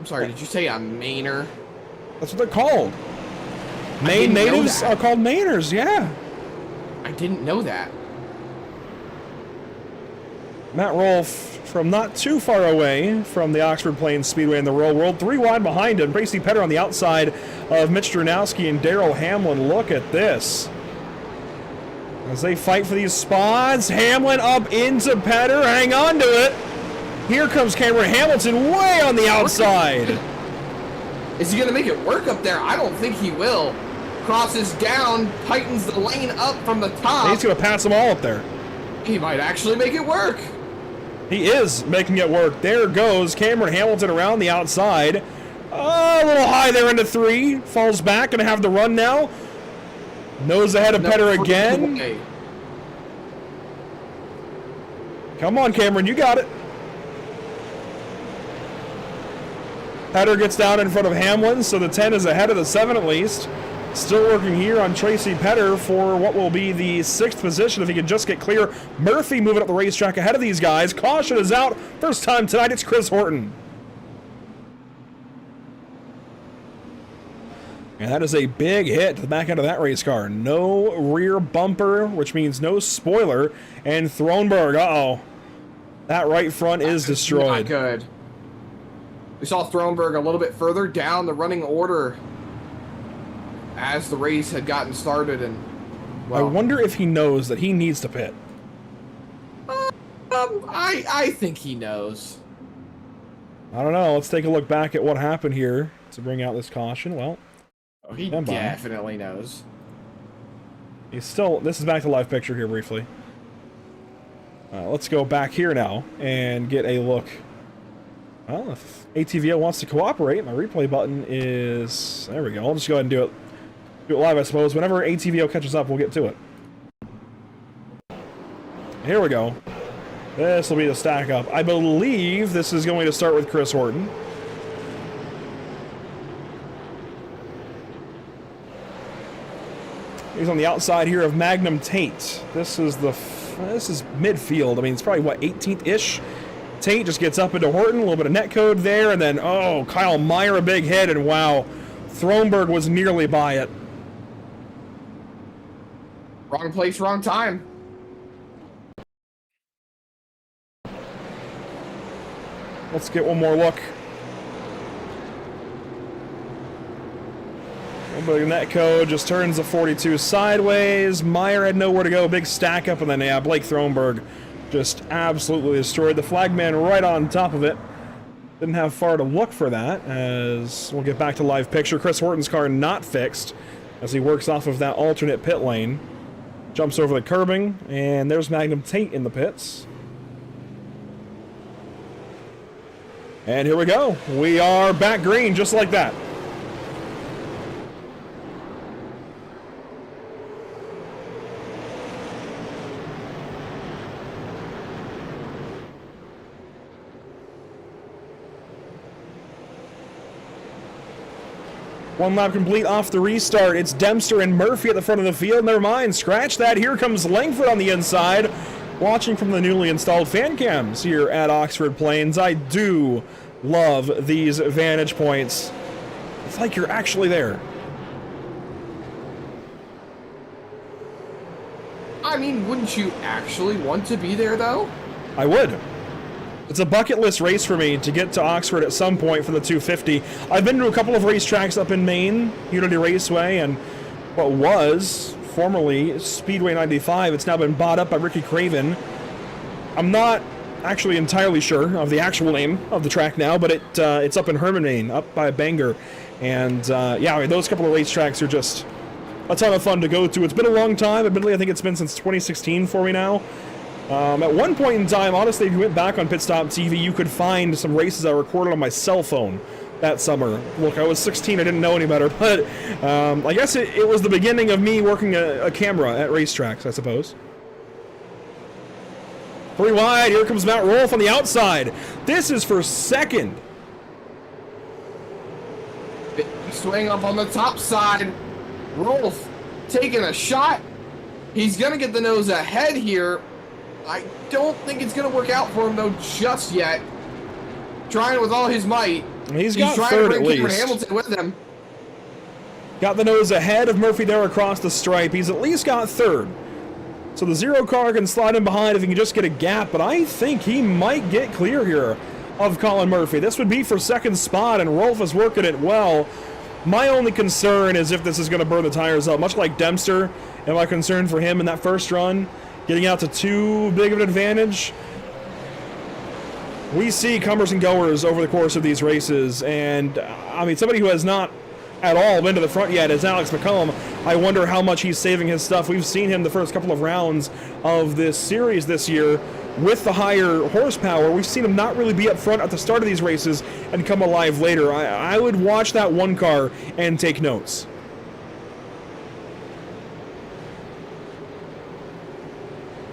I'm sorry, did you say a Mainer? That's what they're called. Maine natives are called Mainers, yeah. I didn't know that. Matt Rolfe from not too far away from the Oxford Plains Speedway in the real world. 3 wide behind him. Tracy Petter on the outside of Mitch Drunowski and Daryl Hamlin. Look at this. As they fight for these spots, Hamlin up into Petter. Hang on to it. Here comes Cameron Hamilton way on the outside. Is he going to make it work up there? I don't think he will. Crosses down, tightens the lane up from the top. He's going to pass them all up there. He might actually make it work. He is making it work. There goes Cameron Hamilton around the outside. Oh, a little high there into 3. Falls back, going to have the run now. Nose ahead of Petter again. Come on, Cameron, you got it. Petter gets down in front of Hamlin, so the 10 is ahead of the 7 at least. Still working here on Tracy Petter for what will be the 6th position if he can just get clear. Murphy moving up the racetrack ahead of these guys. Caution is out. First time tonight, it's Chris Horton. And that is a big hit to the back end of that race car. No rear bumper, which means no spoiler. And Thronberg, uh-oh. That right front is destroyed. Not good. We saw Thronberg a little bit further down the running order as the race had gotten started, and well, I wonder if he knows that he needs to pit. I think he knows. I don't know. Let's take a look back at what happened here to bring out this caution. Well, he definitely knows. He's still. This is back to live picture here briefly. Let's go back here now and get a look. Well, if ATVO wants to cooperate, my replay button is... There we go. I'll just go ahead and do it live, I suppose. Whenever ATVO catches up, we'll get to it. Here we go. This will be the stack up. I believe this is going to start with Chris Horton. He's on the outside here of Magnum Tate. This is midfield. I mean, it's probably, what, 18th-ish? Tate just gets up into Horton, a little bit of netcode there, and then, oh, Kyle Meyer, a big hit, and wow, Thronberg was nearly by it. Wrong place, wrong time. Let's get one more look. A little bit of netcode, just turns the 42 sideways. Meyer had nowhere to go, big stack up, and then, yeah, Blake Thronberg just absolutely destroyed the flagman right on top of it. Didn't have far to look for that, as we'll get back to live picture. Chris Horton's car not fixed as he works off of that alternate pit lane. Jumps over the curbing, and there's Magnum Tate in the pits. And here we go. We are back green just like that. One lap complete off the restart. It's Dempster and Murphy at the front of the field. Never mind, scratch that. Here comes Langford on the inside. Watching from the newly installed fan cams here at Oxford Plains. I do love these vantage points. It's like you're actually there. I mean, wouldn't you actually want to be there, though? I would. It's a bucket list race for me to get to Oxford at some point for the 250. I've been to a couple of racetracks up in Maine, Unity Raceway, and what was formerly Speedway 95. It's now been bought up by Ricky Craven. I'm not actually entirely sure of the actual name of the track now, but it's up in Herman, Maine, up by Bangor. And yeah, I mean, those couple of racetracks are just a ton of fun to go to. It's been a long time. Admittedly, I think it's been since 2016 for me now. At one point in time, honestly, if you went back on Pit Stop TV, you could find some races I recorded on my cell phone that summer. Look, I was 16, I didn't know any better, but I guess it was the beginning of me working a camera at racetracks, I suppose. 3 wide, here comes Matt Rolfe on the outside. This is for second. Swing up on the top side. Rolfe taking a shot. He's going to get the nose ahead here. I don't think it's going to work out for him, though, just yet. Trying with all his might. He's got third at least. Cameron Hamilton with him. Got the nose ahead of Murphy there across the stripe. He's at least got third. So the zero car can slide in behind if he can just get a gap, but I think he might get clear here of Colin Murphy. This would be for second spot, and Rolfe is working it well. My only concern is if this is going to burn the tires up. Much like Dempster, and my concern for him in that first run, getting out to too big of an advantage. We see comers and goers over the course of these races, and I mean, somebody who has not at all been to the front yet is Alex McCullum. I wonder how much he's saving his stuff. We've seen him the first couple of rounds of this series this year with the higher horsepower. We've seen him not really be up front at the start of these races and come alive later. I would watch that one car and take notes.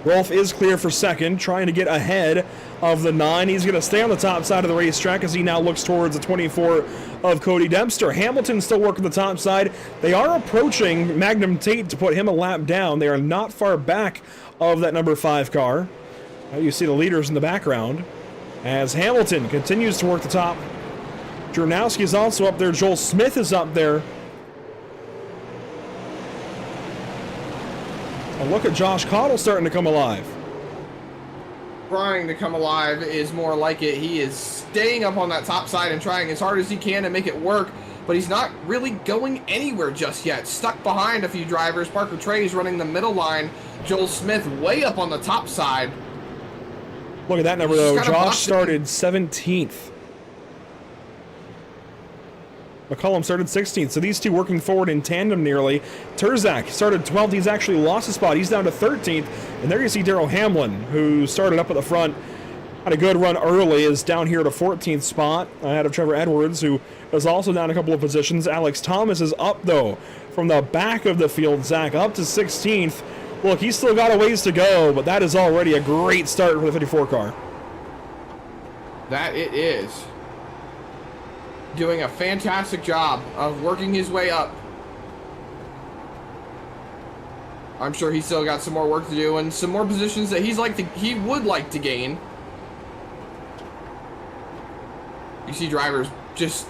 Rolf is clear for second, trying to get ahead of the 9. He's going to stay on the top side of the racetrack as he now looks towards the 24 of Cody Dempster. Hamilton still working the top side. They are approaching Magnum Tate to put him a lap down. They are not far back of that number 5 car. You see the leaders in the background as Hamilton continues to work the top. Jurnowski is also up there. Joel Smith is up there. And look at Josh Cottle starting to come alive. Trying to come alive is more like it. He is staying up on that top side and trying as hard as he can to make it work, but he's not really going anywhere just yet. Stuck behind a few drivers. Parker Trey's running the middle line. Joel Smith way up on the top side. Look at that number, though. Josh started 17th. McCullum started 16th, so these two working forward in tandem nearly. Terzak started 12th. He's actually lost a spot. He's down to 13th. And there you see Darrell Hamlin, who started up at the front. Had a good run early, is down here at a 14th spot ahead of Trevor Edwards, who is also down a couple of positions. Alex Thomas is up, though, from the back of the field, Zach, up to 16th. Look, he's still got a ways to go, but that is already a great start for the 54 car. That it is. Doing a fantastic job of working his way up. I'm sure he's still got some more work to do and some more positions that he would like to gain. You see drivers just...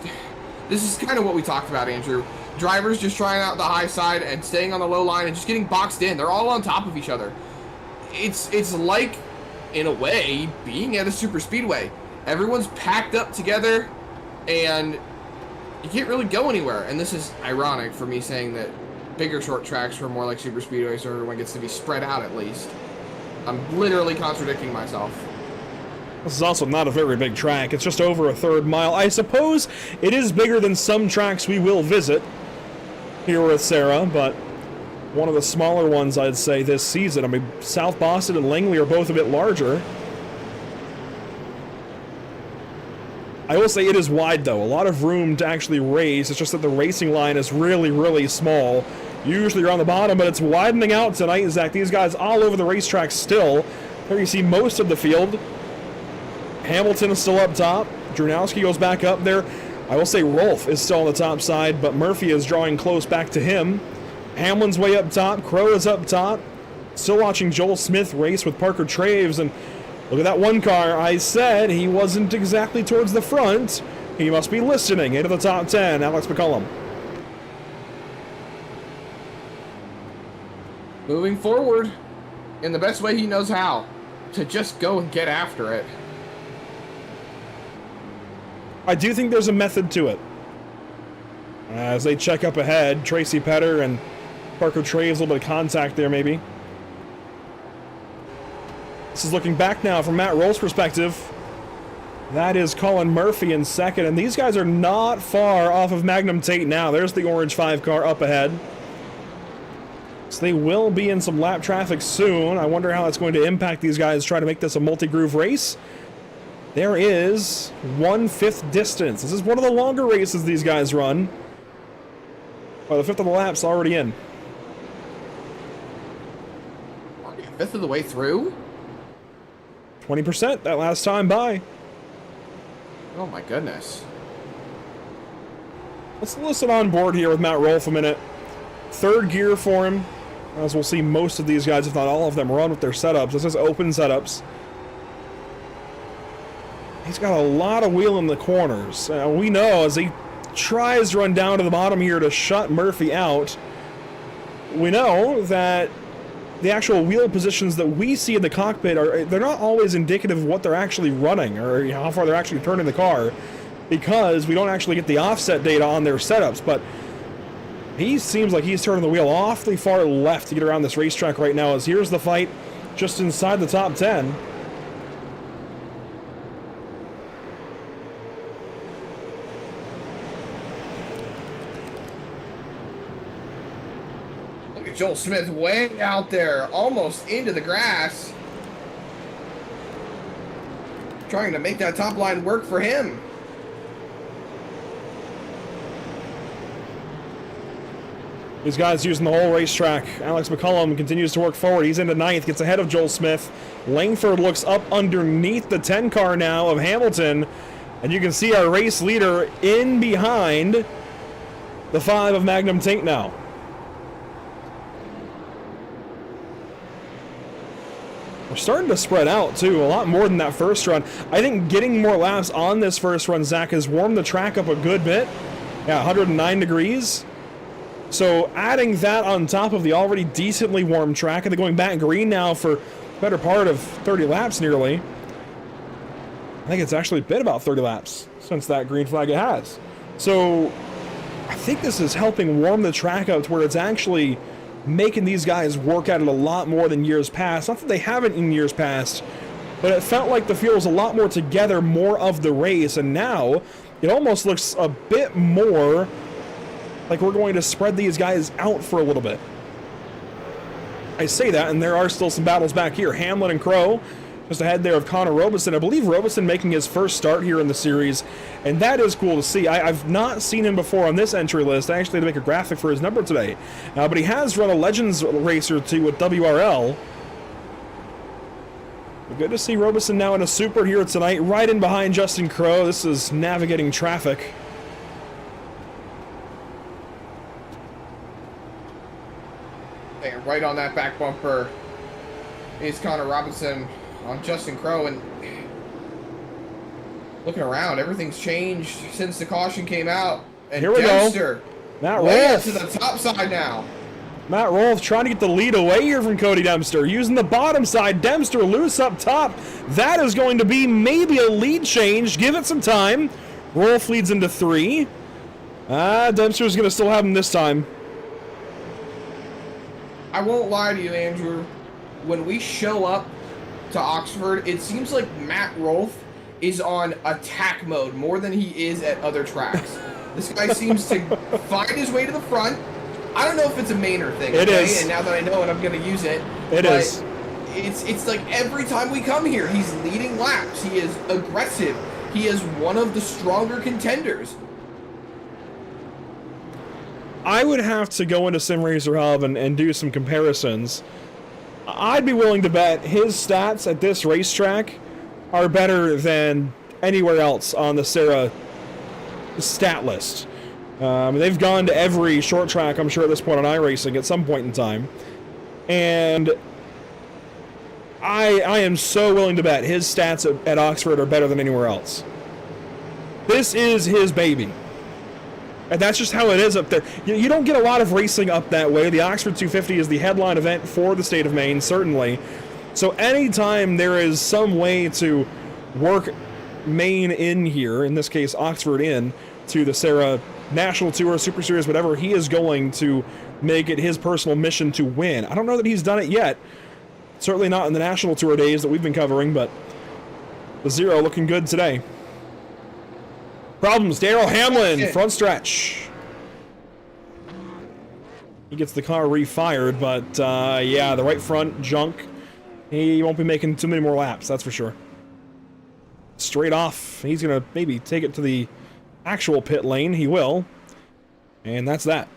This is kind of what we talked about, Andrew. Drivers just trying out the high side and staying on the low line and just getting boxed in. They're all on top of each other. It's like, in a way, being at a super speedway. Everyone's packed up together and you can't really go anywhere. And this is ironic for me saying that bigger short tracks are more like super speedways, so everyone gets to be spread out at least. I'm literally contradicting myself. This is also not a very big track. It's just over a third mile. I suppose it is bigger than some tracks we will visit here with SARA, but one of the smaller ones, I'd say, this season. I mean, South Boston and Langley are both a bit larger. I will say it is wide, though. A lot of room to actually race. It's just that the racing line is really, really small. Usually you're on the bottom, but it's widening out tonight, Zach. These guys all over the racetrack still. There you see most of the field. Hamilton is still up top. Jurnowski goes back up there. I will say Rolf is still on the top side, but Murphy is drawing close back to him. Hamlin's way up top. Crow is up top. Still watching Joel Smith race with Parker Traves, and look at that one car. I said he wasn't exactly towards the front. He must be listening into the top 10. Alex McCullum. Moving forward in the best way he knows how, to just go and get after it. I do think there's a method to it. As they check up ahead, Tracy Petter and Parker Traves, a little bit of contact there maybe. This is looking back now from Matt Roll's perspective. That is Colin Murphy in second, and these guys are not far off of Magnum Tate now. There's the orange 5 car up ahead. So they will be in some lap traffic soon. I wonder how that's going to impact these guys trying to make this a multi-groove race. There is 1/5 distance. This is one of the longer races these guys run. Oh, the 5th of the lap's already in. Already a 5th of the way through? 20% that last time by. Oh my goodness. Let's listen on board here with Matt Rolf a minute. 3rd gear for him. As we'll see most of these guys, if not all of them, run with their setups. This is open setups. He's got a lot of wheel in the corners. We know as he tries to run down to the bottom here to shut Murphy out, we know that the actual wheel positions that we see in the cockpit they're not always indicative of what they're actually running or how far they're actually turning the car, because we don't actually get the offset data on their setups. But he seems like he's turning the wheel awfully far left to get around this racetrack right now, as here's the fight just inside the top 10. Joel Smith way out there, almost into the grass. Trying to make that top line work for him. These guys using the whole racetrack. Alex McCullum continues to work forward. He's into 9th, gets ahead of Joel Smith. Langford looks up underneath the 10 car now of Hamilton. And you can see our race leader in behind the 5 of Magnum Tink now. We're starting to spread out, too, a lot more than that first run. I think getting more laps on this first run, Zach, has warmed the track up a good bit. Yeah, 109 degrees. So adding that on top of the already decently warm track, and then going back green now for the better part of 30 laps nearly. I think it's actually been about 30 laps since that green flag it has. So I think this is helping warm the track up to where it's actually making these guys work at it a lot more than years past. Not that they haven't in years past, but it felt like the field was a lot more together, more of the race, and now it almost looks a bit more like we're going to spread these guys out for a little bit. I say that, and there are still some battles back here. Hamlin and Crow just ahead there of Connor Robeson. I believe Robeson making his first start here in the series, and that is cool to see. I've not seen him before on this entry list. I actually had to make a graphic for his number today. But he has run a Legends race or two with WRL. But good to see Robeson now in a super here tonight, right in behind Justin Crow. This is navigating traffic. Right on that back bumper is Connor Robinson on Justin Crow, and looking around, everything's changed since the caution came out. And here we Dempster, go. Matt Rolfe to the top side now. Matt Rolfe trying to get the lead away here from Cody Dempster, using the bottom side. Dempster loose up top. That is going to be maybe a lead change. Give it some time. Rolfe leads into 3. Dempster's going to still have him this time. I won't lie to you, Andrew. When we show up to Oxford, it seems like Matt Rolfe is on attack mode more than he is at other tracks. This guy seems to find his way to the front. I don't know if it's a Maynard thing. It is. And now that I know it, I'm going to use it. It is. It's like every time we come here, he's leading laps. He is aggressive. He is one of the stronger contenders. I would have to go into SimRacer Hub and do some comparisons. I'd be willing to bet his stats at this racetrack are better than anywhere else on the SARA stat list. They've gone to every short track, I'm sure, at this point on iRacing at some point in time. And I am so willing to bet his stats at Oxford are better than anywhere else. This is his baby. And that's just how it is up there. You don't get a lot of racing up that way. The Oxford 250 is the headline event for the state of Maine, certainly. So anytime there is some way to work Maine in here, in this case Oxford in, to the SARA National Tour, Super Series, whatever, he is going to make it his personal mission to win. I don't know that he's done it yet. Certainly not in the National Tour days that we've been covering, but the Zero looking good today. Problems, Darrell Hamlin, front stretch. He gets the car refired, but yeah, the right front junk. He won't be making too many more laps, that's for sure. Straight off, he's going to maybe take it to the actual pit lane. He will. And that's that.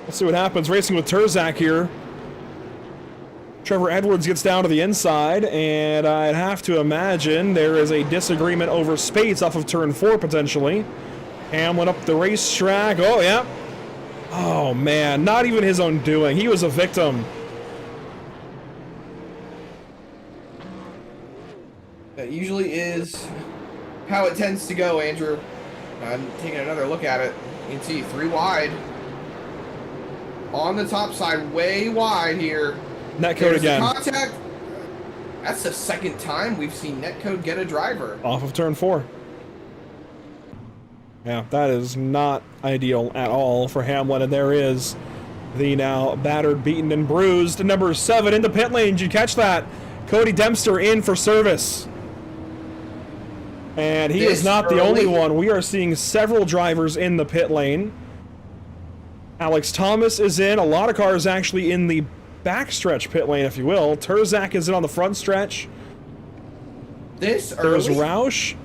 Let's see what happens. Racing with Terzak here. Trevor Edwards gets down to the inside, and I'd have to imagine there is a disagreement over Spates off of turn 4, potentially. Hamlin up the racetrack. Oh, yeah. Oh, man. Not even his own doing. He was a victim. That usually is how it tends to go, Andrew. I'm taking another look at it. You can see 3 wide. On the top side, way wide here. Netcode again. Contact. That's the second time we've seen Netcode get a driver. Off of turn 4. Yeah, that is not ideal at all for Hamlin, and there is the now battered, beaten, and bruised number 7 in the pit lane. Did you catch that? Cody Dempster in for service. And he is not the only one. We are seeing several drivers in the pit lane. Alex Thomas is in. A lot of cars actually in the backstretch pit lane, if you will. Terzak is in on the front stretch. There's Roush.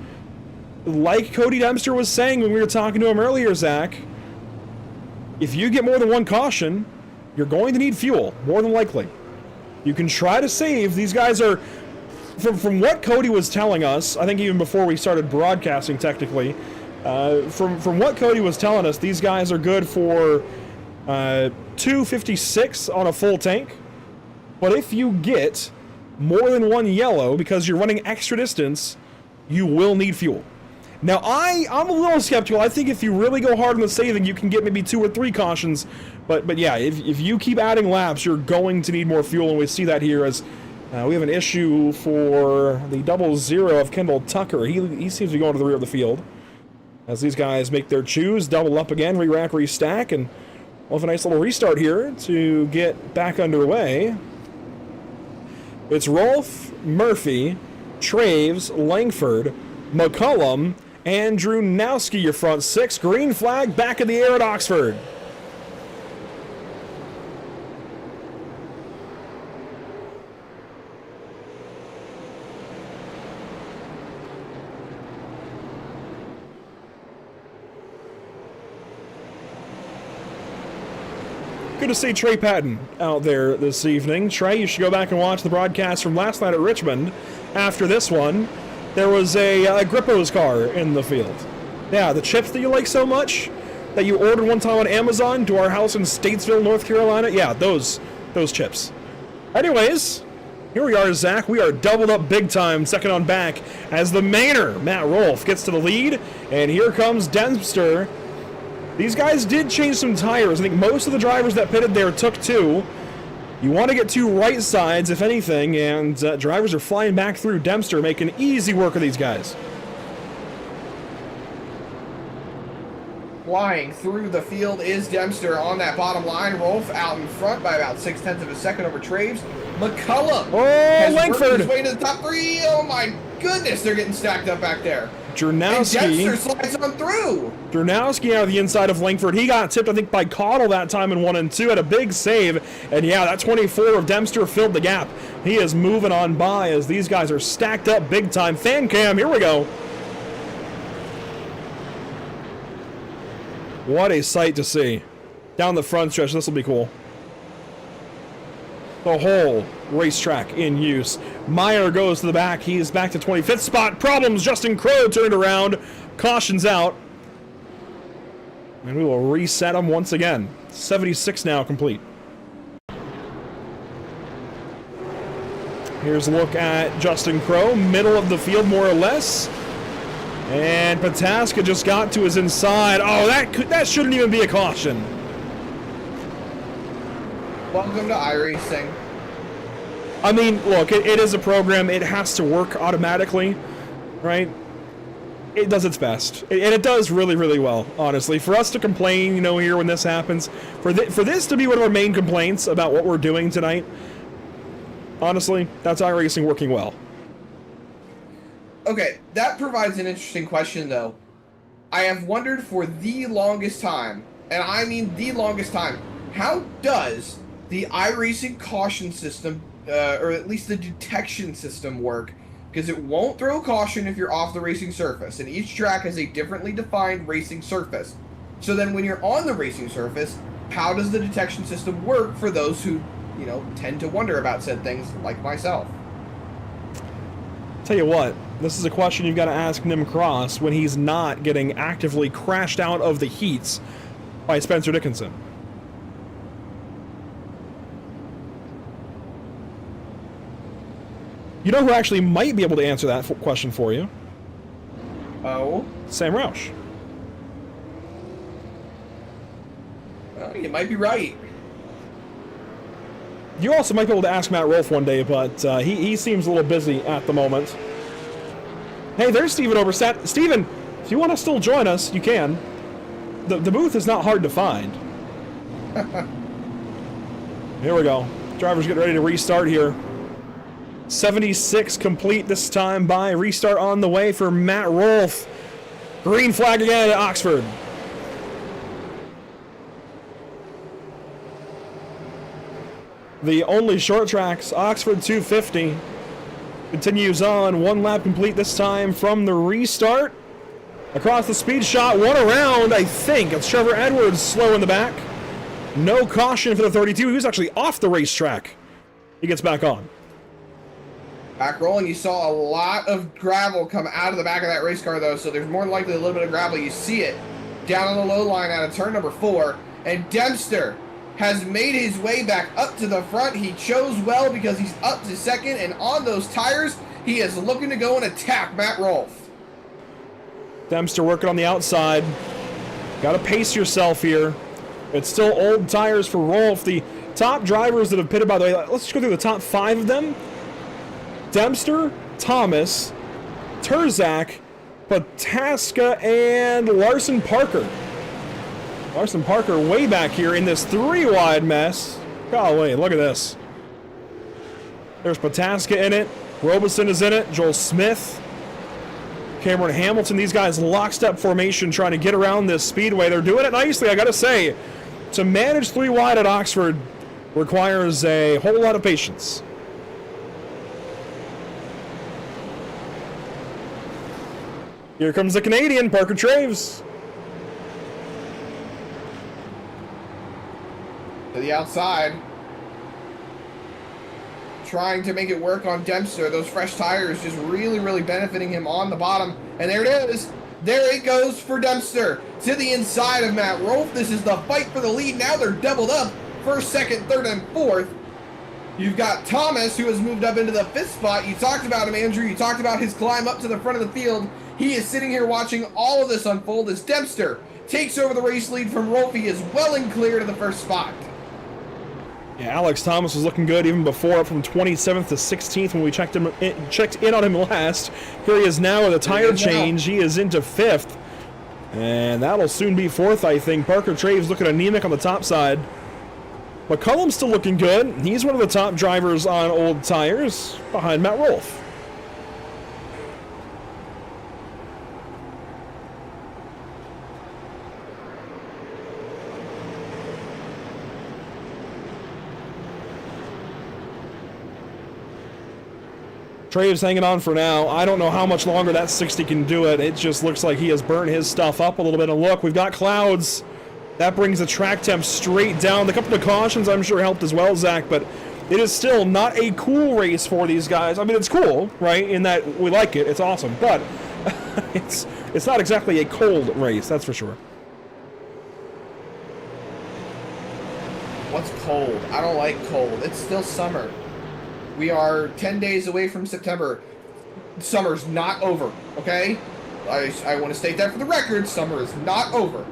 Like Cody Dempster was saying when we were talking to him earlier, Zach, if you get more than one caution, you're going to need fuel, more than likely. You can try to save. These guys are, from what Cody was telling us, I think even before we started broadcasting technically, from what Cody was telling us, these guys are good for 256 on a full tank. But if you get more than one yellow because you're running extra distance, you will need fuel. Now, I'm a little skeptical. I think if you really go hard on the saving, you can get maybe 2 or 3 cautions. But yeah, if you keep adding laps, you're going to need more fuel, and we see that here as we have an issue for the 00 of Kendall Tucker. He seems to be going to the rear of the field as these guys make their choose, double up again, re-rack, restack, and we'll have a nice little restart here to get back underway. It's Rolf, Murphy, Traves, Langford, McCullum, and Drunowski, your front 6. Green flag back in the air at Oxford. Good to see Trey Patton out there this evening. Trey, you should go back and watch the broadcast from last night at Richmond. After this one, there was a Grippo's car in the field. Yeah, the chips that you like so much that you ordered one time on Amazon to our house in Statesville, North Carolina. Yeah, those chips. Anyways, here we are, Zach. We are doubled up big time, second on back, as the mainer, Matt Rolfe, gets to the lead. And here comes Dempster. These guys did change some tires. I think most of the drivers that pitted there took 2. You want to get 2 right sides, if anything, and drivers are flying back through. Dempster making easy work of these guys. Flying through the field is Dempster on that bottom line. Rolf out in front by about 0.6 of a second over Traves. McCullum has worked his way to the top 3. Oh my goodness, they're getting stacked up back there. Drunowski. And Dempster slides on through. Drunowski out of the inside of Langford. He got tipped, I think, by Caudle that time in 1 and 2. Had a big save. And yeah, that 24 of Dempster filled the gap. He is moving on by as these guys are stacked up big time. Fan cam, here we go. What a sight to see. Down the front stretch, this will be cool. The whole racetrack in use. Meyer goes to the back. He's back to 25th spot. Problems. Justin Crow turned around. Cautions out. And we will reset him once again. 76 now complete. Here's a look at Justin Crow. Middle of the field, more or less. And Pataska just got to his inside. Oh, that shouldn't even be a caution. Welcome to iRacing. I mean, look, it is a program. It has to work automatically, right? It does its best. And it does really, really well, honestly. For us to complain, here when this happens, for this to be one of our main complaints about what we're doing tonight, honestly, that's iRacing working well. Okay, that provides an interesting question, though. I have wondered for the longest time, and I mean the longest time, how does the iRacing caution system, or at least the detection system, work? Because it won't throw caution if you're off the racing surface, and each track has a differently defined racing surface. So then when you're on the racing surface, how does the detection system work for those who, tend to wonder about said things, like myself? Tell you what, this is a question you've got to ask Nim Cross when he's not getting actively crashed out of the heats by Spencer Dickinson. You know who actually might be able to answer that question for you? Oh? Sam Roush. Well, you might be right. You also might be able to ask Matt Rolfe one day, but he seems a little busy at the moment. Hey, there's Steven Overstat. Steven, if you want to still join us, you can. The booth is not hard to find. Here we go. Drivers get ready to restart here. 76 complete this time by. Restart on the way for Matt Rolfe. Green flag again at Oxford. The only short tracks, Oxford 250. Continues on, 1 lap complete this time from the restart. Across the speed shot, 1 around, I think. It's Trevor Edwards slow in the back. No caution for the 32. He was actually off the racetrack. He gets back on. Back rolling, you saw a lot of gravel come out of the back of that race car, though, so there's more than likely a little bit of gravel. You see it down on the low line out of turn number 4, and Dempster has made his way back up to the front. He chose well because he's up to second, and on those tires, he is looking to go and attack Matt Rolfe. Dempster working on the outside. Got to pace yourself here. It's still old tires for Rolfe. The top drivers that have pitted, by the way, let's just go through the top 5 of them. Dempster, Thomas, Terzak, Pataska, and Larson Parker. Larson Parker way back here in this 3-wide mess. Golly, look at this. There's Pataska in it. Robeson is in it. Joel Smith. Cameron Hamilton. These guys lockstep formation trying to get around this speedway. They're doing it nicely, I gotta say. To manage 3 wide at Oxford requires a whole lot of patience. Here comes the Canadian, Parker Traves. To the outside. Trying to make it work on Dempster. Those fresh tires just really benefiting him on the bottom. And there it is. There it goes for Dempster. To the inside of Matt Rolfe. This is the fight for the lead. Now they're doubled up. First, second, third, and fourth. You've got Thomas, who has moved up into the 5th spot. You talked about him, Andrew. You talked about his climb up to the front of the field. He is sitting here watching all of this unfold as Dempster takes over the race lead from Rolfe. He is well and clear to the 1st spot. Yeah, Alex Thomas was looking good even before, from 27th to 16th when we checked in on him last. Here he is now with a tire change. He is into 5th. And that'll soon be 4th, I think. Parker Traves looking anemic on the top side. McCullum's still looking good. He's one of the top drivers on old tires behind Matt Rolfe. Traves hanging on for now. I don't know how much longer that 60 can do it. It just looks like he has burnt his stuff up a little bit. And look, we've got clouds. That brings the track temp straight down. The couple of cautions I'm sure helped as well, Zach, but it is still not a cool race for these guys. I mean, it's cool, right, in that we like it. It's awesome, but it's not exactly a cold race, that's for sure. What's cold? I don't like cold. It's still summer. We are 10 days away from September. Summer's not over, okay? I want to state that for the record. Summer is not over.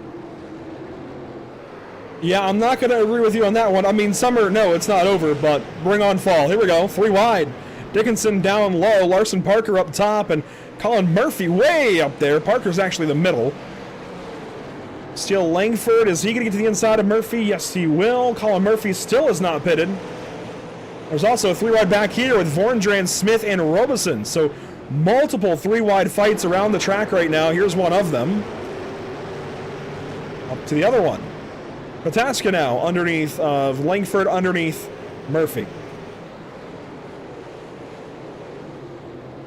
Yeah, I'm not going to agree with you on that one. I mean, summer, no, it's not over, but bring on fall. Here we go, 3 wide. Dickinson down low, Larson Parker up top, and Colin Murphy way up there. Parker's actually the middle. Steele Langford, is he going to get to the inside of Murphy? Yes, he will. Colin Murphy still is not pitted. There's also a 3 wide back here with Vorndran, Smith, and Robeson. So multiple 3 wide fights around the track right now. Here's one of them. Up to the other one. Pataska now underneath of Langford, underneath Murphy.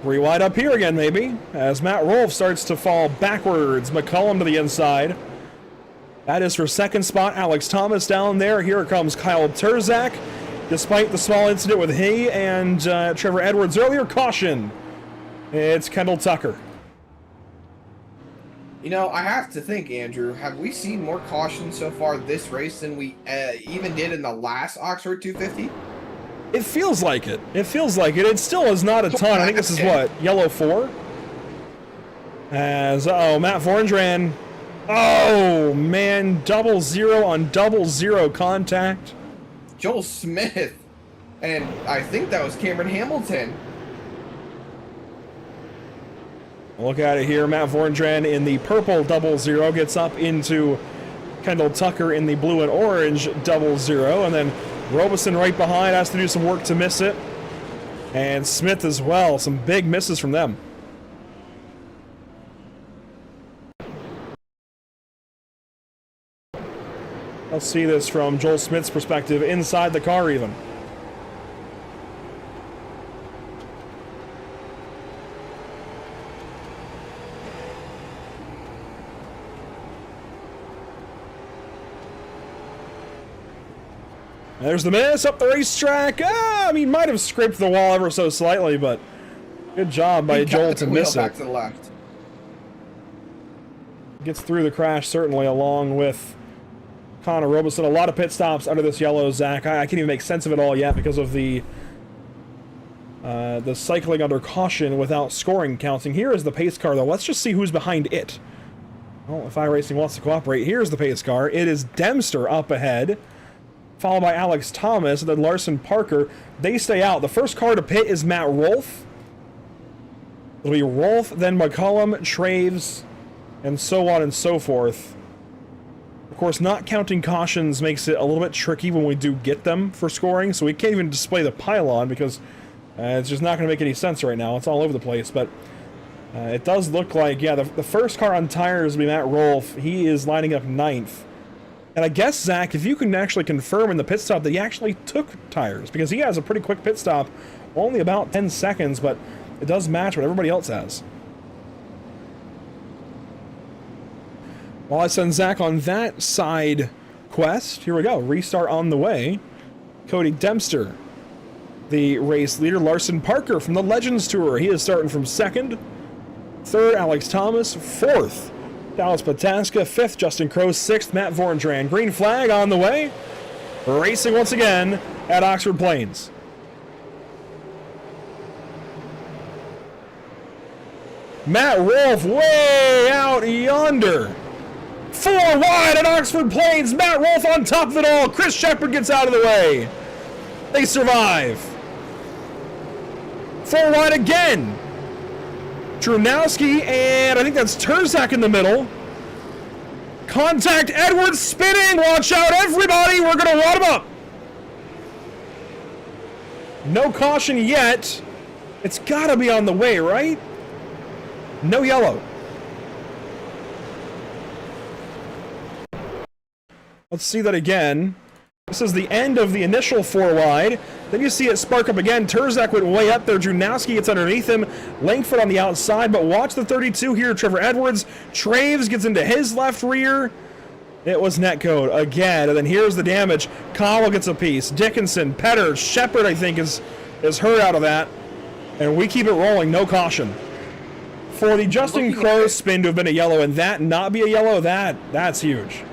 3 wide up here again, maybe, as Matt Rolfe starts to fall backwards. McCullum to the inside. That is for 2nd spot. Alex Thomas down there. Here comes Kyle Terzak. Despite the small incident with he and Trevor Edwards earlier, caution. It's Kendall Tucker. You know, I have to think, Andrew, have we seen more caution so far this race than we even did in the last Oxford 250? It feels like it. It feels like it. It still is not a ton. I think this is what, yellow 4? As, Matt Vorndran. Oh, man, 0-0 on 0-0 contact. Joel Smith. And I think that was Cameron Hamilton. Look at it here. Matt Vorndran in the purple 0-0 gets up into Kendall Tucker in the blue and orange 0-0. And then Robeson right behind has to do some work to miss it. And Smith as well. Some big misses from them. Let's see this from Joel Smith's perspective, inside the car even. There's the miss up the racetrack. I mean, might have scraped the wall ever so slightly, but good job by Joel to miss it. Back to the left. Gets through the crash, certainly, along with Connor Robeson. A lot of pit stops under this yellow, Zach. I can't even make sense of it all yet because of the cycling under caution without scoring counting. Here is the pace car, though. Let's just see who's behind it. Well, if iRacing wants to cooperate, here's the pace car. It is Dempster up ahead, followed by Alex Thomas, and then Larson Parker. They stay out. The first car to pit is Matt Rolfe. It'll be Rolfe, then McCullum, Traves, and so on and so forth. Of course, not counting cautions makes it a little bit tricky when we do get them for scoring, so we can't even display the pylon because it's just not going to make any sense right now. It's all over the place, but it does look like, yeah, the first car on tires will be Matt Rolfe. He is lining up 9th. And I guess, Zach, if you can actually confirm in the pit stop that he actually took tires, because he has a pretty quick pit stop, only about 10 seconds, but it does match what everybody else has. While I send Zach on that side quest, here we go, restart on the way. Cody Dempster, the race leader. Larson Parker from the Legends Tour, he is starting from 2nd. 3rd, Alex Thomas. 4th, Dallas Pataska. 5th, Justin Crowe. 6th, Matt Vorndran. Green flag on the way. Racing once again at Oxford Plains. Matt Rolfe way out yonder. 4 wide at Oxford Plains. Matt Rolfe on top of it all. Chris Shepard gets out of the way. They survive. 4 wide again. Drunowski, and I think that's Terzak in the middle. Contact, Edwards spinning. Watch out, everybody. We're going to wad him up. No caution yet. It's got to be on the way, right? No yellow. Let's see that again. This is the end of the initial 4 wide. Then you see it spark up again. Terzak went way up there. Drunowski gets underneath him. Langford on the outside, but watch the 32 here. Trevor Edwards. Traves gets into his left rear. It was netcode again, and then here's the damage. Cowell gets a piece. Dickinson, Petter, Shepard, I think, is hurt out of that. And we keep it rolling, no caution. For the Justin Crowe spin to have been a yellow and that not be a yellow, that's huge.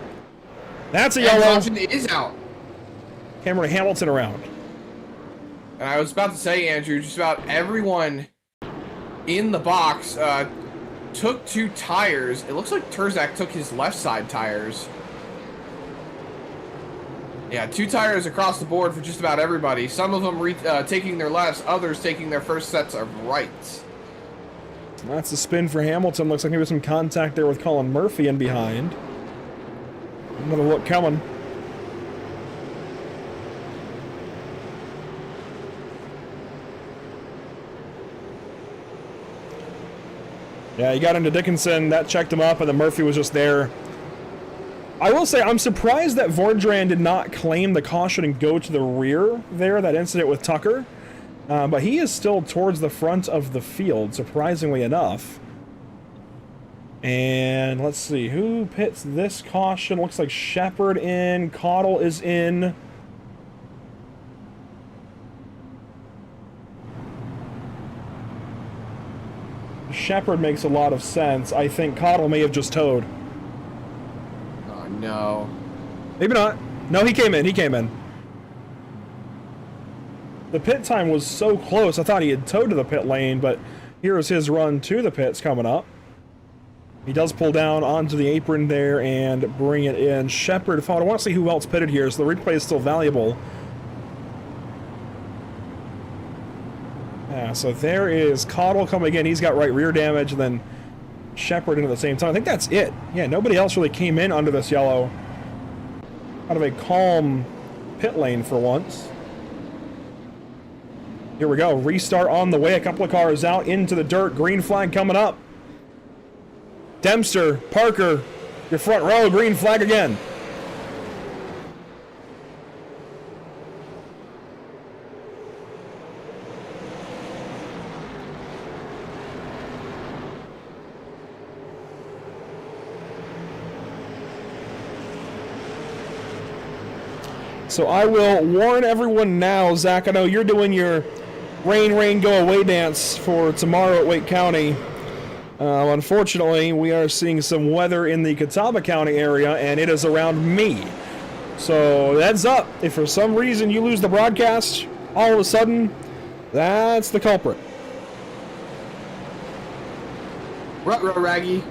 That's a yellow. Caution is out. Cameron Hamilton around. And I was about to say, Andrew, just about everyone in the box took 2 tires. It looks like Terzak took his left side tires. Yeah, 2 tires across the board for just about everybody. Some of them taking their lefts, others taking their first sets of rights. That's the spin for Hamilton. Looks like maybe some contact there with Colin Murphy in behind. Another look coming. Yeah, he got into Dickinson. That checked him up, and then Murphy was just there. I will say, I'm surprised that Vorndran did not claim the caution and go to the rear there, that incident with Tucker. But he is still towards the front of the field, surprisingly enough. And let's see, who pits this caution? Looks like Shepard in, Caudle is in. Shepard makes a lot of sense. I think Caudle may have just towed. Oh, no. Maybe not. No, he came in. He came in. The pit time was so close. I thought he had towed to the pit lane, but here's his run to the pits coming up. He does pull down onto the apron there and bring it in. Shepard followed. I want to see who else pitted here, so the replay is still valuable. Yeah, so there is Caudle coming in. He's got right rear damage, and then Shepard in at the same time. I think that's it. Yeah, nobody else really came in under this yellow. Out of a calm pit lane for once. Here we go. Restart on the way. A couple of cars out into the dirt. Green flag coming up. Dempster, Parker, your front row. Green flag again. So I will warn everyone now, Zach, I know you're doing your rain, go away dance for tomorrow at Wake County. Unfortunately, we are seeing some weather in the Catawba County area, and it is around me. So heads up, if for some reason you lose the broadcast, all of a sudden, that's the culprit. Ruh-roh, Raggy.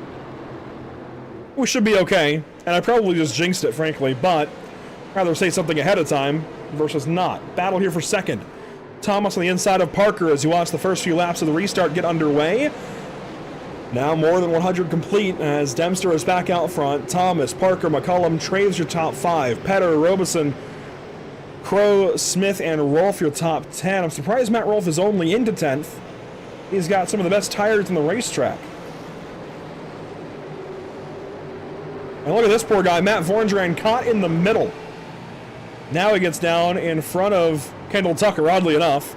We should be okay, and I probably just jinxed it, frankly, but rather say something ahead of time versus not. Battle here for second. Thomas on the inside of Parker as you watch the first few laps of the restart get underway. Now more than 100 complete as Dempster is back out front. Thomas, Parker, McCullum, Traves your top 5. Petter, Robeson, Crow, Smith, and Rolfe your top 10. I'm surprised Matt Rolfe is only into 10th. He's got some of the best tires in the racetrack. And look at this poor guy, Matt Vorndran, caught in the middle. Now he gets down in front of Kendall Tucker, oddly enough,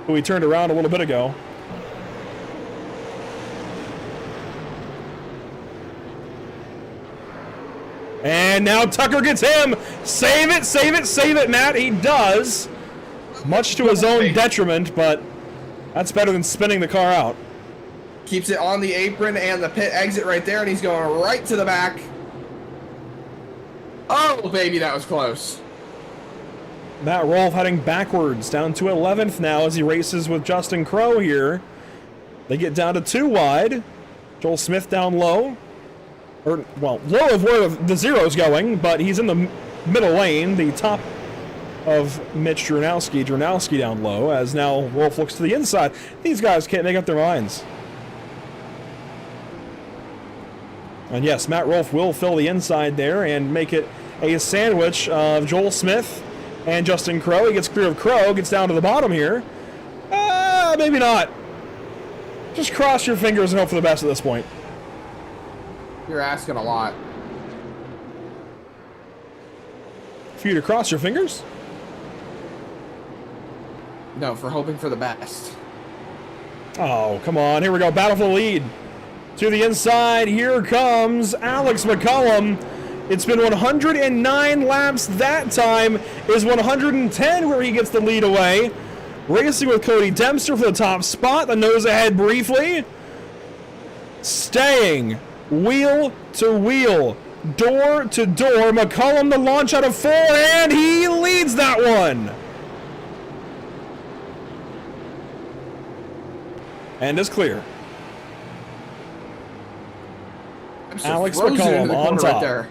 who he turned around a little bit ago. And now Tucker gets him. Save it, save it, save it, Matt. He does. Much to his own detriment, but that's better than spinning the car out. Keeps it on the apron and the pit exit right there, and he's going right to the back. Oh, baby, that was close. Matt Rolfe heading backwards down to 11th now as he races with Justin Crow here. They get down to 2 wide. Joel Smith down low. Or, well, low of where the zero's going, but he's in the middle lane, the top of Mitch Dranowski. Dranowski down low as now Rolfe looks to the inside. These guys can't make up their minds. And yes, Matt Rolfe will fill the inside there and make it a sandwich of Joel Smith and Justin Crow. He gets clear of Crow, gets down to the bottom here. Maybe not. Just cross your fingers and hope for the best at this point. You're asking a lot. For you to cross your fingers? No, for hoping for the best. Oh, come on. Here we go. Battle for the lead. To the inside, here comes Alex McCullum. It's been 109 laps. That time is 110 where he gets the lead away. Racing with Cody Dempster for the top spot. The nose ahead briefly. Staying wheel to wheel, door to door. McCullum the launch out of 4, and he leads that one. And is clear. Alex McCullum on top. Right,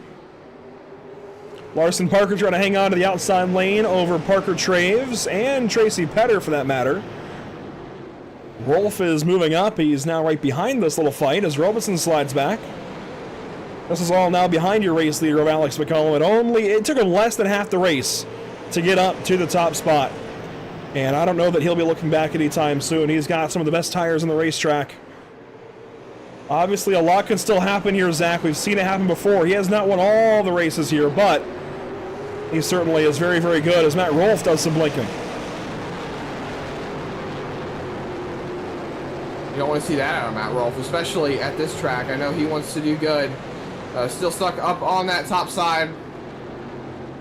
Larson Parker trying to hang on to the outside lane over Parker Traves and Tracy Petter for that matter. Rolfe is moving up. He's now right behind this little fight as Robeson slides back. This is all now behind your race leader of Alex McCullum. It took him less than half the race to get up to the top spot. And I don't know that he'll be looking back anytime soon. He's got some of the best tires in the racetrack. Obviously, a lot can still happen here, Zach. We've seen it happen before. He has not won all the races here, but he certainly is very, very good as Matt Rolfe does some blinking. You don't want to see that out of Matt Rolfe, especially at this track. I know he wants to do good. Still stuck up on that top side.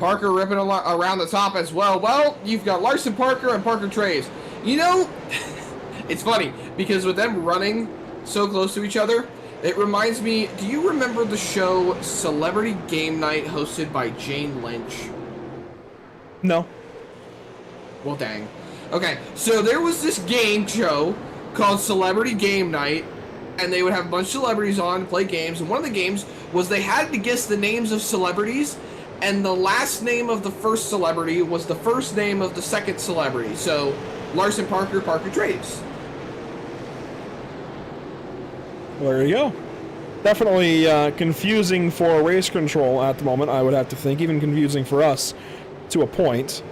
Parker ripping around the top as well. Well, you've got Larson Parker and Parker Traves. You know, it's funny because with them running so close to each other, it reminds me, do you remember the show Celebrity Game Night hosted by Jane Lynch? No. Well, dang. Okay, so there was this game show called Celebrity Game Night, and they would have a bunch of celebrities on to play games, and one of the games was they had to guess the names of celebrities, and the last name of the first celebrity was the first name of the second celebrity. So, Larson Parker, Parker Traves. Well, there you go. Definitely confusing for race control at the moment, I would have to think. Even confusing for us to a point.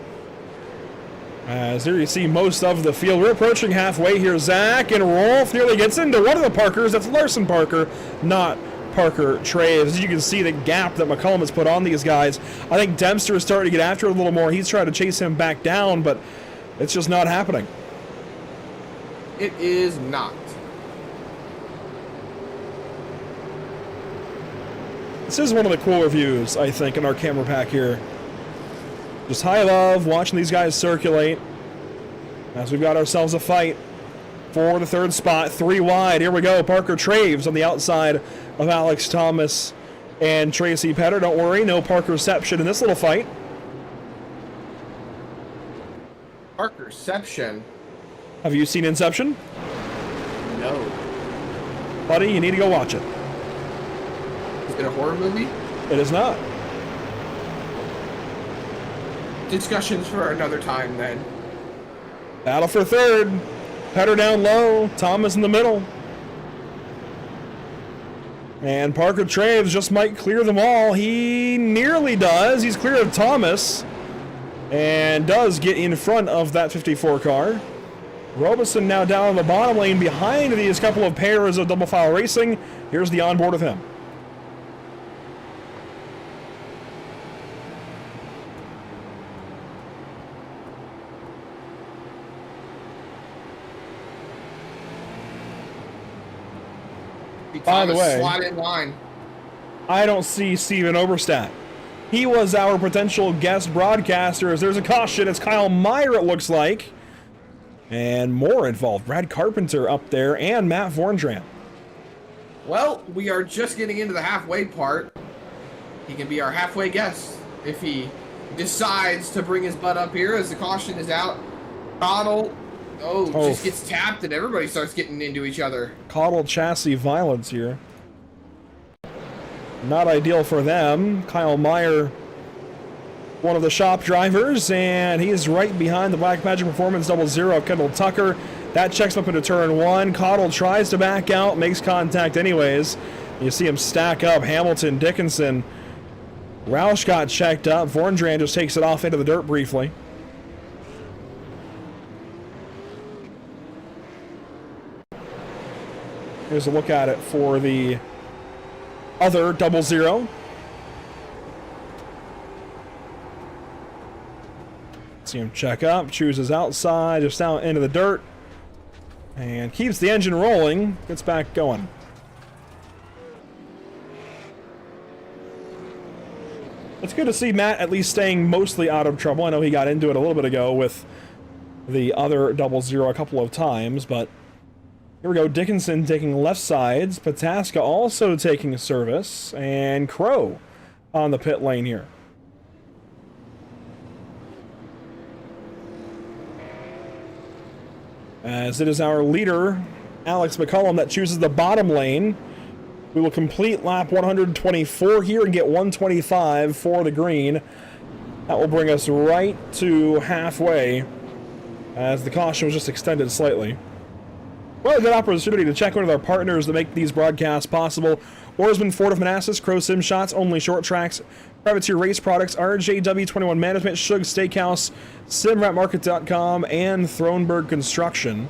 As there you see most of the field. We're approaching halfway here. Zach and Rolf nearly gets into one of the Parkers. That's Larson Parker, not Parker Traves. As you can see the gap that McCollum has put on these guys. I think Dempster is starting to get after it a little more. He's trying to chase him back down, but it's just not happening. It is not. This is one of the cooler views, I think, in our camera pack here. Just high love, watching these guys circulate. As we've got ourselves a fight for the third spot. 3 wide. Here we go. Parker Traves on the outside of Alex Thomas and Tracy Petter. Don't worry, no Parkerception in this little fight. Parkerception? Have you seen Inception? No. Buddy, you need to go watch it. Is it a horror movie? It is not. Discussions for another time, then. Battle for third. Petter down low. Thomas in the middle. And Parker Traves just might clear them all. He nearly does. He's clear of Thomas. And does get in front of that 54 car. Robeson now down in the bottom lane behind these couple of pairs of double file racing. Here's the onboard of him. By the way, slot in line. I don't see Steven Oberstadt. He was our potential guest broadcaster. As there's a caution, it's Kyle Meyer, it looks like. And more involved. Brad Carpenter up there and Matt Vorndram. Well, we are just getting into the halfway part. He can be our halfway guest if he decides to bring his butt up here as the caution is out. Bottle. Just gets tapped and everybody starts getting into each other. Caudal chassis violence here. Not ideal for them. Kyle Meyer, one of the shop drivers, and he's right behind the Black Magic Performance 00 of Kendall Tucker. That checks up into turn 1. Caudal tries to back out, makes contact anyways. You see him stack up. Hamilton, Dickinson. Roush got checked up. Vorndran just takes it off into the dirt briefly. Here's a look at it for the other 00. See him check up, chooses outside, just out into the dirt, and keeps the engine rolling, gets back going. It's good to see Matt at least staying mostly out of trouble. I know he got into it a little bit ago with the other 00 a couple of times, but here we go. Dickinson taking left sides. Pataska also taking service. And Crow on the pit lane here. As it is our leader, Alex McCollum, that chooses the bottom lane. We will complete lap 124 here and get 125 for the green. That will bring us right to halfway, as the caution was just extended slightly. Well, a good opportunity to check one of our partners that make these broadcasts possible. Ourisman, Ford of Manassas, Crow Sim Shots, Only Short Tracks, Privateer Race Products, RJW21 Management, Shug Steakhouse, SimRatMarket.com, and Throneburg Construction.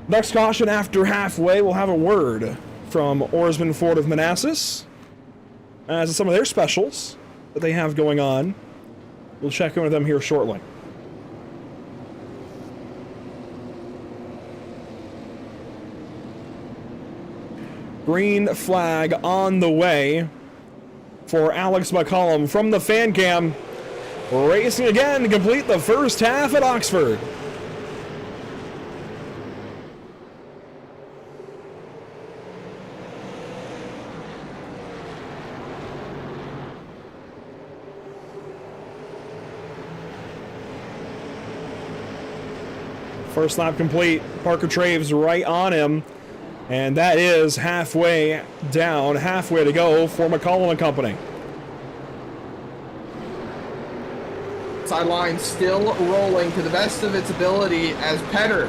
Next caution after halfway, we'll have a word from Ourisman, Ford of Manassas as to some of their specials that they have going on. We'll check in with them here shortly. Green flag on the way for Alex McCollum from the fan cam. Racing again to complete the first half at Oxford. First lap complete. Parker Traves right on him. And that is halfway down, halfway to go for McCollum and company. Sideline still rolling to the best of its ability as Petter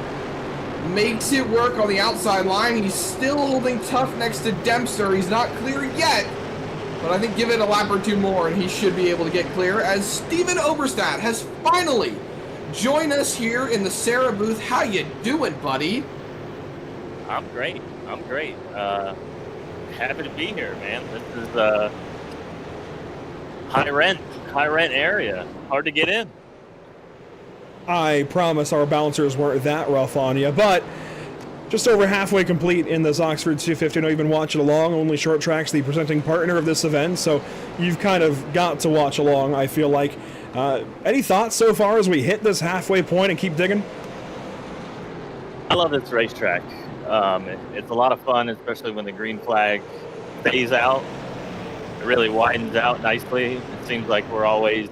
makes it work on the outside line. He's still holding tough next to Dempster. He's not clear yet, but I think give it a lap or two more and he should be able to get clear, as Steven Oberstadt has finally joined us here in the SARA booth. How you doing, buddy? I'm great. Happy to be here, man. This is high rent area. Hard to get in. I promise our bouncers weren't that rough on you, but just over halfway complete in this Oxford 250. I know you've been watching along. Only Short Track's the presenting partner of this event, so you've kind of got to watch along, I feel like. Any thoughts so far as we hit this halfway point and keep digging? I love this racetrack. It's a lot of fun, especially when the green flag stays out. It really widens out nicely. It seems like we're always,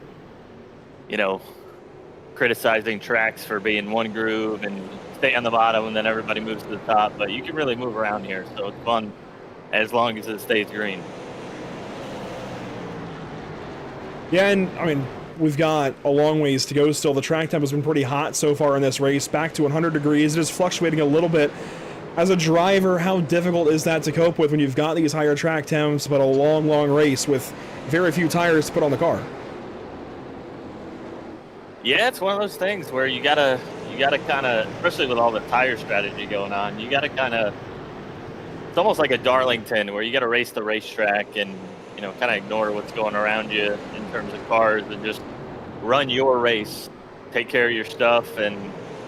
criticizing tracks for being one groove and stay on the bottom and then everybody moves to the top. But you can really move around here, so it's fun as long as it stays green. Yeah, and I mean, we've got a long ways to go still. The track temp has been pretty hot so far in this race, back to 100 degrees. It is fluctuating a little bit. As a driver, how difficult is that to cope with when you've got these higher track temps, but a long race with very few tires to put on the car? Yeah, it's one of those things where you gotta kind of, especially with all the tire strategy going on, you gotta kind of, it's almost like a Darlington where you gotta race the racetrack and, kind of ignore what's going around you in terms of cars and just run your race, take care of your stuff, and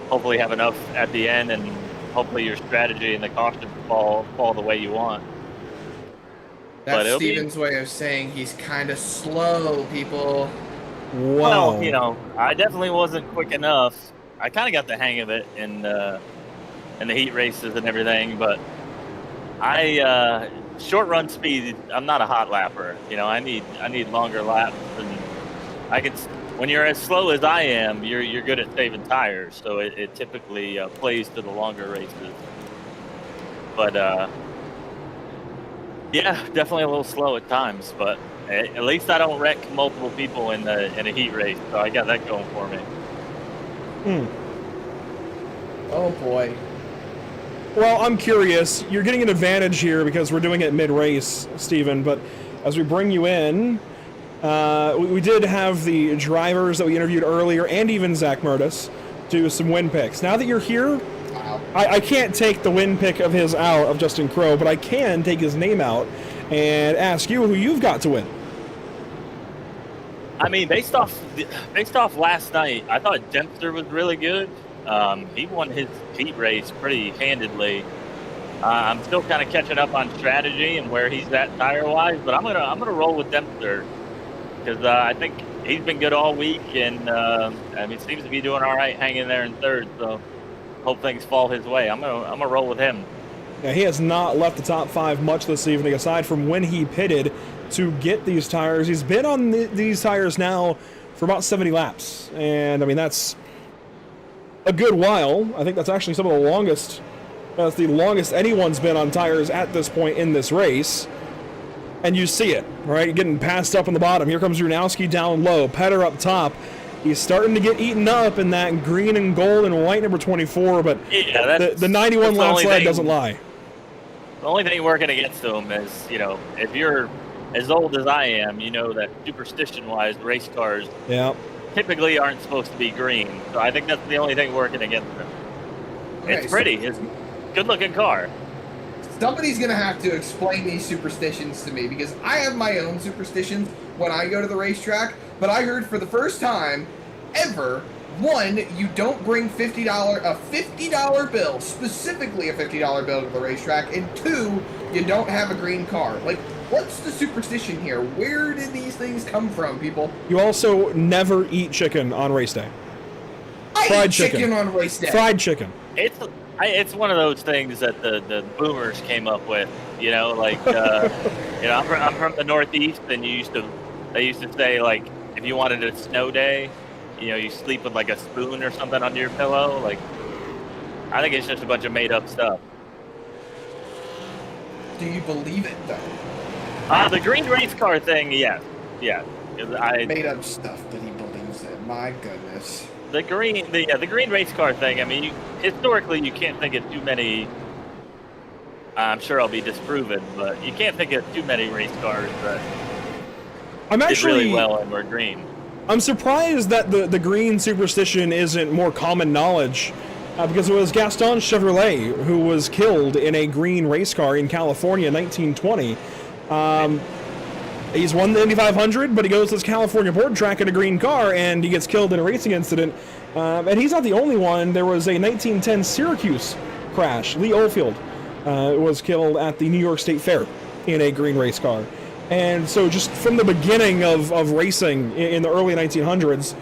hopefully have enough at the end, and hopefully your strategy and the caution fall the way you want. That's Steven's way of saying he's kind of slow, people. Wow. Well, I definitely wasn't quick enough. I kind of got the hang of it in the heat races and everything, but I short run speed, I'm not a hot lapper. I need longer laps, and I can. When you're as slow as I am, you're good at saving tires, so it typically plays to the longer races. But yeah, definitely a little slow at times, but at least I don't wreck multiple people in a heat race, so I got that going for me. Oh boy. Well, I'm curious. You're getting an advantage here because we're doing it mid-race, Steven, but as we bring you in, we did have the drivers that we interviewed earlier, and even Zach Murtis, do some win picks. Now that you're here, Wow. I can't take the win pick of his out of Justin Crow, but I can take his name out and ask you who you've got to win. I mean, based off last night, I thought Dempster was really good. He won his heat race pretty handedly. I'm still kind of catching up on strategy and where he's at tire-wise, but I'm gonna roll with Dempster because I think he's been good all week, and he seems to be doing all right, hanging there in third. So hope things fall his way. I'm gonna roll with him. Yeah, he has not left the top 5 much this evening, aside from when he pitted to get these tires. He's been on these tires now for about 70 laps, and I mean that's a good while. I think that's actually some of the longest. That's the longest anyone's been on tires at this point in this race. And you see it, right? Getting passed up on the bottom. Here comes Runowski down low, Petter up top. He's starting to get eaten up in that green and gold and white number 24, but yeah, the 91 lap sled doesn't lie. The only thing working against him is, if you're as old as I am, that superstition-wise, race cars typically aren't supposed to be green. So I think that's the only thing working against him. Okay, it's pretty. It's a good-looking car. Somebody's going to have to explain these superstitions to me, because I have my own superstitions when I go to the racetrack, but I heard for the first time ever, 1, you don't bring a $50 bill, specifically a $50 bill to the racetrack, and 2, you don't have a green car. Like, what's the superstition here? Where did these things come from, people? You also never eat chicken on race day. I eat chicken on race day. Fried chicken. It's one of those things that the boomers came up with, I'm from the Northeast, and they used to say, like, if you wanted a snow day, you sleep with like a spoon or something under your pillow. Like, I think it's just a bunch of made up stuff. Do you believe it though? The green race car thing, yeah. Made up stuff, but he believes it. My goodness. The green race car thing. I mean, historically, you can't think of too many. I'm sure I'll be disproven, but you can't think of too many race cars that I'm did actually really well and were green. I'm surprised that the green superstition isn't more common knowledge, because it was Gaston Chevrolet who was killed in a green race car in California in 1920. He's won the Indy 500, but he goes to this California board track in a green car, and he gets killed in a racing incident. And he's not the only one. There was a 1910 Syracuse crash. Lee Oldfield was killed at the New York State Fair in a green race car. And so just from the beginning of racing in the early 1900s,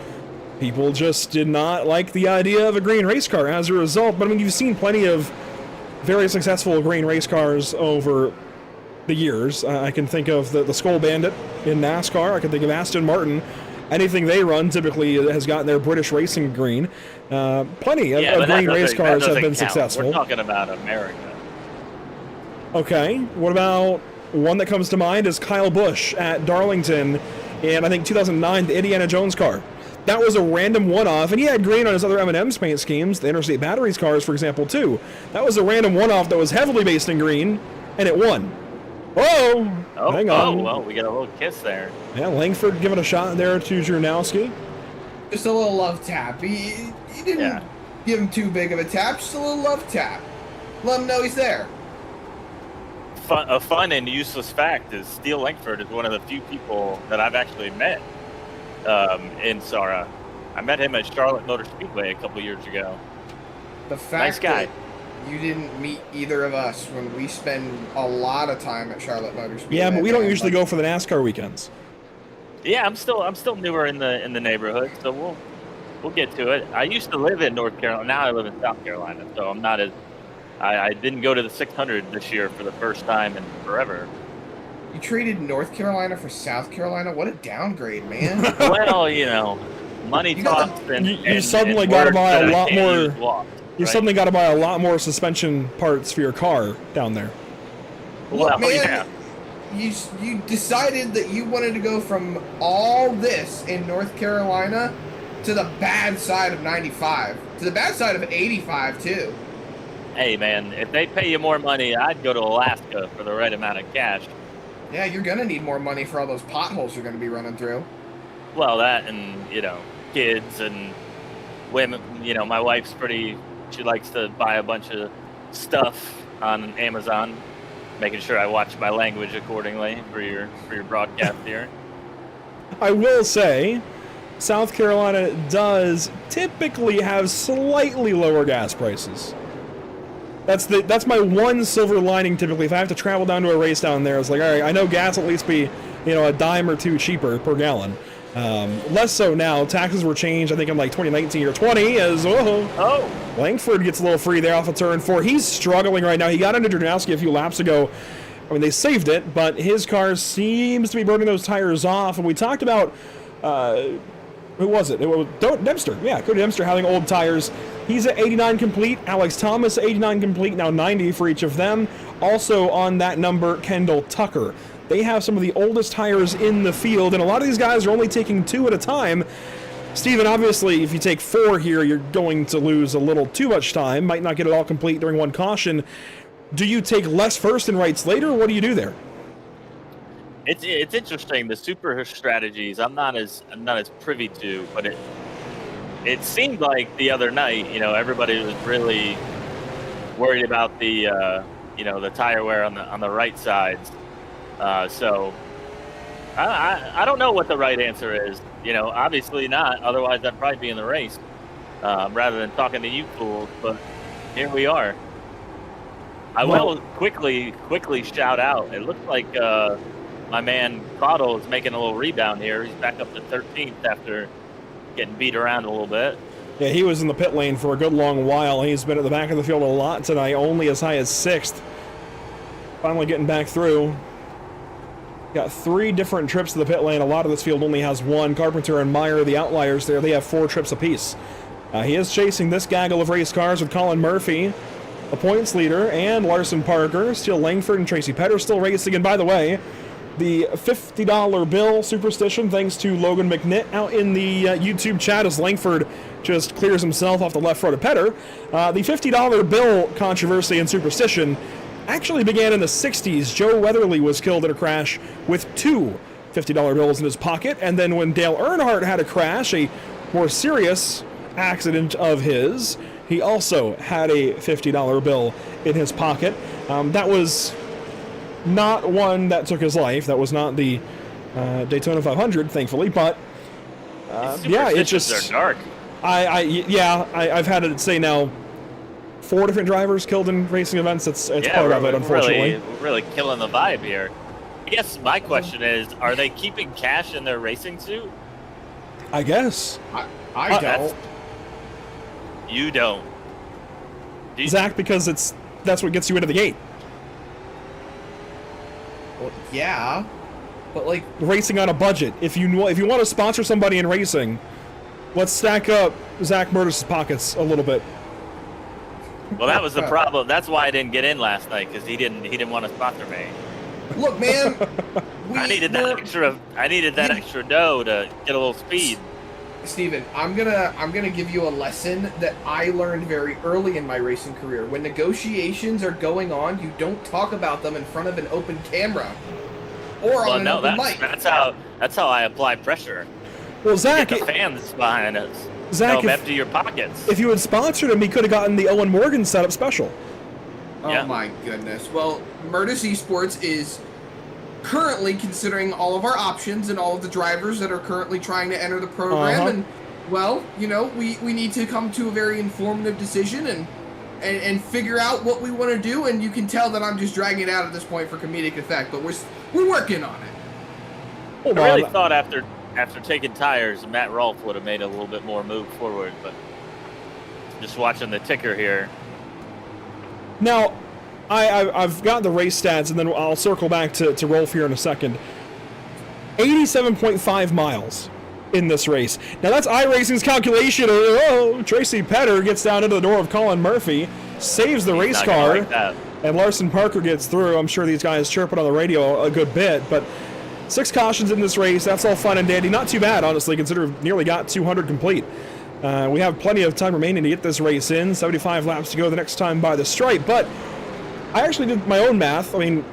people just did not like the idea of a green race car as a result. But I mean, you've seen plenty of very successful green race cars over the years. I can think of the Skull Bandit in NASCAR. I can think of Aston Martin. Anything they run typically has gotten their British racing green. Plenty of green race cars have been successful. We're talking about America. Okay, what about one that comes to mind is Kyle Busch at Darlington in, I think, 2009, the Indiana Jones car. That was a random one-off, and he had green on his other M&M's paint schemes, the Interstate Batteries cars, for example, too. That was a random one-off that was heavily based in green, and it won. Whoa! Hang on. Oh, well, we got a little kiss there. Yeah, Langford giving a shot there to Jurnowski. Just a little love tap. He didn't give him too big of a tap, just a little love tap. Let him know he's there. A fun and useless fact is Steele Langford is one of the few people that I've actually met in SARA. I met him at Charlotte Motor Speedway a couple years ago. The fact nice guy. that you didn't meet either of us when we spend a lot of time at Charlotte Motor Speedway. Yeah, but we don't usually go for the NASCAR weekends. Yeah, I'm still newer in the neighborhood, so we'll get to it. I used to live in North Carolina. Now I live in South Carolina, so I'm not as I didn't go to the 600 this year for the first time in forever. You traded North Carolina for South Carolina? What a downgrade, man. Well, you know, money talks. You suddenly got to buy a lot more. You suddenly got to buy a lot more suspension parts for your car down there. Well, man, yeah. You decided that you wanted to go from all this in North Carolina to the bad side of 95, to the bad side of 85 too. Hey man, if they pay you more money, I'd go to Alaska for the right amount of cash. Yeah, you're gonna need more money for all those potholes you're gonna be running through. Well, that and, you know, kids and women. You know, my wife's she likes to buy a bunch of stuff on Amazon, making sure I watch my language accordingly for your broadcast here. I will say, South Carolina does typically have slightly lower gas prices. That's my one silver lining typically. If I have to travel down to a race down there, it's like, all right, I know gas will at least be, a dime or two cheaper per gallon. Less so now. Taxes were changed, I think, in like 2019 or 20, as Langford gets a little free there off of turn 4. He's struggling right now. He got into Jurnowski a few laps ago. I mean, they saved it, but his car seems to be burning those tires off. And we talked about, who was it? It was Dempster. Yeah, Cody Dempster having old tires. He's at 89 complete. Alex Thomas, 89 complete, now 90 for each of them. Also on that number, Kendall Tucker. They have some of the oldest tires in the field, and a lot of these guys are only taking 2 at a time. Steven, obviously, if you take 4 here, you're going to lose a little too much time. Might not get it all complete during one caution. Do you take less first and rights later? What do you do there? It's interesting. The super strategies I'm not as privy to, but it seemed like the other night, everybody was really worried about the the tire wear on the right sides. So I don't know what the right answer is. Obviously not. Otherwise, I'd probably be in the race rather than talking to you fools. But here we are. I will quickly shout out. It looks like my man Cottle is making a little rebound here. He's back up to 13th after getting beat around a little bit. Yeah, he was in the pit lane for a good long while. He's been at the back of the field a lot tonight, only as high as 6th. Finally getting back through. Got 3 different trips to the pit lane. A lot of this field only has 1. Carpenter and Meyer, the outliers there, they have 4 trips apiece. He is chasing this gaggle of race cars with Colin Murphy, a points leader, and Larson Parker. Steele Langford and Tracy Petter still racing. And by the way, the $50 bill superstition, thanks to Logan McNitt out in the YouTube chat as Langford just clears himself off the left front of Petter. The $50 bill controversy and superstition actually began in the 60s. Joe Weatherly was killed in a crash with 2 $50 bills in his pocket. And then when Dale Earnhardt had a crash, a more serious accident of his, he also had a $50 bill in his pocket. That was not one that took his life. That was not the Daytona 500, thankfully. But yeah, it just are dark. I've had it say now 4 different drivers killed in racing events. It's part of it, unfortunately. We're really killing the vibe here. I guess my question is, are they keeping cash in their racing suit? I guess. I don't. You don't. Zach, because that's what gets you into the gate. Well, yeah, but like Racing on a budget. If you want to sponsor somebody in racing, let's stack up Zach Murtis' pockets a little bit. Well, that was the problem. That's why I didn't get in last night, because he didn't want to sponsor me. Look, man, I needed that extra dough to get a little speed. Steven, I'm gonna give you a lesson that I learned very early in my racing career. When negotiations are going on, you don't talk about them in front of an open camera or on an open mic. That's how I apply pressure. Well, Zach, Get the fans behind us. Zach, empty your pockets. If you had sponsored him, he could have gotten the Owen Morgan setup special. Oh my goodness. Well, Murtis Esports is currently considering all of our options and all of the drivers that are currently trying to enter the program, and well, you know, we need to come to a very informative decision and figure out what we want to do. And you can tell that I'm just dragging it out at this point for comedic effect, but we're working on it. I really thought after taking tires, Matt Rolfe would have made a little bit more move forward, but just watching the ticker here. Now, I've got the race stats, and then I'll circle back to Rolf here in a second. 87.5 miles in this race. Now, that's iRacing's calculation. Tracy Petter gets down into the door of Colin Murphy, saves the race car, and Larson Parker gets through. I'm sure these guys chirping on the radio a good bit, but 6 cautions in this race. That's all fun and dandy. Not too bad, honestly, considering nearly got 200 complete. We have plenty of time remaining to get this race in. 75 laps to go the next time by the stripe, but I actually did my own math. I mean,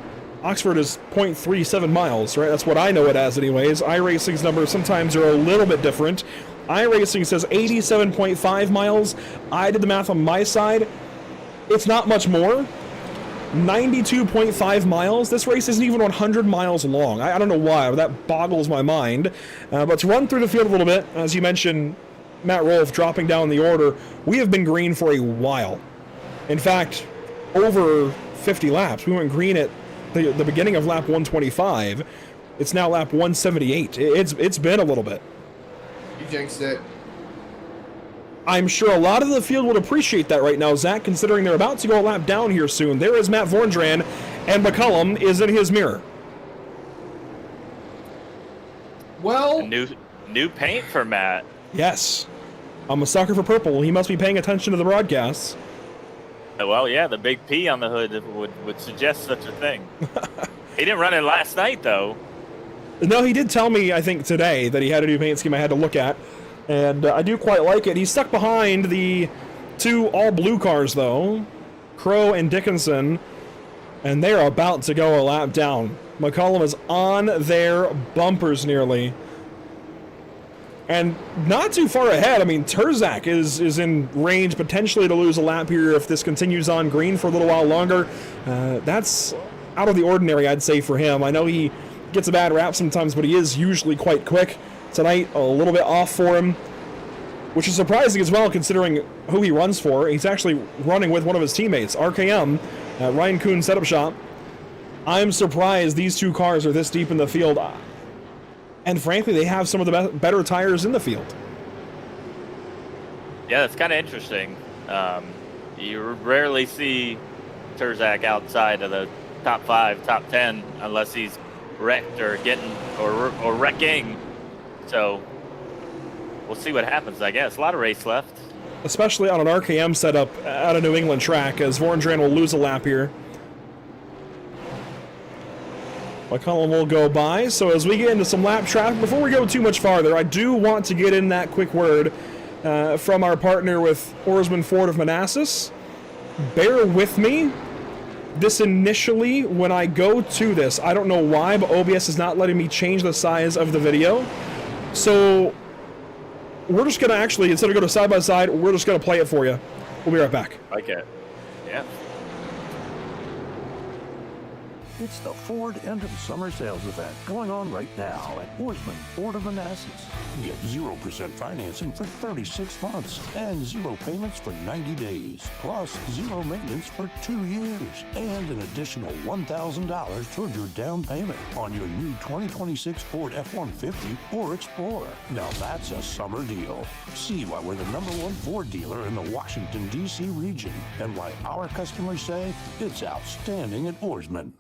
Oxford is 0.37 miles, right? That's what I know it as anyways. iRacing's numbers sometimes are a little bit different. iRacing says 87.5 miles. I did the math on my side. It's not much more. 92.5 miles. This race isn't even 100 miles long. I don't know why, but that boggles my mind. But to run through the field a little bit, as you mentioned, Matt Rolfe dropping down the order, we have been green for a while. In fact, over 50 laps. We went green at the beginning of lap 125. It's now lap 178. It's been a little bit. You jinxed it. I'm sure a lot of the field would appreciate that right now, Zach, considering they're about to go a lap down here soon. There is Matt Vorndran, and McCullum is in his mirror. Well, new paint for Matt. Yes. I'm a sucker for purple. He must be paying attention to the broadcasts. Well, yeah, the big P on the hood would suggest such a thing. He didn't run it last night, though. No, he did tell me, I think, today that he had a new paint scheme I had to look at. And I do quite like it. He's stuck behind the 2 all-blue cars, though. Crow and Dickinson. And they're about to go a lap down. McCullum is on their bumpers nearly. And not too far ahead. I mean, Terzak is in range potentially to lose a lap here if this continues on green for a little while longer. That's out of the ordinary, I'd say, for him. I know he gets a bad rap sometimes, but he is usually quite quick. Tonight, a little bit off for him, which is surprising as well considering who he runs for. He's actually running with one of his teammates, RKM, Ryan Kuhn Setup Shop. I'm surprised these 2 cars are this deep in the field. And frankly, they have some of the better tires in the field. Yeah, that's kind of interesting. You rarely see Terzak outside of the top 5, top 10, unless he's wrecked or wrecking. So we'll see what happens, I guess. A lot of race left. Especially on an RKM setup at a New England track, as Vorndran will lose a lap here. McCullum will go by. So as we get into some lap traffic, before we go too much farther, I do want to get in that quick word from our partner with Ourisman Ford of Manassas. Bear with me. this initially, when I go to this, I don't know why, but OBS is not letting me change the size of the video. So we're just gonna actually, instead of go to side by side, we're just gonna play it for you. We'll be right back. Okay. Yeah. It's the Ford End of Summer Sales event going on right now at Ourisman, Ford of Manassas. Get 0% financing for 36 months and 0 payments for 90 days, plus 0 maintenance for 2 years, and an additional $1,000 toward your down payment on your new 2026 Ford F-150 or Explorer. Now that's a summer deal. See why we're the #1 Ford dealer in the Washington, D.C. region, and why our customers say it's outstanding at Ourisman.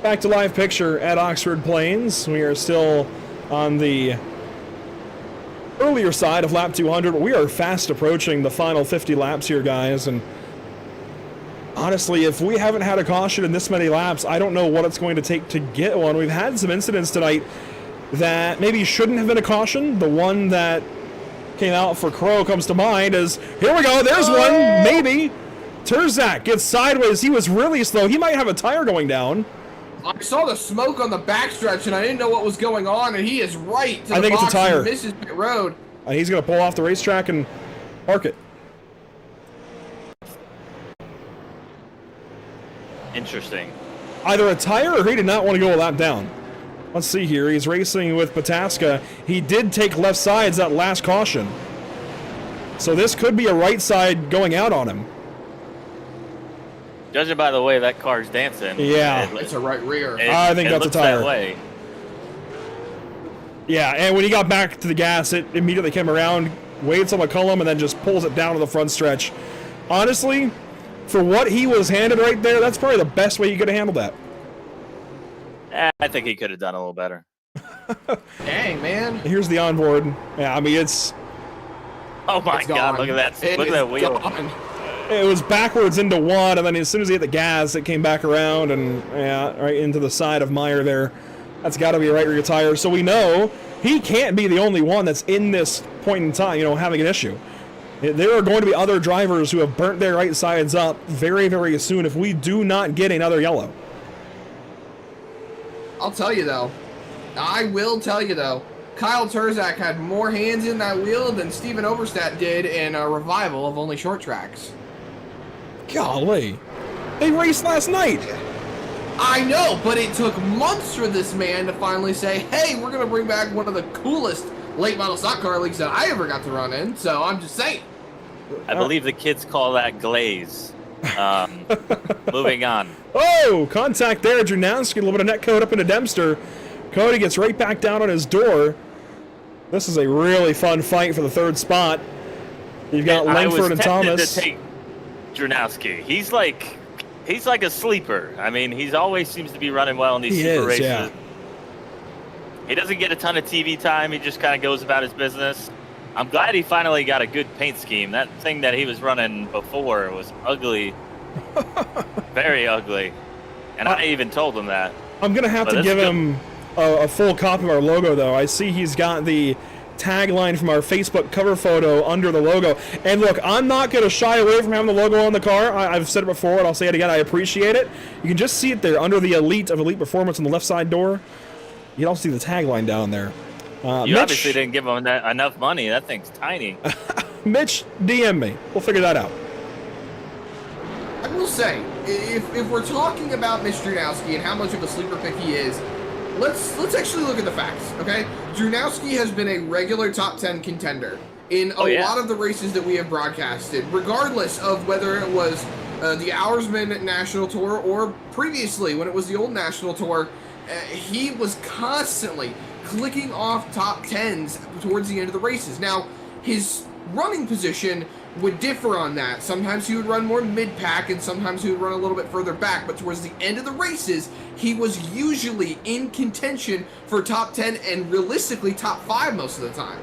Back to live picture at Oxford Plains. We are still on the earlier side of lap 200, but we are fast approaching the final 50 laps here, guys. And honestly, if we haven't had a caution in this many laps, I don't know what it's going to take to get one. We've had some incidents tonight that maybe shouldn't have been a caution. The one that came out for Crow comes to mind as, here we go, there's one, maybe. Terzak gets sideways. He was really slow. He might have a tire going down. I saw the smoke on the backstretch, and I didn't know what was going on, and he is right to I the think box it's a tire. and misses pit road. And he's going to pull off the racetrack and park it. Interesting. Either a tire or he did not want to go a lap down. Let's see here. He's racing with Pataska. He did take left sides that last caution. So this could be a right side going out on him. Judging by the way that car's dancing. Yeah. It's a right rear. I think that's a tire. That way. Yeah, and when he got back to the gas, it immediately came around, waits on McCullum, and then just pulls it down to the front stretch. Honestly, for what he was handed right there, that's probably the best way he could have handled that. I think he could have done a little better. Dang, man. Here's the onboard. Yeah, I mean, it's... Oh my God, look at that. Look at that wheel. Gone. It was backwards into one, and then as soon as he hit the gas, it came back around and right into the side of Meyer there. That's got to be a right rear tire. So we know he can't be the only one that's in this point in time, having an issue. There are going to be other drivers who have burnt their right sides up very, very soon if we do not get another yellow. I'll tell you, though. I will tell you, though. Kyle Terzak had more hands in that wheel than Steven Oberstadt did in a revival of only short tracks. Golly. They raced last night. I know, but it took months for this man to finally say, hey, we're going to bring back one of the coolest late model stock car leagues that I ever got to run in, so I'm just saying. I believe the kids call that glaze. Moving on. Oh, contact there. Drunowski, a little bit of net code up into Dempster. Cody gets right back down on his door. This is a really fun fight for the third spot. You've got Langford and Thomas. To take Drunowski. He's like a sleeper. I mean, he's always seems to be running well in these super races. Yeah. He doesn't get a ton of TV time. He just kind of goes about his business. I'm glad he finally got a good paint scheme. That thing that he was running before was ugly. Very ugly. And I even told him that. I'm going to have to give him a full copy of our logo, though. I see he's got the tagline from our Facebook cover photo under the logo. And look, I'm not going to shy away from having the logo on the car. I've said it before, and I'll say it again. I appreciate it. You can just see it there under the Elite of Elite Performance on the left side door. You can also see the tagline down there. You obviously didn't give him enough money. That thing's tiny. Mitch, DM me. We'll figure that out. I will say, if we're talking about Mitch Drunowski and how much of a sleeper pick he is, let's actually look at the facts, okay? Drunowski has been a regular top 10 contender in a lot of the races that we have broadcasted, regardless of whether it was the Ourisman National Tour or previously when it was the old National Tour. He was constantly clicking off top 10s towards the end of the races. Now, his running position would differ on that. Sometimes he would run more mid-pack, and sometimes he would run a little bit further back, but towards the end of the races, he was usually in contention for top 10 and realistically top 5 most of the time.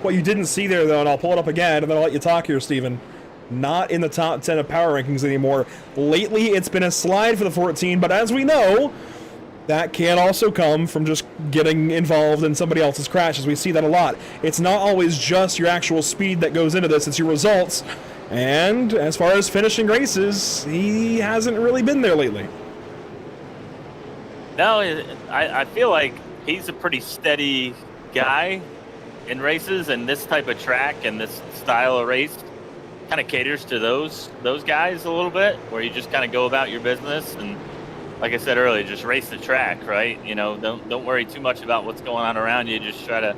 What you didn't see there, though, and I'll pull it up again, and then I'll let you talk here, Steven, not in the top 10 of power rankings anymore. Lately, it's been a slide for the 14, but as we know, that can also come from just getting involved in somebody else's crashes. We see that a lot. It's not always just your actual speed that goes into this, it's your results. And as far as finishing races, he hasn't really been there lately. No, I feel like he's a pretty steady guy in races, and this type of track and this style of race kind of caters to those guys a little bit, where you just kind of go about your business and, like I said earlier, just race the track, right? You know, don't worry too much about what's going on around you. Just try to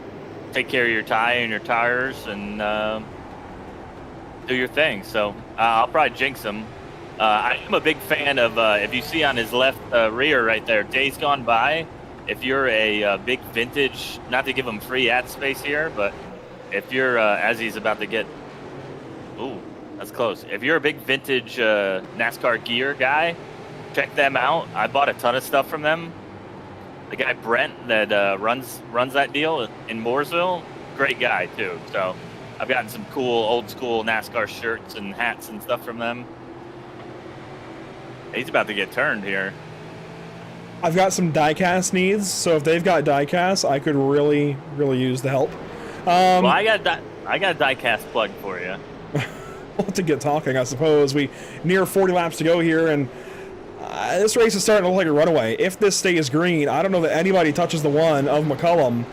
take care of your tire and your tires and do your thing. So I'll probably jinx him. I am a big fan of, if you see on his left rear right there, Days Gone By. If you're a big vintage, not to give him free ad space here, but if you're, as he's about to get, ooh, that's close. If you're a big vintage NASCAR gear guy, check them out. I bought a ton of stuff from them. The guy Brent that runs that deal in Mooresville, great guy too. So I've gotten some cool old school NASCAR shirts and hats and stuff from them. He's about to get turned here. I've got some diecast needs, so if they've got diecast, I could really use the help. Well, I got a diecast plug for you. We'll have to get talking, I suppose. We near 40 laps to go here, and this race is starting to look like a runaway. If this stays green, I don't know that anybody touches the one of McCullum.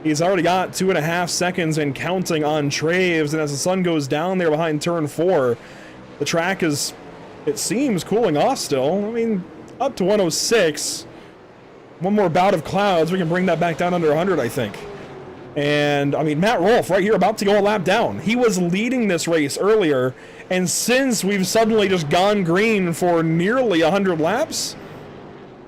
He's already got 2.5 seconds and counting on Traves, and as the sun goes down there behind turn 4, the track is, it seems, cooling off still. I mean, up to 106. One more bout of clouds, we can bring that back down under 100, I think. And, I mean, Matt Rolfe right here about to go a lap down. He was leading this race earlier, and since we've suddenly just gone green for nearly 100 laps,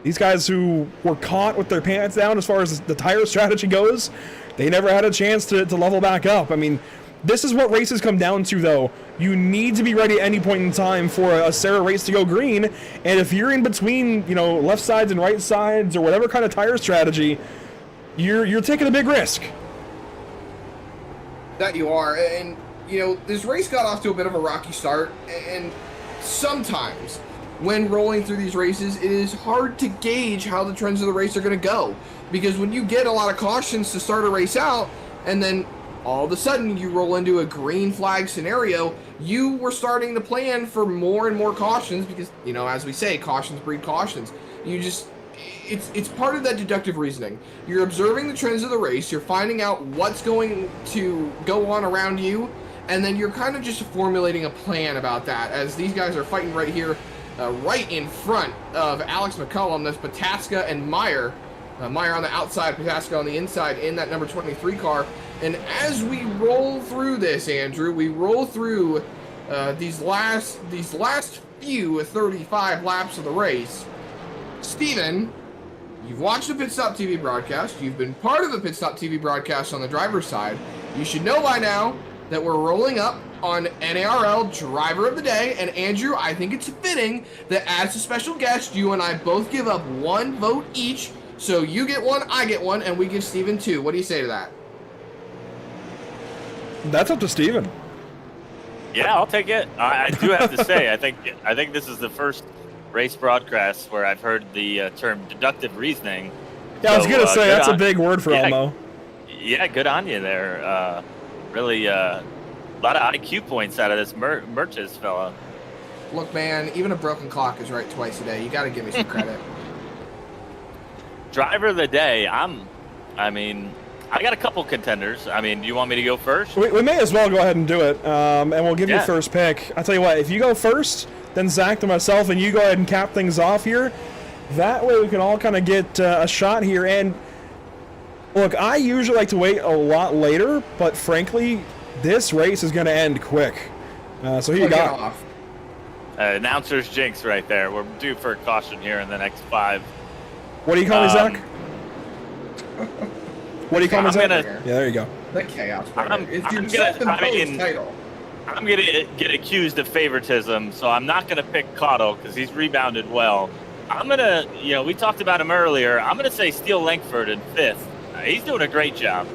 these guys who were caught with their pants down as far as the tire strategy goes, they never had a chance to level back up. I mean, this is what races come down to, though. You need to be ready at any point in time for a SARA race to go green, and if you're in between, you know, left sides and right sides or whatever kind of tire strategy, you're taking a big risk. That you are, and you know, this race got off to a bit of a rocky start, and sometimes when rolling through these races, it is hard to gauge how the trends of the race are going to go, because when you get a lot of cautions to start a race out, and then all of a sudden you roll into a green flag scenario, you were starting to plan for more and more cautions, because, you know, as we say, cautions breed cautions. You just, it's part of that deductive reasoning. You're observing the trends of the race, you're finding out what's going to go on around you, and then you're kind of just formulating a plan about that, as these guys are fighting right here, right in front of Alex McCullum. That's Pataska and Meyer. Meyer on the outside, Pataska on the inside in that number 23 car. And as we roll through this, Andrew, we roll through these last few 35 laps of the race. Steven, you've watched the Pit Stop TV broadcast. You've been part of the Pit Stop TV broadcast on the driver's side. You should know by now that we're rolling up on NARL Driver of the Day. And Andrew, I think it's fitting that as a special guest, you and I both give up 1 vote each. So you get 1, I get 1, and we give Steven 2. What do you say to that? That's up to Steven. Yeah, I'll take it. I do have to say, I think this is the first race broadcast where I've heard the term deductive reasoning. Yeah, I was gonna say that's a big word for Elmo. Yeah, good on you there. Really, a lot of IQ points out of this Merches fella. Look, man, even a broken clock is right twice a day. You got to give me some credit. Driver of the day. I mean, I got a couple contenders. I mean, do you want me to go first? We may as well go ahead and do it, and we'll give you first pick. I'll tell you what, if you go first, then Zach to myself, and you go ahead and cap things off here. That way we can all kind of get a shot here. And look, I usually like to wait a lot later, but frankly, this race is going to end quick. So here you go. Announcer's jinx right there. We're due for a caution here in the next 5. What do you call me, Zach? What do you call me, Zach? Yeah, there you go. The chaos. I'm gonna get accused of favoritism, so I'm not gonna pick Cottle because he's rebounded well. I'm gonna, you know, we talked about him earlier. I'm gonna say Steele Langford in 5th. He's doing a great job.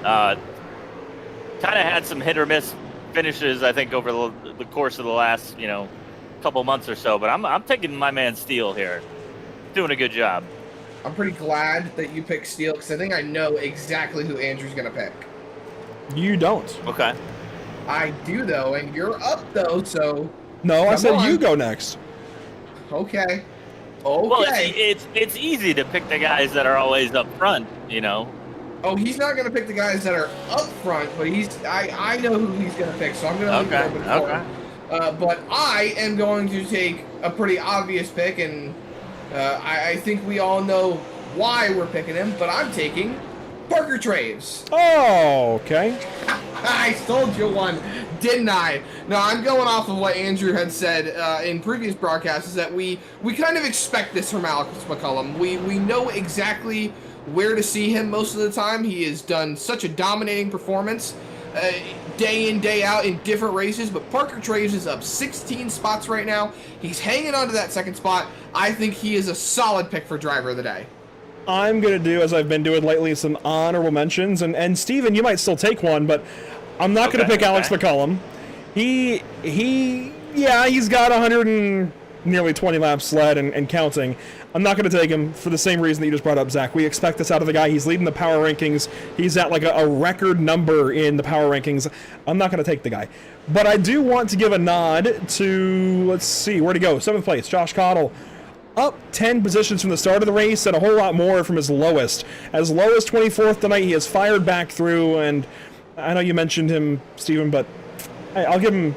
Kind of had some hit or miss finishes, I think, over the course of the last, you know, couple months or so. But I'm taking my man Steele here. doing a good job. I'm pretty glad that you picked Steele because I think I know exactly who Andrew's going to pick. You don't. Okay. I do, though, and you're up, though, so... No, I said on. you go next. Okay. Well, it's easy to pick the guys that are always up front, you know. Oh, he's not going to pick the guys that are up front, but I know who he's going to pick, so I'm going to leave it open for him. But I am going to take a pretty obvious pick, and I think we all know why we're picking him, but I'm taking Parker Traves. Oh, okay. I told you one, didn't I? No, I'm going off of what Andrew had said in previous broadcasts, is that we kind of expect this from Alex McCullum. We know exactly where to see him most of the time. He has done such a dominating performance day in, day out in different races, but Parker Traves is up 16 spots right now. He's hanging on to that second spot. I think he is a solid pick for driver of the day. I'm going to do, as I've been doing lately, some honorable mentions. And Steven, you might still take one, but I'm not going to pick Alex McCullum. He's got 100 and nearly 20 laps sled and counting. I'm not going to take him for the same reason that you just brought up, Zach. We expect this out of the guy. He's leading the power rankings. He's at like a record number in the power rankings. I'm not going to take the guy. But I do want to give a nod to, let's see, where'd he go? 7th place, Josh Cottle. Up 10 positions from the start of the race and a whole lot more from his lowest. As low as 24th tonight, he has fired back through, and I know you mentioned him, Steven, but I'll give him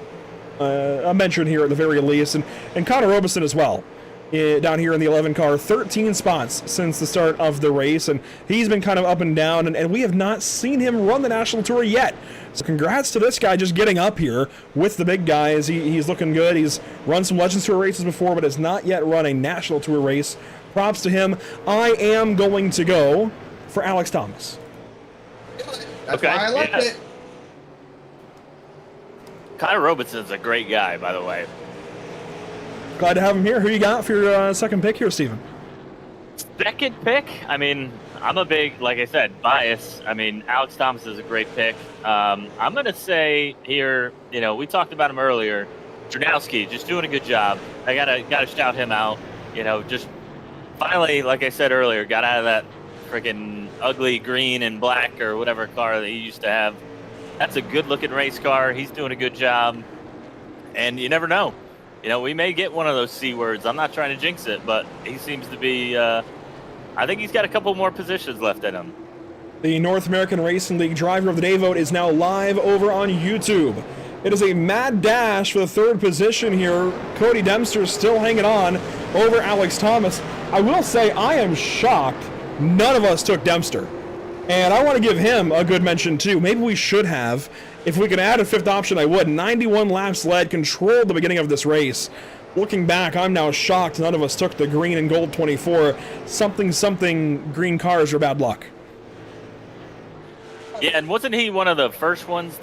a mention here at the very least. And Connor Robeson as well, down here in the 11 car, 13 spots since the start of the race, and he's been kind of up and down, and we have not seen him run the National Tour yet. So congrats to this guy just getting up here with the big guys. He's looking good. He's run some Legends Tour races before, but has not yet run a National Tour race. Props to him. I am going to go for Alex Thomas. That's why I liked it. Connor Robeson's a great guy, by the way. Glad to have him here. Who you got for your second pick here, Steven? Second pick? I mean, I'm a big, like I said, bias. I mean, Alex Thomas is a great pick. I'm going to say here, you know, we talked about him earlier. Dranowski, just doing a good job. I gotta shout him out. You know, just finally, like I said earlier, got out of that freaking ugly green and black or whatever car that he used to have. That's a good-looking race car. He's doing a good job. And you never know. You know, we may get one of those C words. I'm not trying to jinx it, but he seems to be, I think he's got a couple more positions left in him. The North American Racing League Driver of the Day vote is now live over on YouTube. It is a mad dash for the third position here. Cody Dempster still hanging on over Alex Thomas. I will say I am shocked none of us took Dempster. And I want to give him a good mention too. Maybe we should have. If we could add a fifth option, I would. 91 laps led, controlled the beginning of this race. Looking back, I'm now shocked none of us took the green and gold 24. Something green cars are bad luck. Yeah, and wasn't he one of the first ones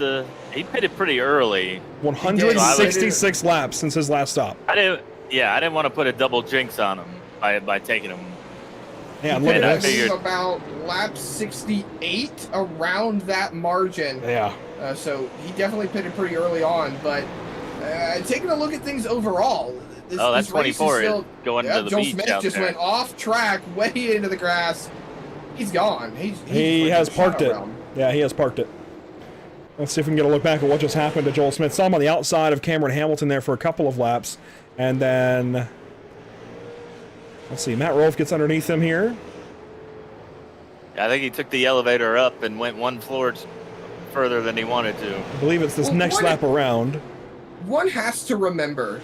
he pitted pretty early. 166 laps since his last stop. I didn't want to put a double jinx on him by taking him. Yeah, look at this. About lap 68, around that margin. Yeah. So he definitely pitted pretty early on, but taking a look at things overall, that's 24 still, going to the Joel beach Smith out just there. Went off track, way into the grass. He's gone. He has parked it. Yeah, he has parked it. Let's see if we can get a look back at what just happened to Joel Smith. Saw him on the outside of Cameron Hamilton there for a couple of laps, and then let's see, Matt Rolfe gets underneath him here. I think he took the elevator up and went one floor further than he wanted to. I believe it's this next lap around. One has to remember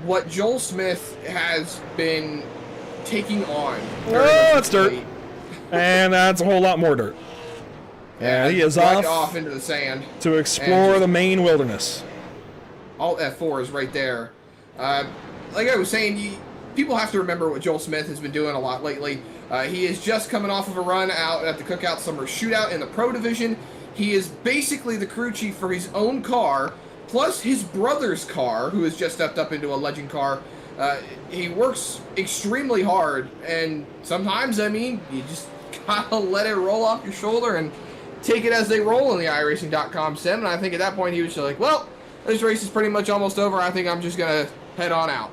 what Joel Smith has been taking on. Oh, it's dirt. And that's a whole lot more dirt. Yeah, he is right off into the sand to explore the Maine wilderness. Alt F4 is right there. Like I was saying, people have to remember what Joel Smith has been doing a lot lately. He is just coming off of a run out at the Cookout Summer Shootout in the Pro Division. He is basically the crew chief for his own car, plus his brother's car, who has just stepped up into a Legend car. He works extremely hard, and sometimes, I mean, you just gotta let it roll off your shoulder and take it as they roll in the iRacing.com sim. And I think at that point he was just like, well, this race is pretty much almost over. I think I'm just gonna head on out.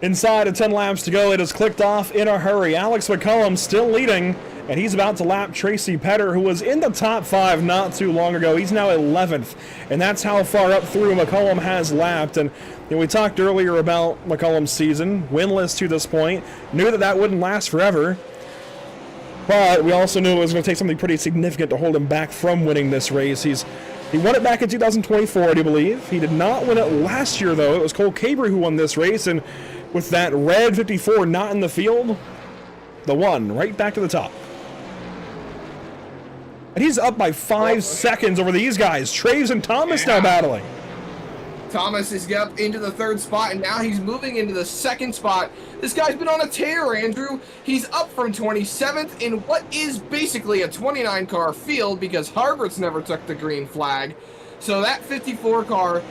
Inside of 10 laps to go, it is clicked off in a hurry. Alex McCullum still leading, and he's about to lap Tracy Petter, who was in the top 5 not too long ago. He's now 11th, and that's how far up through McCullum has lapped. And we talked earlier about McCullum's season, winless to this point, knew that that wouldn't last forever. But we also knew it was going to take something pretty significant to hold him back from winning this race. He won it back in 2024, I do believe. He did not win it last year, though. It was Cole Cabry who won this race, and with that red 54 not in the field, the one right back to the top. And he's up by 5 seconds over these guys. Traves and Thomas now battling. Thomas is up into the 3rd spot, and now he's moving into the 2nd spot. This guy's been on a tear, Andrew. He's up from 27th in what is basically a 29-car field because Harbert's never took the green flag. So that 54 car,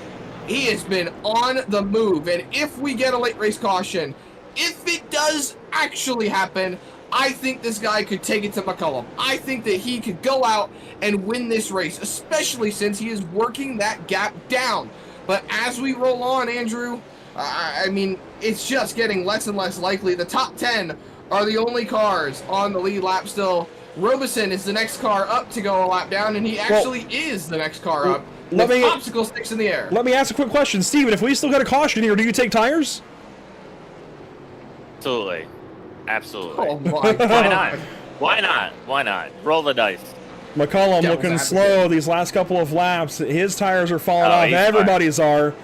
he has been on the move. And if we get a late race caution, if it does actually happen, I think this guy could take it to McCullum. I think that he could go out and win this race, especially since he is working that gap down. But as we roll on, Andrew, I mean, it's just getting less and less likely. The top 10 are the only cars on the lead lap still. Robeson is the next car up to go a lap down, and he actually is the next car up. With popsicle sticks in the air. Let me ask a quick question. Steven, if we still got a caution here, do you take tires? Absolutely. Absolutely. Oh my God. Why not? Why not? Why not? Roll the dice. McCullum looking slow these last couple of laps. His tires are falling off. Everybody's are.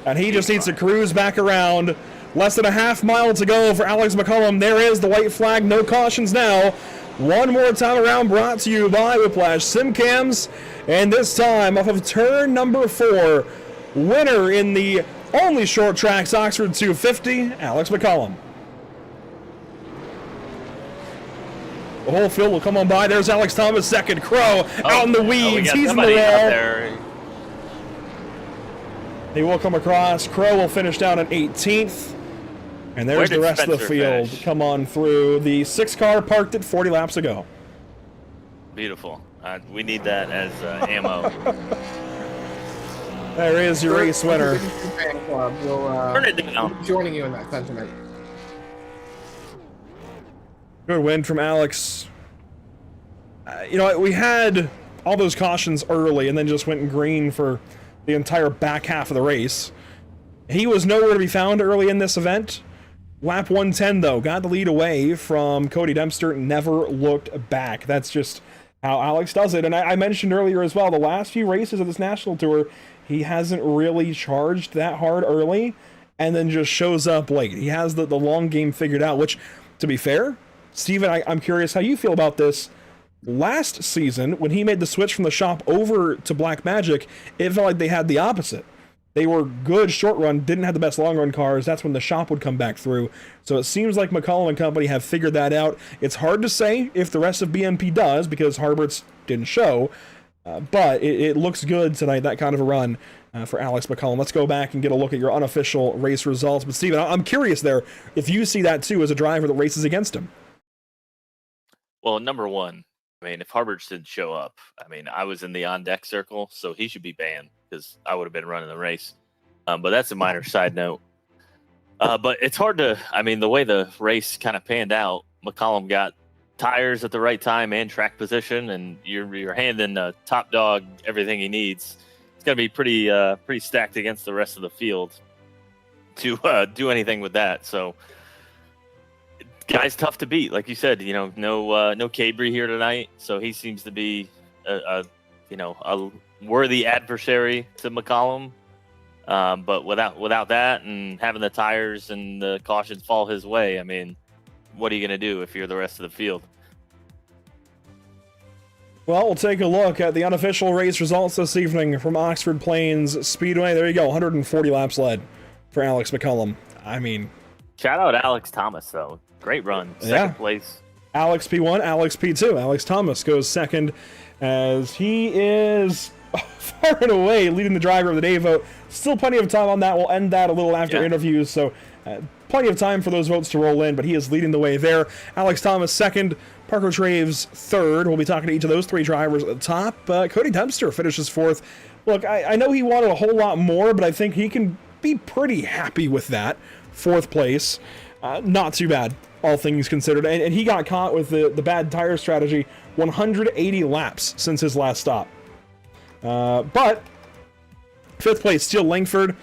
And he just needs to cruise back around. Less than a half mile to go for Alex McCullum. There is the white flag. No cautions now. One more time around, brought to you by Whiplash Simcams. And this time off of turn number 4. Winner in the only short tracks Oxford 250, Alex McCullum. The whole field will come on by. There's Alex Thomas, second. Crow out in the weeds. He's in the wall. He will come across. Crow will finish down at 18th. And there's the rest of the field come on through. The 6 car parked at 40 laps ago. Beautiful. We need that as ammo. There is your race winner. Turn it down. Joining you in that sentiment. Good win from Alex. You know, we had all those cautions early and then just went green for the entire back half of the race. He was nowhere to be found early in this event. Lap 110, though, got the lead away from Cody Dempster, never looked back. That's just how Alex does it. And I mentioned earlier as well, the last few races of this national tour, he hasn't really charged that hard early and then just shows up late. He has the long game figured out, which, to be fair, Steven, I'm curious how you feel about this. Last season, when he made the switch from the shop over to Black Magic, it felt like they had the opposite. They were good short run, didn't have the best long run cars. That's when the shop would come back through. So it seems like McCullum and company have figured that out. It's hard to say if the rest of BMP does because Harbert's didn't show, but it looks good tonight, that kind of a run for Alex McCullum. Let's go back and get a look at your unofficial race results. But Steven, I'm curious there if you see that too as a driver that races against him. Well, number one, I mean, if Harberts didn't show up, I mean, I was in the on-deck circle, so he should be banned because I would have been running the race. But that's a minor side note. But it's hard to, I mean, the way the race kind of panned out, McCullum got tires at the right time and track position, and you're handing top dog everything he needs. It's going to be pretty stacked against the rest of the field to do anything with that. So, guy's tough to beat, like you said. You know, no Cabry here tonight, so he seems to be a worthy adversary to McCullum. But without that and having the tires and the cautions fall his way, I mean, what are you going to do if you're the rest of the field? Well, we'll take a look at the unofficial race results this evening from Oxford Plains Speedway. There you go, 140 laps led for Alex McCullum. I mean, shout out Alex Thomas, though. Great run. Second place. Alex P1, Alex P2. Alex Thomas goes second as he is far and away leading the driver of the day vote. Still plenty of time on that. We'll end that a little after interviews, so plenty of time for those votes to roll in, but he is leading the way there. Alex Thomas second, Parker Traves third. We'll be talking to each of those three drivers at the top. Cody Dempster finishes fourth. Look, I know he wanted a whole lot more, but I think he can be pretty happy with that. 4th place. Not too bad, all things considered. And he got caught with the bad tire strategy 180 laps since his last stop. But 5th place, still Langford,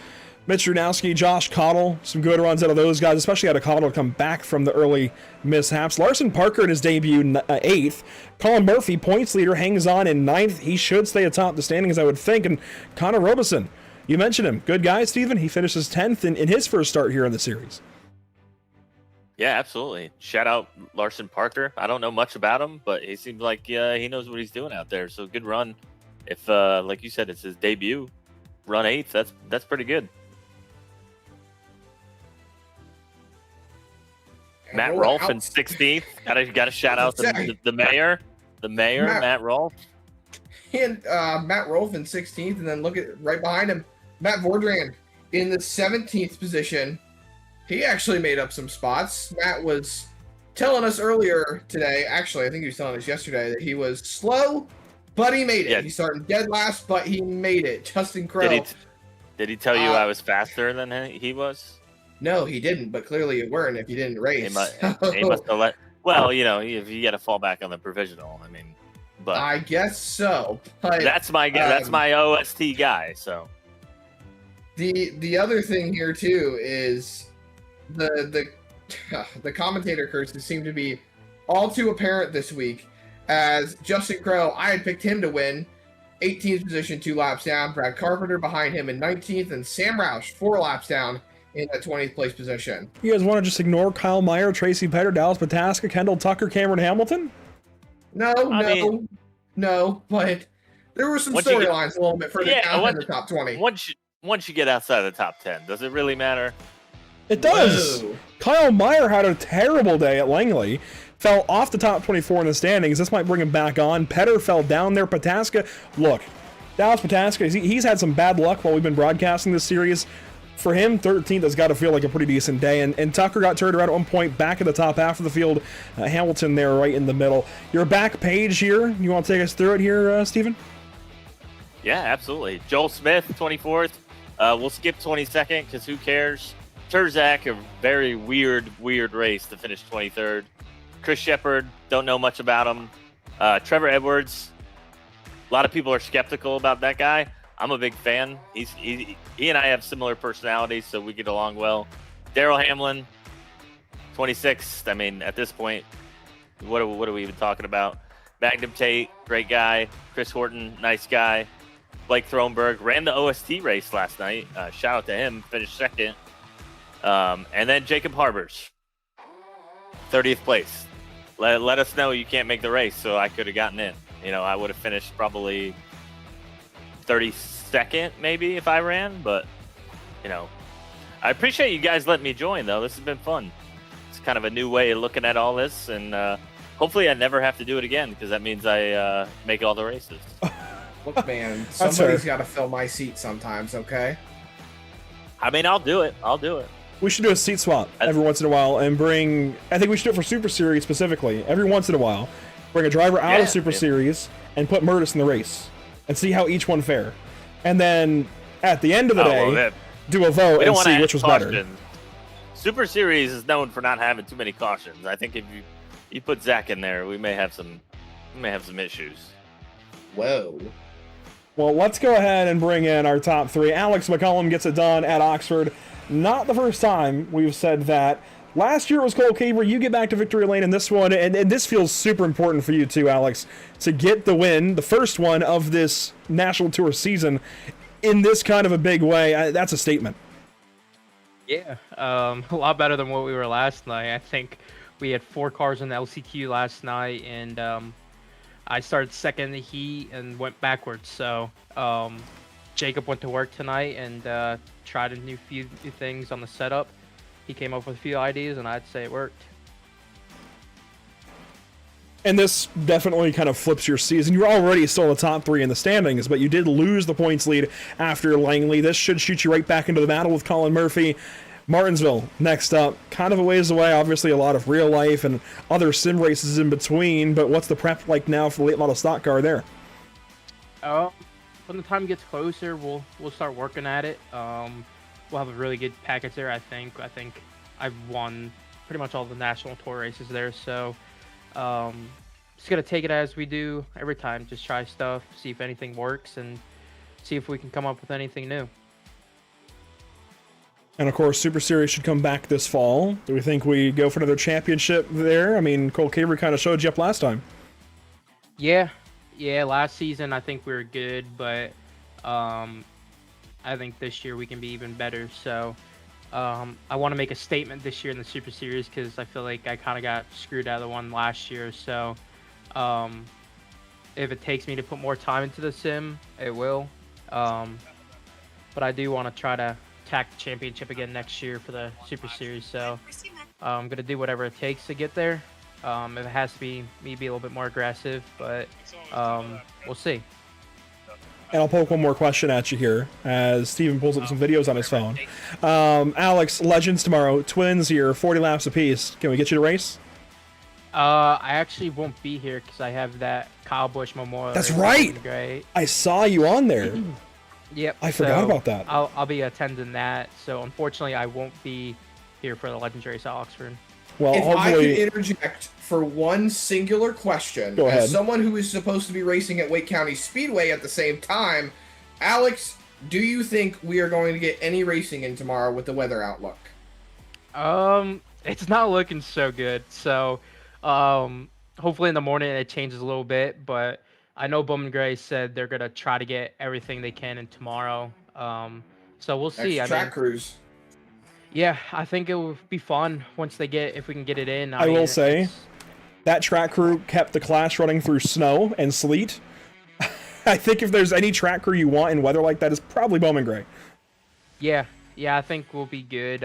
Mitch Runowski, Josh Cottle. Some good runs out of those guys, especially out of Cottle to come back from the early mishaps. Larson Parker in his debut, 8th. Colin Murphy, points leader, hangs on in 9th. He should stay atop the standings, I would think. And Connor Robeson, you mentioned him. Good guy, Steven. He finishes 10th in his first start here in the series. Yeah, absolutely. Shout out Larson Parker. I don't know much about him, but he seems like he knows what he's doing out there. So good run. If, like you said, it's his debut, run 8th. That's pretty good. Matt Rolfe in 16th. Got to shout out the mayor. The mayor, Matt Rolfe. And Matt Rolfe in 16th, and then look at right behind him, Matt Vordrand in the 17th position. He actually made up some spots. Matt was telling us earlier today, actually, I think he was telling us yesterday, that he was slow, but he made it. Yeah. He started dead last, but he made it. Justin Crow. Did he tell you I was faster than he was? No, he didn't, but clearly you weren't if you didn't race. He must have let. Well, if you got to fall back on the provisional, I mean, but I guess so. But that's my OST guy. So the other thing here too is the commentator curses seem to be all too apparent this week. As Justin Crow, I had picked him to win, 18th position, 2 laps down. Brad Carpenter behind him in 19th, and Sam Roush 4 laps down in that 20th place position. You guys want to just ignore Kyle Meyer, Tracy Petter, Dallas Pataska, Kendall Tucker, Cameron Hamilton? No, but there were some storylines a little bit further down in the top 20. Once you get outside of the top 10, does it really matter? It does. Whoa. Kyle Meyer had a terrible day at Langley. Fell off the top 24 in the standings. This might bring him back on. Petter fell down there. Pataska, look, Dallas Pataska, he's had some bad luck while we've been broadcasting this series. For him, 13th has got to feel like a pretty decent day. And Tucker got turned around at one point, back at the top half of the field. Hamilton there right in the middle. Your back page here, you want to take us through it here, Steven? Yeah, absolutely. Joel Smith, 24th. We'll skip 22nd because who cares? Terzak, a very weird race to finish 23rd. Chris Shepard, don't know much about him. Trevor Edwards, a lot of people are skeptical about that guy. I'm a big fan. He and I have similar personalities, so we get along well. Daryl Hamlin, 26th. I mean, at this point, what are we even talking about? Magnum Tate, great guy. Chris Horton, nice guy. Blake Thronberg ran the OST race last night. Shout out to him, finished 2nd. And then Jacob Harbers, 30th place. Let us know you can't make the race, so I could have gotten in. I would have finished probably 32nd maybe if I ran, but I appreciate you guys letting me join though. This has been fun. It's kind of a new way of looking at all this, and hopefully I never have to do it again because that means I make all the races. Look, man, somebody's got to fill my seat sometimes, okay? I mean, I'll do it. We should do a seat swap every once in a while and I think we should do it for Super Series specifically. Every once in a while, bring a driver out of Super Series and put Murtis in the race and see how each one fare. And then at the end of the day, do a vote and see which was better. Super Series is known for not having too many cautions. I think if you put Zach in there, we may have some issues. Whoa. Well, let's go ahead and bring in our top 3. Alex McCollum gets it done at Oxford. Not the first time we've said that. Last year was Cole Caber. You get back to victory lane in this one, and this feels super important for you too, Alex, to get the win, the first one of this National Tour season, in this kind of a big way. That's a statement. Yeah, a lot better than what we were last night. I think we had 4 cars in the LCQ last night, and I started second in the heat and went backwards. So Jacob went to work tonight and tried a few things on the setup. He came up with a few ideas, and I'd say it worked. And this definitely kind of flips your season. You're already still in the top 3 in the standings, but you did lose the points lead after Langley. This should shoot you right back into the battle with Colin Murphy. Martinsville next up, kind of a ways away. Obviously a lot of real life and other sim races in between, but what's the prep like now for the late model stock car there? When the time gets closer, we'll start working at it. we'll have a really good package there. I think I've won pretty much all the national tour races there, so just gonna take it as we do every time. Just try stuff, see if anything works, and see if we can come up with anything new. And of course, Super Series should come back this fall. Do we think we go for another championship there? I mean, Cole Caver kind of showed you up last time. Yeah, last season I think we were good, but I think this year we can be even better. So I want to make a statement this year in the Super Series because I feel like I kind of got screwed out of the one last year. So if it takes me to put more time into the sim, it will. But I do want to try to attack the championship again next year for the Super Series. So I'm going to do whatever it takes to get there. If it has to be me be a little bit more aggressive, but we'll see. And I'll poke one more question at you here as Steven pulls up some videos on his phone. Alex, Legends tomorrow, twins here, 40 laps apiece. Can we get you to race? I actually won't be here because I have that Kyle Busch Memorial. That's right. Great. I saw you on there. Yep. I forgot about that. I'll be attending that. So unfortunately, I won't be here for the Legends race at Oxford. Well, if I hopefully... could interject for one singular question, Go ahead. as someone who is supposed to be racing at Wake County Speedway at the same time, Alex, do you think we are going to get any racing in tomorrow with the weather outlook? It's not looking so good. So, hopefully in the morning it changes a little bit, but I know Bowman Gray said they're gonna try to get everything they can in tomorrow. So we'll see. Track crews. Yeah, I think it will be fun once if we can get it in. I will say, that track crew kept the class running through snow and sleet. I think if there's any track crew you want in weather like that, it's probably Bowman Gray. Yeah, I think we'll be good.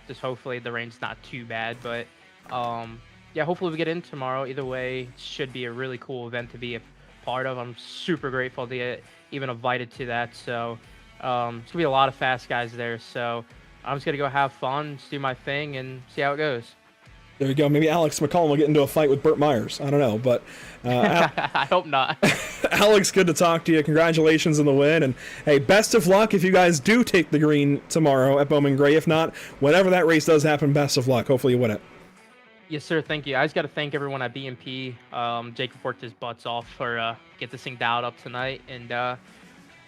Just hopefully the rain's not too bad, but yeah, hopefully we get in tomorrow. Either way, it should be a really cool event to be a part of. I'm super grateful to get even invited to that. So it's gonna be a lot of fast guys there. So I'm just gonna go have fun, just do my thing, and see how it goes. There you go. Maybe Alex McCollum will get into a fight with Burt Myers. I don't know, but I hope not. Alex, good to talk to you. Congratulations on the win, and hey, best of luck if you guys do take the green tomorrow at Bowman Gray. If not, whenever that race does happen, best of luck. Hopefully you win it. Yes, sir. Thank you. I just got to thank everyone at BMP. Jacob worked his butts off for get this thing dialed up tonight, and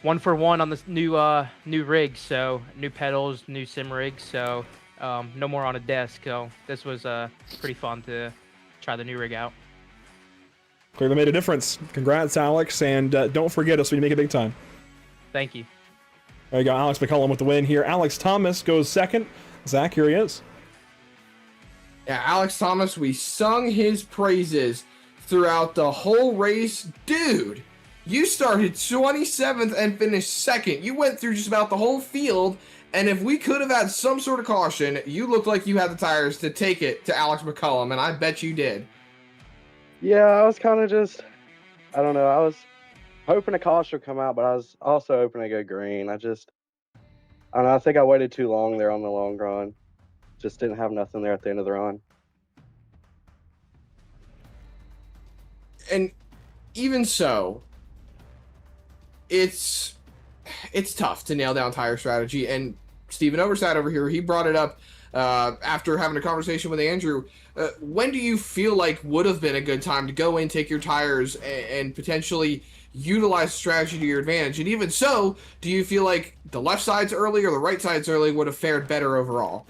1 for 1 on this new rig. So new pedals, new sim rig. So no more on a desk. So this was pretty fun to try the new rig out. Clearly made a difference. Congrats, Alex, and don't forget us when you make it big time. Thank you. There you go, Alex McCollum with the win here. Alex Thomas goes second. Zach, here he is. Yeah, Alex Thomas, we sung his praises throughout the whole race. Dude, you started 27th and finished second. You went through just about the whole field, and if we could have had some sort of caution, you looked like you had the tires to take it to Alex McCollum, and I bet you did. Yeah, I was kind of just, I don't know, I was hoping a caution would come out, but I was also hoping to go green. I don't know, I think I waited too long there on the long run. Just didn't have nothing there at the end of the run. And even so, it's tough to nail down tire strategy. And Steven Oversat over here, he brought it up after having a conversation with Andrew. When do you feel like would have been a good time to go in, take your tires, and potentially utilize strategy to your advantage? And even so, do you feel like the left sides early or the right sides early would have fared better overall?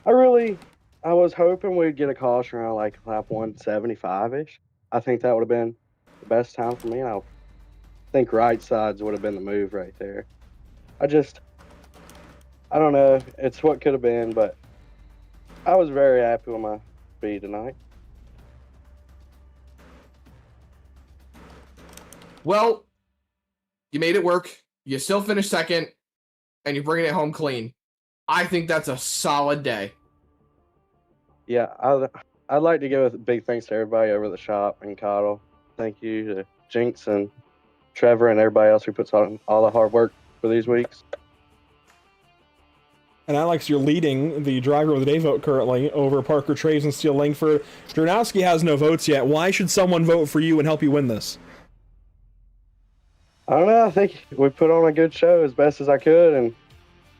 I was hoping we'd get a caution around like lap 175-ish. I think that would have been the best time for me. I think right sides would have been the move right there. I don't know. It's what could have been, but I was very happy with my speed tonight. Well, you made it work. You still finished second, and you're bringing it home clean. I think that's a solid day. Yeah, I'd like to give a big thanks to everybody over the shop and Cottle. Thank you to Jinx and Trevor and everybody else who puts on all the hard work for these weeks. And Alex, you're leading the driver of the day vote currently over Parker Traves and Steele Langford. Dronowski has no votes yet. Why should someone vote for you and help you win this? I don't know. I think we put on a good show as best as I could, and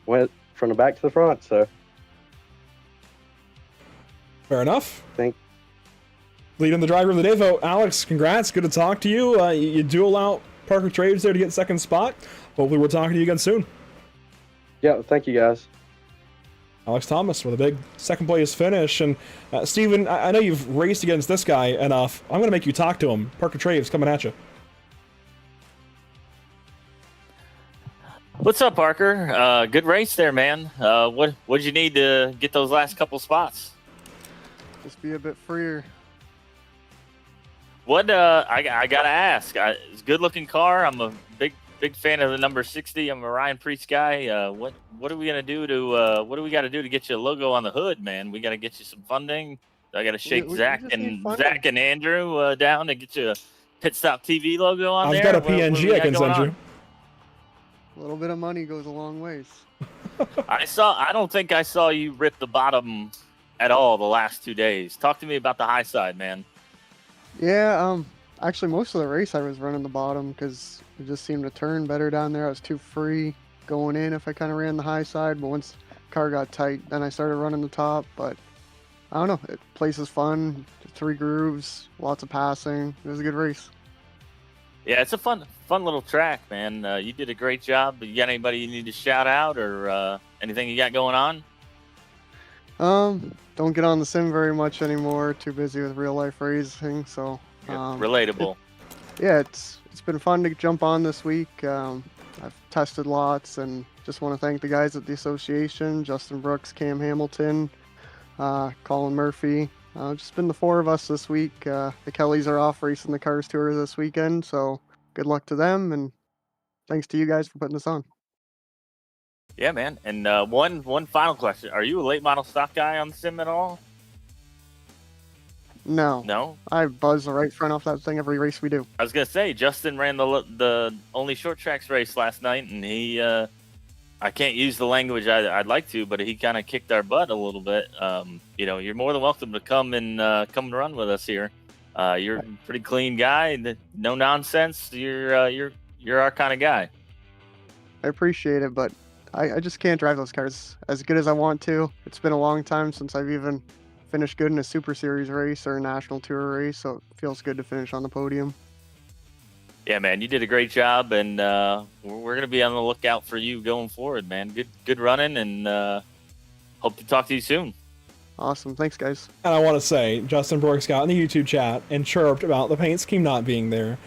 went from the back to the front. So Fair enough. think Leading the driver of the day vote, Alex, congrats. Good to talk to you. You duel out Parker Traves there to get second spot. Hopefully we're talking to you again soon. yeah, thank you guys. Alex Thomas with a big second place finish. And Steven, I know you've raced against this guy enough. I'm going to make you talk to him. Parker Traves coming at you. What's up, Parker? Good race there, man. What'd you need to get those last couple spots? Just be a bit freer. What I gotta ask? It's a good-looking car. I'm a big fan of the number 60. I'm a Ryan Priest guy. What are we gonna do to what do we got to do to get you a logo on the hood, man? We got to get you some funding. I got to shake Zach and Andrew down to get you a Pit Stop TV logo on there. I've got a PNG I can send you. A little bit of money goes a long ways. I don't think I saw you rip the bottom at all the last 2 days. Talk to me about the high side, man. Yeah, actually most of the race I was running the bottom because it just seemed to turn better down there. I was too free going in if I kind of ran the high side, but once the car got tight, then I started running the top. But I don't know, place is fun, 3 grooves, lots of passing. It was a good race. Yeah, it's a fun little track, man. You did a great job. You got anybody you need to shout out or anything you got going on? Don't get on the sim very much anymore. Too busy with real life racing. So relatable. It's been fun to jump on this week. I've tested lots and just want to thank the guys at the association: Justin Brooks, Cam Hamilton, Colin Murphy. Just been the 4 of us this week. The Kellys are off racing the Cars Tour this weekend, so good luck to them, and thanks to you guys for putting this on. Yeah, man. And one final question: are you a late model stock guy on the sim at all? No. No. I buzz the right front off that thing every race we do. I was gonna say Justin ran the only short tracks race last night, and he I can't use the language I'd like to, but he kind of kicked our butt a little bit. You're more than welcome to come and run with us here. You're a pretty clean guy, no nonsense. You're our kind of guy. I appreciate it, but I just can't drive those cars as good as I want to. It's been a long time since I've even finished good in a Super Series race or a National Tour race, so it feels good to finish on the podium. Yeah, man, you did a great job, and we're going to be on the lookout for you going forward, man. Good running, and hope to talk to you soon. Awesome. Thanks, guys. And I want to say, Justin Brooks got in the YouTube chat and chirped about the paint scheme not being there.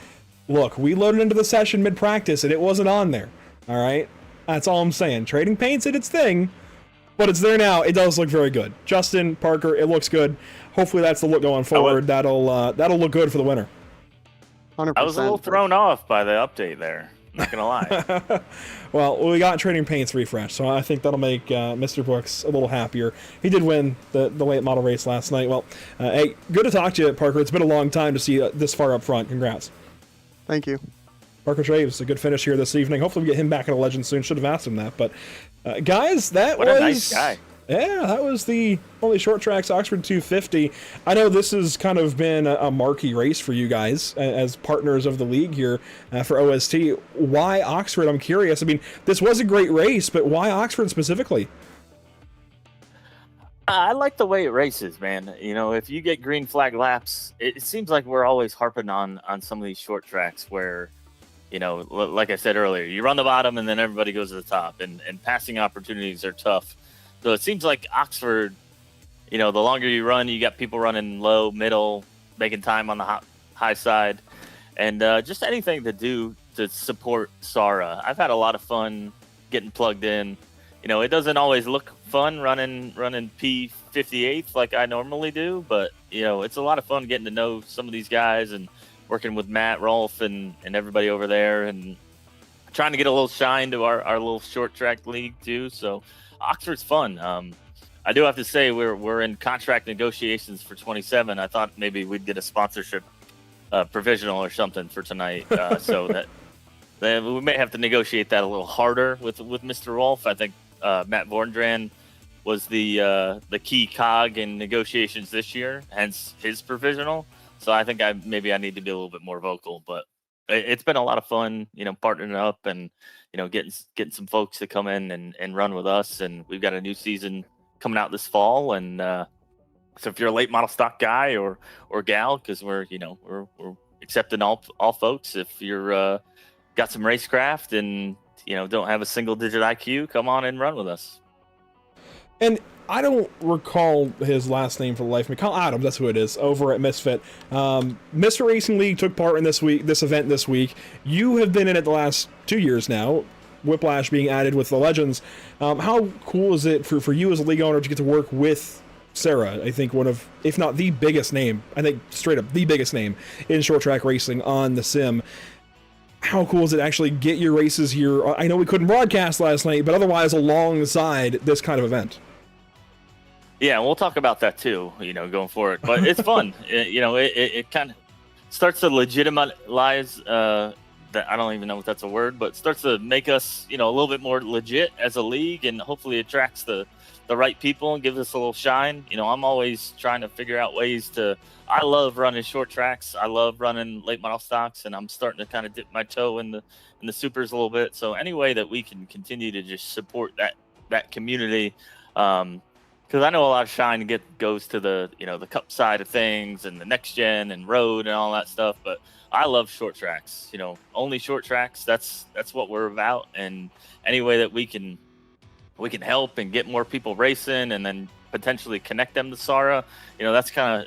Look, we loaded into the session mid-practice, and it wasn't on there. All right? That's all I'm saying. Trading paints did its thing, but it's there now. It does look very good. Justin, Parker, it looks good. Hopefully that's the look going forward. That'll look good for the winter. 100%. I was a little thrown off by the update there. Not gonna lie. Well, we got trading paints refresh, so I think that'll make Mr. Brooks a little happier. He did win the late model race last night. Well, hey, good to talk to you, Parker. It's been a long time to see this far up front. Congrats. Thank you. Parker Traves, a good finish here this evening. Hopefully we get him back in a Legend soon. Should have asked him that, but guys, that what was a nice guy. Yeah, that was the only short tracks Oxford 250. I know this has kind of been a marquee race for you guys as partners of the league here for OST. Why Oxford? I'm curious. I mean, this was a great race, but why Oxford specifically? I like the way it races, man. You know, if you get green flag laps, it seems like we're always harping on some of these short tracks where, you know, like I said earlier, you run the bottom and then everybody goes to the top, and passing opportunities are tough. So it seems like Oxford, you know, the longer you run, you got people running low, middle, making time on the high side, and just anything to do to support SARA. I've had a lot of fun getting plugged in. You know, it doesn't always look fun running P58 like I normally do, but, you know, it's a lot of fun getting to know some of these guys and working with Matt, Rolf, and everybody over there, and trying to get a little shine to our little short track league too. So Oxford's fun. I do have to say we're in contract negotiations for 27. I thought maybe we'd get a sponsorship provisional or something for tonight, so that we may have to negotiate that a little harder with Mr. Rolf. I think Matt Vorndran was the key cog in negotiations this year, hence his provisional. So I think I need to be a little bit more vocal. But it's been a lot of fun, partnering up and getting some folks to come in and run with us. And we've got a new season coming out this fall. And so if you're a late model stock guy or gal, because we're accepting all folks. If you're got some racecraft and don't have a single digit IQ, come on and run with us. And I don't recall his last name for the life of me. Kyle Adams, that's who it is, over at Misfit. Misfit Racing League took part in this event this week. You have been in it the last 2 years now, Whiplash being added with the Legends. How cool is it for you as a league owner to get to work with SARA? I think one of, if not the biggest name, I think straight up the biggest name in short track racing on the sim. How cool is it to actually get your races here? I know we couldn't broadcast last night, but otherwise alongside this kind of event. Yeah, we'll talk about that too, going forward. But it's fun. It kind of starts to legitimize that. I don't even know if that's a word, but starts to make us, a little bit more legit as a league, and hopefully attracts the right people and gives us a little shine. I'm always trying to figure out ways to. I love running short tracks. I love running late model stocks, and I'm starting to kind of dip my toe in the supers a little bit. So any way that we can continue to just support that community. Because I know a lot of shine goes to the the cup side of things and the next gen and road and all that stuff, but I love short tracks. Only short tracks. That's what we're about. And any way that we can help and get more people racing, and then potentially connect them to SARA. That's kind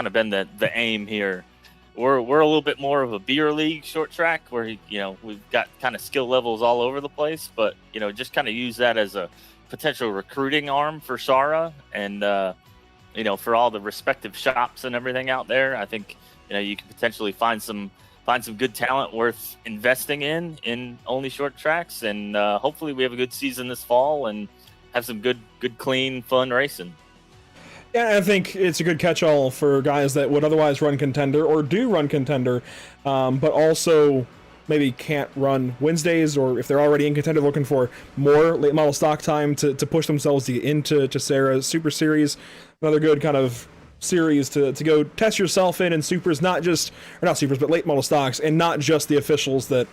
of been the aim here. We're a little bit more of a beer league short track where we've got kind of skill levels all over the place, but just kind of use that as a potential recruiting arm for SARA, and for all the respective shops and everything out there. I think you can potentially find some good talent worth investing in only short tracks, and hopefully we have a good season this fall and have some good clean fun racing. Yeah, I think it's a good catch-all for guys that would otherwise run Contender or do run Contender, but also maybe can't run Wednesdays, or if they're already in Contender looking for more late model stock time to push themselves to get into SARA's Super Series. Another good kind of series to go test yourself in Supers, not Supers, but late model stocks, and not just the officials that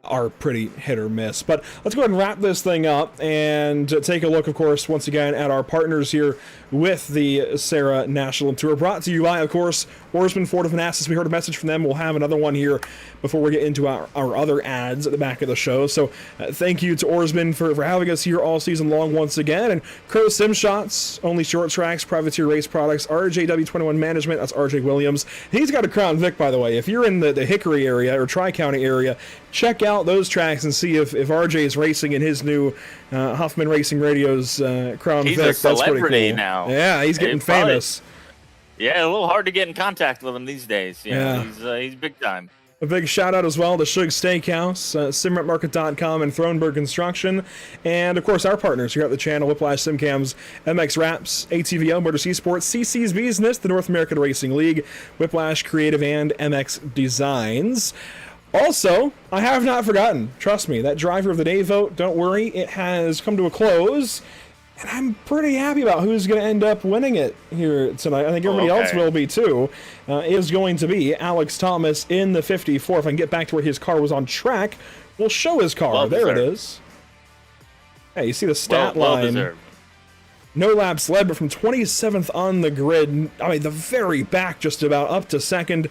are pretty hit or miss. But let's go ahead and wrap this thing up and take a look, of course, once again at our partners here with the SARA National Tour, brought to you by, of course, Ourisman, Ford of Manassas. We heard a message from them. We'll have another one here before we get into our other ads at the back of the show. So thank you to Ourisman for having us here all season long once again. And Crow Sim Shots, Only Short Tracks, Privateer Race Products, RJW21 Management, that's RJ Williams. He's got a Crown Vic, by the way. If you're in the Hickory area or Tri-County area, check out those tracks and see if RJ is racing in his new Huffman Racing Radio's Crown Vic. He's a celebrity cool. now. Yeah, he's getting famous. Yeah, a little hard to get in contact with him these days. He's big time. A big shout out as well to Shug Steakhouse, SimRentMarket.com, and Thronberg Construction. And of course, our partners here at the channel: Whiplash Simcams, MX Wraps, ATVO, Motor C Sports, CC's Business, the North American Racing League, Whiplash Creative, and MX Designs. Also, I have not forgotten, trust me, that Driver of the Day vote, don't worry, it has come to a close, and I'm pretty happy about who's going to end up winning it here tonight. I think everybody else will be too. Is going to be Alex Thomas in the 54. If I can get back to where his car was on track, we'll show his car. Well there deserved. it is. Hey, you see the stat well line. deserved. No laps led, but from 27th on the grid, I mean, the very back just about, up to second.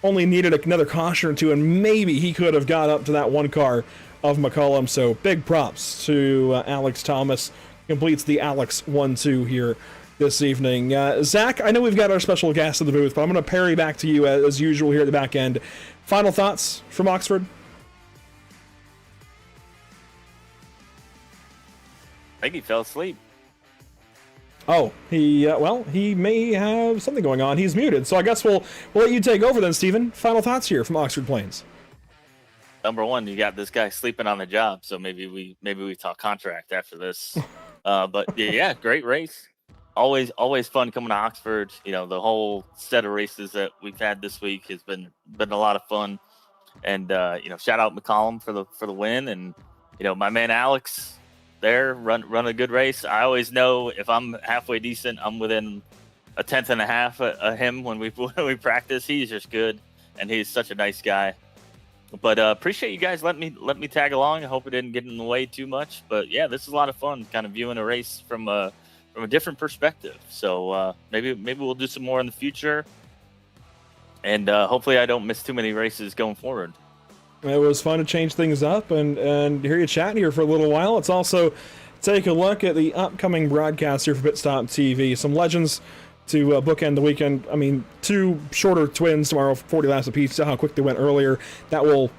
Only needed another caution or two, and maybe he could have got up to that one car of McCollum. So big props to Alex Thomas. Completes the Alex 1-2 here this evening. Zach, I know we've got our special guest in the booth, but I'm going to parry back to you as usual here at the back end. Final thoughts from Oxford? I think he fell asleep. Oh, he may have something going on. He's muted, so I guess we'll let you take over then, Stephen. Final thoughts here from Oxford Plains. Number one, you got this guy sleeping on the job, so maybe we talk contract after this. But yeah, great race. Always fun coming to Oxford. The whole set of races that we've had this week has been a lot of fun. And shout out McCollum for the win, and my man Alex there run a good race. I always know if I'm halfway decent, I'm within a tenth and a half of him when we practice. He's just good, and he's such a nice guy. But appreciate you guys letting me tag along. I hope it didn't get in the way too much. But yeah, this is a lot of fun, kind of viewing a race from a different perspective. So maybe we'll do some more in the future, and hopefully I don't miss too many races going forward. It was fun to change things up and hear you chatting here for a little while. Let's also take a look at the upcoming broadcast here for Pit Stop TV. Some legends to bookend the weekend. I mean, 2 shorter twins tomorrow, 40 laps apiece. See how quick they went earlier. That will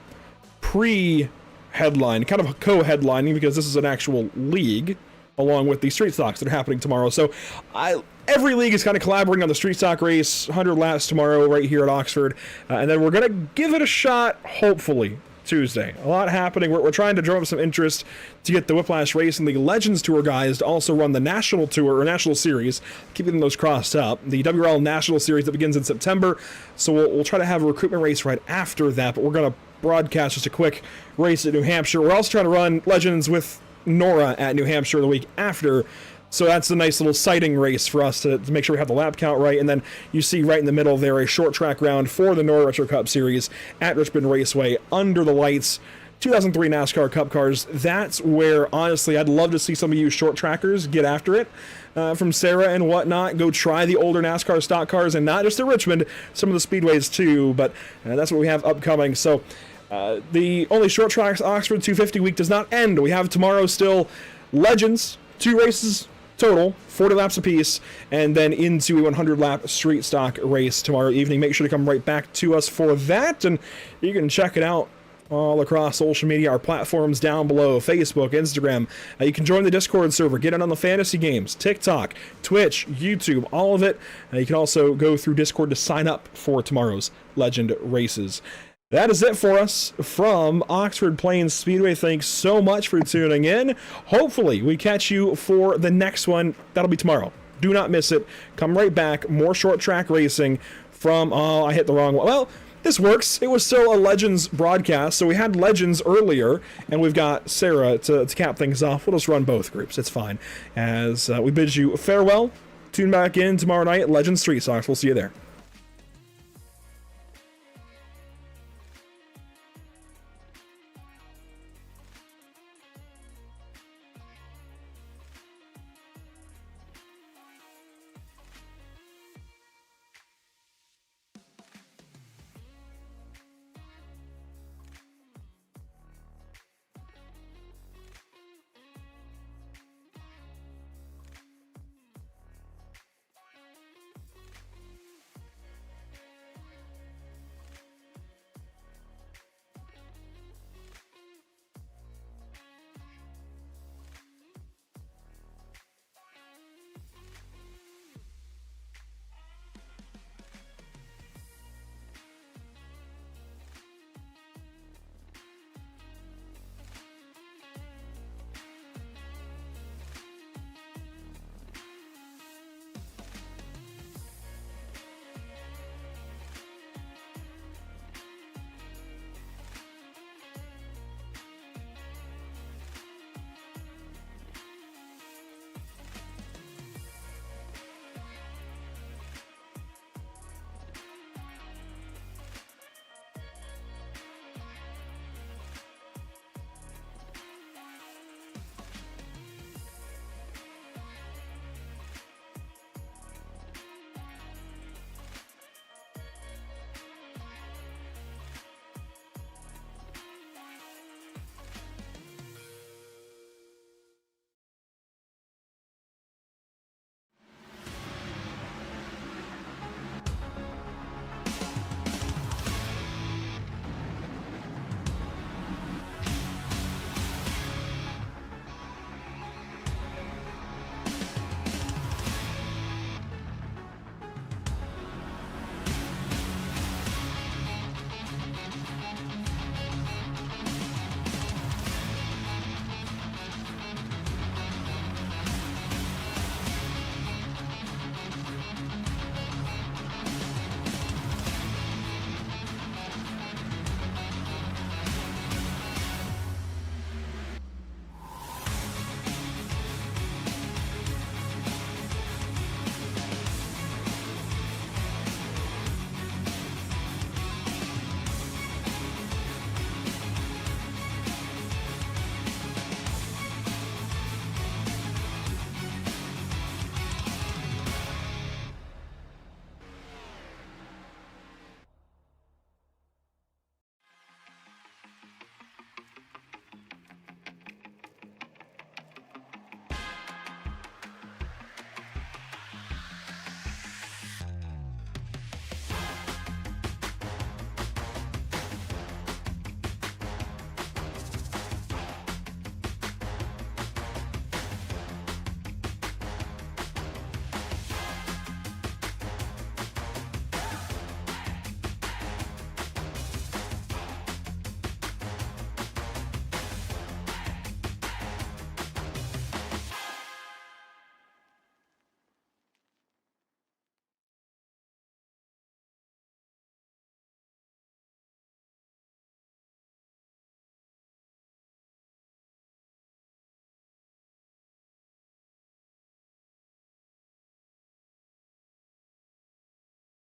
pre-headline, kind of co-headlining, because this is an actual league along with the street stocks that are happening tomorrow. So every league is kind of collaborating on the street stock race, 100 laps tomorrow right here at Oxford. And then we're going to give it a shot, hopefully, Tuesday. A lot happening. We're trying to drum up some interest to get the Whiplash Race and the Legends Tour guys to also run the National Tour or National Series, keeping those crossed up. The WRL National Series that begins in September. So we'll try to have a recruitment race right after that, but we're going to broadcast just a quick race at New Hampshire. We're also trying to run Legends with Nora at New Hampshire the week after. So that's a nice little sighting race for us to make sure we have the lap count right. And then you see right in the middle there a short track round for the Nora Retro Cup Series at Richmond Raceway under the lights. 2003 NASCAR Cup cars. That's where, honestly, I'd love to see some of you short trackers get after it from SARA and whatnot. Go try the older NASCAR stock cars, and not just at Richmond, some of the speedways too. But that's what we have upcoming. So the only short tracks Oxford 250 week does not end. We have tomorrow still Legends, 2 races total, 40 laps apiece, and then into a 100-lap street stock race tomorrow evening. Make sure to come right back to us for that, and you can check it out all across social media, our platforms down below, Facebook, Instagram. You can join the Discord server, get in on the fantasy games, TikTok, Twitch, YouTube, all of it. You can also go through Discord to sign up for tomorrow's Legend races. That is it for us from Oxford Plains Speedway. Thanks so much for tuning in. Hopefully, we catch you for the next one. That'll be tomorrow. Do not miss it. Come right back. More short track racing from... Oh, I hit the wrong one. Well, this works. It was still a Legends broadcast, so we had Legends earlier, and we've got SARA to cap things off. We'll just run both groups. It's fine. As we bid you farewell, tune back in tomorrow night at Legends Street Stocks. We'll see you there.